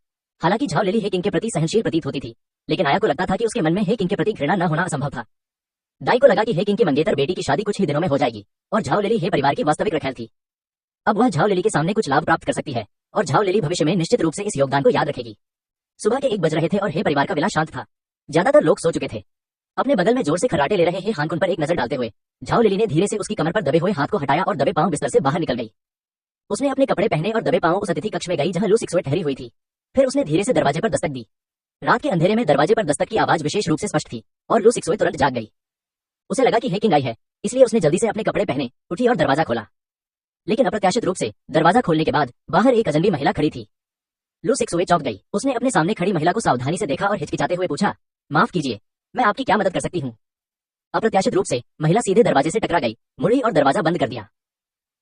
हालांकि झाओ लिली हे किंग के प्रति सहनशील प्रतीत होती थी, लेकिन आया को लगता था कि उसके मन में हे किंग के प्रति घृणा न होना असंभव था। दाई को लगा कि हे किंग की मंगेतर बेटी की शादी कुछ ही दिनों में हो जाएगी और झाओ लिली हे परिवार की वास्तविक रखैल थी। अब वह झाओ लिली के सामने कुछ लाभ प्राप्त कर सकती है और झाओ लिली भविष्य में निश्चित रूप से इस योगदान को याद रखेगी। सुबह के 1 बज रहे थे और हे परिवार का विला शांत था। ज्यादातर लोग सो चुके थे। अपने बगल में जोर से खर्राटे ले रहे हे हानकुन पर एक नजर डालते हुए झाओ लिली ने धीरे से उसकी कमर पर दबे हुए हाथ को हटाया और दबे पांव बिस्तर से बाहर निकल गई। उसने अपने कपड़े पहने और दबे पांव उस अतिथि कक्ष में गई जहां लू सिक्सवे ठहरी हुई थी। फिर उसने धीरे से दरवाजे पर दस्तक दी। रात के अंधेरे में दरवाजे पर दस्तक की आवाज विशेष रूप से स्पष्ट थी और लू सिक्सवे तुरंत जाग गई। उसे लगा कि हे किंग आई है, इसलिए उसने जल्दी से अपने कपड़े पहने, उठी और दरवाजा खोला। लेकिन अप्रत्याशित रूप से दरवाजा खोलने के बाद बाहर एक अजनबी महिला खड़ी थी। लू सिक्सवे चौंक गई। उसने अपने सामने खड़ी महिला को सावधानी से देखा और हिचकिचाते हुए पूछा, माफ कीजिए, मैं आपकी क्या मदद कर सकती हूँ? अप्रत्याशित रूप से महिला सीधे दरवाजे से टकरा गई, मुड़ी और दरवाजा बंद कर दिया।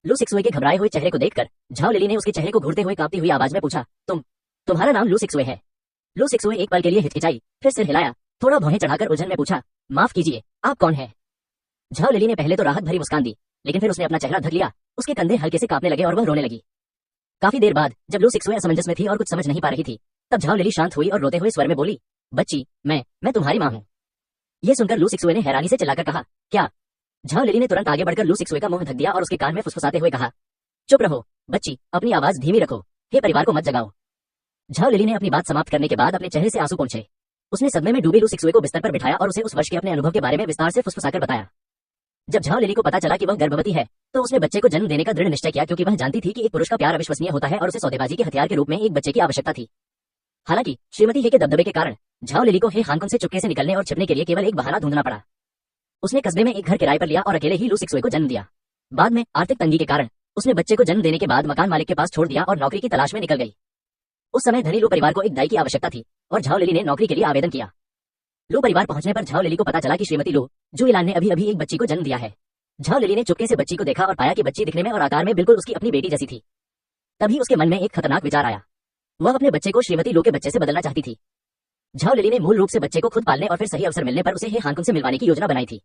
लू सिक्सवे के घबराए हुए चेहरे को देखकर झाओ लिली ने उसके चेहरे को घूरते हुए कांपती हुई आवाज में पूछा, तुम्हारा नाम लू सिक्सवे है? लू सिक्सवे एक पल के लिए हिचकिचाई, फिर सिर हिलाया, थोड़ा भौहें चढ़ाकर उलझन में पूछा, माफ कीजिए, आप कौन है? झाओ लिली ने पहले तो राहत भरी मुस्कान दी, लेकिन फिर उसने अपना चेहरा ढक लिया। उसके कंधे हल्के से कांपने लगे और वह रोने लगी। काफी देर बाद जब लू सिक्सवे असमंजस में थी और कुछ समझ नहीं पा रही थी, तब झाओ लिली शांत हुई और रोते हुए स्वर में बोली, बच्ची, मैं तुम्हारी माँ हूँ। यह सुनकर लू सिक्सवे ने हैरानी से चिल्लाकर कहा, क्या? झाओ लिली ने तुरंत आगे बढ़कर लू सिक्सवे का मुंह ढक दिया और उसके कान में फुसफुसाते हुए कहा, चुप रहो बच्ची, अपनी आवाज धीमी रखो, हे परिवार को मत जगाओ। झाओ लिली ने अपनी बात समाप्त करने के बाद अपने चेहरे से आंसू पोंछे। उसने सदमे में डूबी लू सिक्सवे को बिस्तर पर बिठाया और उसे उस वर्ष के अपने अनुभव के बारे में विस्तार से फुसफुसाकर बताया। जब झाओ लिली को पता चला कि वह गर्भवती है, तो उसने बच्चे को जन्म देने का दृढ़ निश्चय किया, क्योंकि वह जानती थी कि एक पुरुष का प्यार अविश्वसनीय होता है और उसे सौदेबाजी के हथियार के रूप में एक बच्चे की आवश्यकता थी। हालांकि श्रीमती हे के दबदबे के कारण झाओ लिली को हे हानकुन से चुपके से निकलने और छिपने के लिए केवल एक बहाना ढूंढना पड़ा। उसने कस्बे में एक घर किराए पर लिया और अकेले ही लू सिक्सवे को जन्म दिया। बाद में आर्थिक तंगी के कारण उसने बच्चे को जन्म देने के बाद मकान मालिक के पास छोड़ दिया और नौकरी की तलाश में निकल गई। उस समय धनी लू परिवार को एक दाई की आवश्यकता थी और झाओ लिली ने नौकरी के लिए आवेदन किया। लू परिवार पहुंचने पर झाओ लिली को पता चला कि श्रीमती लू जुइलान ने अभी अभी एक बच्ची को जन्म दिया है। झाओ लिली ने चुपके से बच्ची को देखा और पाया कि बच्ची दिखने में और आकार में बिल्कुल उसकी अपनी बेटी जैसी थी। तभी उसके मन में एक खतरनाक विचार आया। वह अपने बच्चे को श्रीमती लू के बच्चे से बदलना चाहती थी। झाओ लिली ने मूल रूप से बच्चे को खुद पालने और फिर सही अवसर मिलने पर उसे हे हानकुन से मिलवाने की योजना बनाई थी।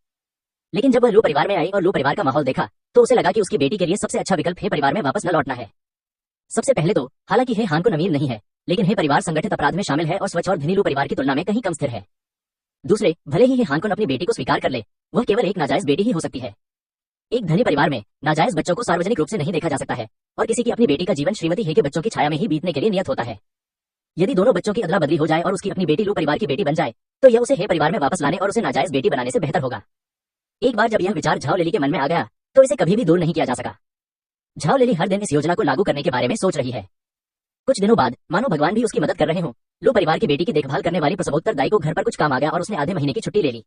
लेकिन जब वह लू परिवार में आई और लू परिवार का माहौल देखा, तो उसे लगा कि उसकी बेटी के लिए सबसे अच्छा विकल्प हे परिवार में वापस न लौटना है। सबसे पहले तो हालांकि हे हानकुन अमीर नहीं है, लेकिन हे परिवार संगठित अपराध में शामिल है और स्वच्छ और धनी लू परिवार की तुलना में कहीं कम स्थिर है। दूसरे, भले ही हे हानकुन अपनी बेटी को स्वीकार कर ले, वह केवल एक नाजायज बेटी ही हो सकती है। एक धनी परिवार में नाजायज बच्चों को सार्वजनिक रूप से नहीं देखा जा सकता है और किसी की अपनी बेटी का जीवन श्रीमती हे के बच्चों की छाया में ही बीतने के लिए नियत होता है। यदि दोनों बच्चों की अदला बदली हो जाए और उसकी अपनी बेटी लू परिवार की बेटी बन जाए, तो यह उसे हे परिवार में वापस लाने और उसे नाजायज बेटी बनाने से बेहतर होगा। एक बार जब यह विचार झाओ लिली के मन में आ गया, तो इसे कभी भी दूर नहीं किया जा सका। झाओ लिली हर दिन इस योजना को लागू करने के बारे में सोच रही है। कुछ दिनों बाद मानो भगवान भी उसकी मदद कर रहे हों, लू परिवार की बेटी की देखभाल करने वाली प्रसवोत्तर दाई को घर पर कुछ काम आ गया और उसने आधे महीने की छुट्टी ले ली।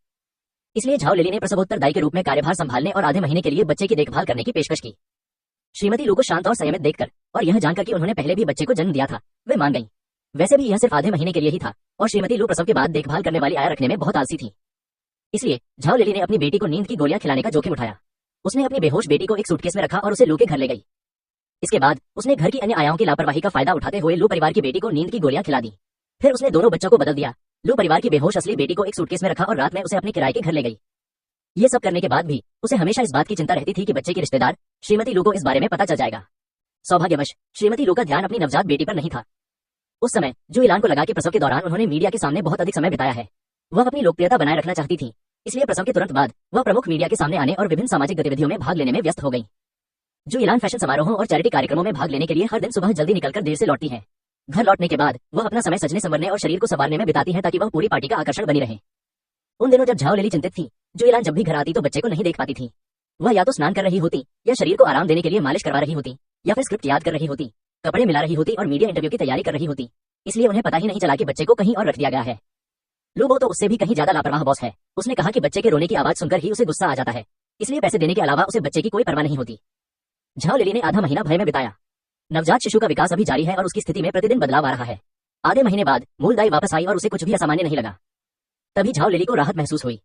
इसलिए झाओ लिली ने प्रसवोत्तर दाई के रूप में कार्यभार संभालने और आधे महीने के लिए बच्चे की देखभाल करने की पेशकश की। श्रीमती लू को शांत और संयमित देखकर और यह जानकर कि उन्होंने पहले भी बच्चे को जन्म दिया था, वे मान गईं। वैसे भी यह सिर्फ आधे महीने के लिए ही था और श्रीमती लू प्रसव के बाद देखभाल करने वाली आया रखने में बहुत आलसी थी। इसलिए झाओ लिली ने अपनी बेटी को नींद की गोलियां खिलाने का जोखिम उठाया। उसने अपनी बेहोश बेटी को एक सूटकेस में रखा और उसे लू के घर ले गई। इसके बाद उसने घर की अन्य आयाओं की लापरवाही का फायदा उठाते हुए लू परिवार की बेटी को नींद की गोलियां खिला दी। फिर उसने दोनों बच्चों को बदल दिया। लू परिवार की बेहोश असली बेटी को एक सूटकेस में रखा और रात में उसे अपने किराए के घर ले गई। ये सब करने के बाद भी उसे हमेशा इस बात की चिंता रहती थी कि बच्चे की रिश्तेदार श्रीमती लू को इस बारे में पता चल जाएगा। सौभाग्यवश श्रीमती लू का ध्यान अपनी नवजात बेटी पर नहीं था। उस समय जुइलान को लगा कि प्रसव के दौरान उन्होंने मीडिया के सामने बहुत अधिक समय बिताया है। वह अपनी लोकप्रियता बनाए रखना चाहती थी, इसलिए प्रसव के तुरंत बाद वह प्रमुख मीडिया के सामने आने और विभिन्न सामाजिक गतिविधियों में भाग लेने में व्यस्त हो गई। जुइलान फैशन समारोहों और चैरिटी कार्यक्रमों में भाग लेने के लिए हर दिन सुबह जल्दी निकलकर देर से लौटती है। घर लौटने के बाद वह अपना समय सजने संवरने और शरीर को संवारने में बिताती है ताकि वह पूरी पार्टी का आकर्षण बनी रहे। उन दिनों जब झाओ लिली चिंतित थी, जुइलान जब भी घर आती तो बच्चे को नहीं देख पाती थी। वह या तो स्नान कर रही होती, या शरीर को आराम देने के लिए मालिश करवा रही होती, या फिर स्क्रिप्ट याद कर रही होती, कपड़े मिला रही होती और मीडिया इंटरव्यू की तैयारी कर रही होती। इसलिए उन्हें पता ही नहीं चला कि बच्चे को कहीं और रख दिया गया है। लूबो तो उससे भी कहीं ज्यादा लापरवाह बॉस है। उसने कहा कि बच्चे के रोने की आवाज सुनकर ही उसे गुस्सा आ जाता है, इसलिए पैसे देने के अलावा उसे बच्चे की कोई परवाह नहीं होती। झाओ लिली ने आधा महीना भय में बिताया। नवजात शिशु का विकास अभी जारी है और उसकी स्थिति में प्रतिदिन बदलाव आ रहा है। आधे महीने बाद मूल दाई वापस आई और उसे कुछ भी असामान्य नहीं लगा। तभी झाओ लिली को राहत महसूस हुई।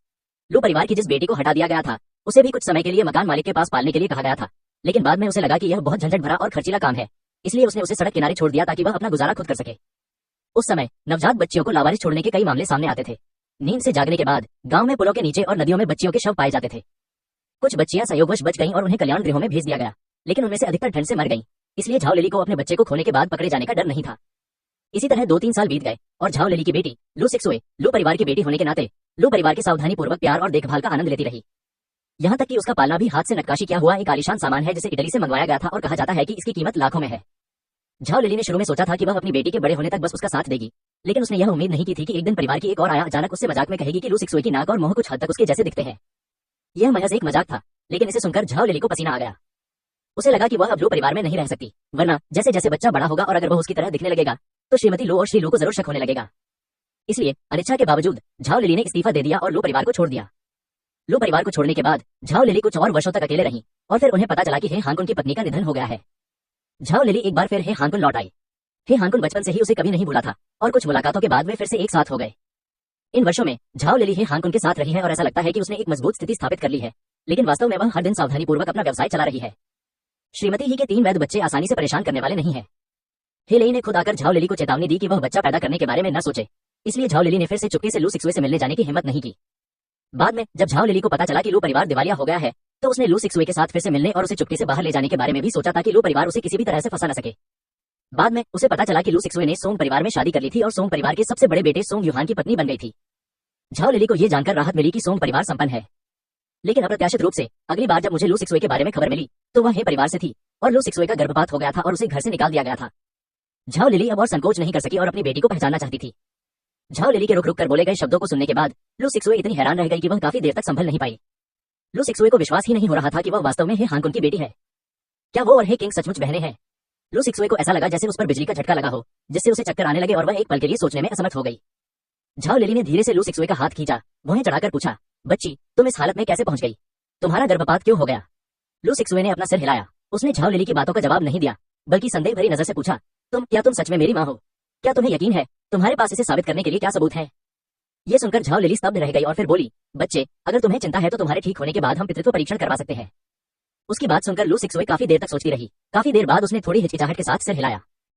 लू परिवार की जिस बेटी को हटा दिया गया था, उसे भी कुछ समय के लिए मकान मालिक के पास पालने के लिए कहा गया था, लेकिन बाद में उसे लगा कि यह बहुत झंझट भरा और खर्चीला काम है, इसलिए उसने उसे सड़क किनारे छोड़ दिया ताकि वह अपना गुजारा खुद कर सके। उस समय नवजात बच्चियों को लावारिस छोड़ने के कई मामले सामने आते थे। नींद से जागने के बाद गांव में पुलों के नीचे और नदियों में बच्चियों के शव पाए जाते थे। कुछ बच्चियां संयोगवश बच गईं और उन्हें कल्याण गृहों में भेज दिया गया, लेकिन उनमें से अधिकतर ठंड से मर गईं। इसलिए झाऊ लिली को अपने बच्चे को खोने के बाद पकड़े जाने का डर नहीं था। इसी तरह 2-3 साल बीत गए और झाऊ लिली की बेटी लू सिक्सुए लू परिवार की बेटी होने के नाते लू परिवार के सावधानी पूर्वक प्यार और देखभाल का आनंद लेती रही। यहाँ तक कि उसका पालना भी हाथ से नक्काशी किया हुआ एक आलीशान सामान है जिसे इटली से मंगवाया गया था और कहा जाता है कि इसकी कीमत लाखों में है। झाऊ लिली ने शुरू में सोचा था कि वह अपनी बेटी के बड़े होने तक बस उसका साथ देगी, लेकिन उसने यह उम्मीद नहीं की थी कि एक दिन परिवार की एक और आया अचानक उससे मजाक में कहेगी कि लू सिक्सुए की नाक और मुंह कुछ हद तक उसके जैसे दिखते हैं। यह महज एक मजाक था, लेकिन इसे सुनकर झाऊ लिली को पसीना आ गया। उसे लगा कि वह अब लू परिवार में नहीं रह सकती, वरना जैसे जैसे बच्चा बड़ा होगा और अगर वह उसकी तरह दिखने लगेगा तो श्रीमती लू और श्री लू को जरूर शक होने लगेगा। इसलिए अनिच्छा के बावजूद झाऊ लिली ने इस्तीफा दे दिया और लू परिवार को छोड़ दिया। लू परिवार को छोड़ने के बाद झाऊ लिली कुछ और वर्षों तक अकेले रही और फिर उन्हें पता चला कि हे हानकुन की पत्नी का निधन हो गया है। झाऊ लिली एक बार फिर हे हानकुन लौट आई। हे हानकुन बचपन से ही उसे कभी नहीं भूला था और कुछ मुलाकातों के बाद वे फिर से एक साथ हो गए। इन वर्षों में झाऊ लिली हे हानकुन के साथ रही है और ऐसा लगता है कि उसने एक मजबूत स्थिति स्थापित कर ली है, लेकिन वास्तव में वह हर दिन सावधानी पूर्वक अपना व्यवसाय चला रही है। श्रीमती ही के 3 वैध बच्चे आसानी से परेशान करने वाले नहीं है। हे लेई ने खुद आकर झाऊ लिली को चेतावनी दी कि वह बच्चा पैदा करने के बारे में न सोचे, इसलिए झाऊ लिली ने फिर से चुपके से लू सिक्सुए से मिलने जाने की हिम्मत नहीं की। बाद में जब झाऊ लिली को पता चला कि लू परिवार दिवालिया हो गया है तो उसने लू सिक्सुए के साथ फिर से मिलने और उसे चुपके से बाहर ले जाने के बारे में भी सोचा ताकि लू परिवार उसे किसी भी तरह से फंसा न सके। बाद में उसे पता चला कि लू सिक्सुए ने सोंग परिवार में शादी कर ली थी और सोंग परिवार के सबसे बड़े बेटे सोंग युहान की पत्नी बन गई थी। झाऊ लिली को यह जानकर राहत मिली कि सोंग परिवार संपन्न है, लेकिन अप्रत्याशित रूप से अगली बार जब मुझे लू सिक्सुए के बारे में खबर मिली तो वह हे परिवार से थी और लू सिक्सुए का गर्भपात हो गया था और उसे घर से निकाल दिया गया था। झाऊ लिली अब और संकोच नहीं कर सकी और अपनी बेटी को पहचानना चाहती थी। झाऊ लिली के रुक रुक कर बोले गए शब्दों को सुनने के बाद लू सिक्सुए इतनी हैरान रह गई कि वह काफी देर तक संभल नहीं पाई। लू सिक्सुए को विश्वास ही नहीं हो रहा था कि वह वास्तव में हे हानकुन की बेटी है। क्या वो और हे किंग सचमुच बहने हैं? लू सिक्सुए को ऐसा लगा जैसे उस पर बिजली का झटका लगा हो, जिससे उसे चक्कर आने लगे और वह एक पल के लिए सोचने में असमर्थ हो गई। झाऊ लिली ने धीरे से लू सिक्सुए का हाथ खींचा, भौहें चढ़ाकर पूछा, बच्ची तुम इस हालत में कैसे पहुंच गई? तुम्हारा गर्भपात क्यों हो गया? लू सिक्सुए ने अपना सिर हिलाया। उसने झाऊ लिली की बातों का जवाब नहीं दिया, बल्कि संदेह भरी नजर से पूछा, क्या तुम सच में मेरी माँ हो? क्या तुम्हें यकीन है? तुम्हारे पास इसे साबित करने के लिए क्या सबूत है? ये सुनकर झाऊ लिली स्तब्ध रह गई और फिर बोली, बच्चे अगर तुम्हें चिंता है तो तुम्हारे ठीक होने के बाद हम पितृत्व परीक्षण करवा सकते हैं। उसकी बात सुनकर लू सिक्सुए काफी देर तक सोचती रही। काफी देर बाद उसने थोड़ी हिचकिचाहट के साथ सिर हिलाया।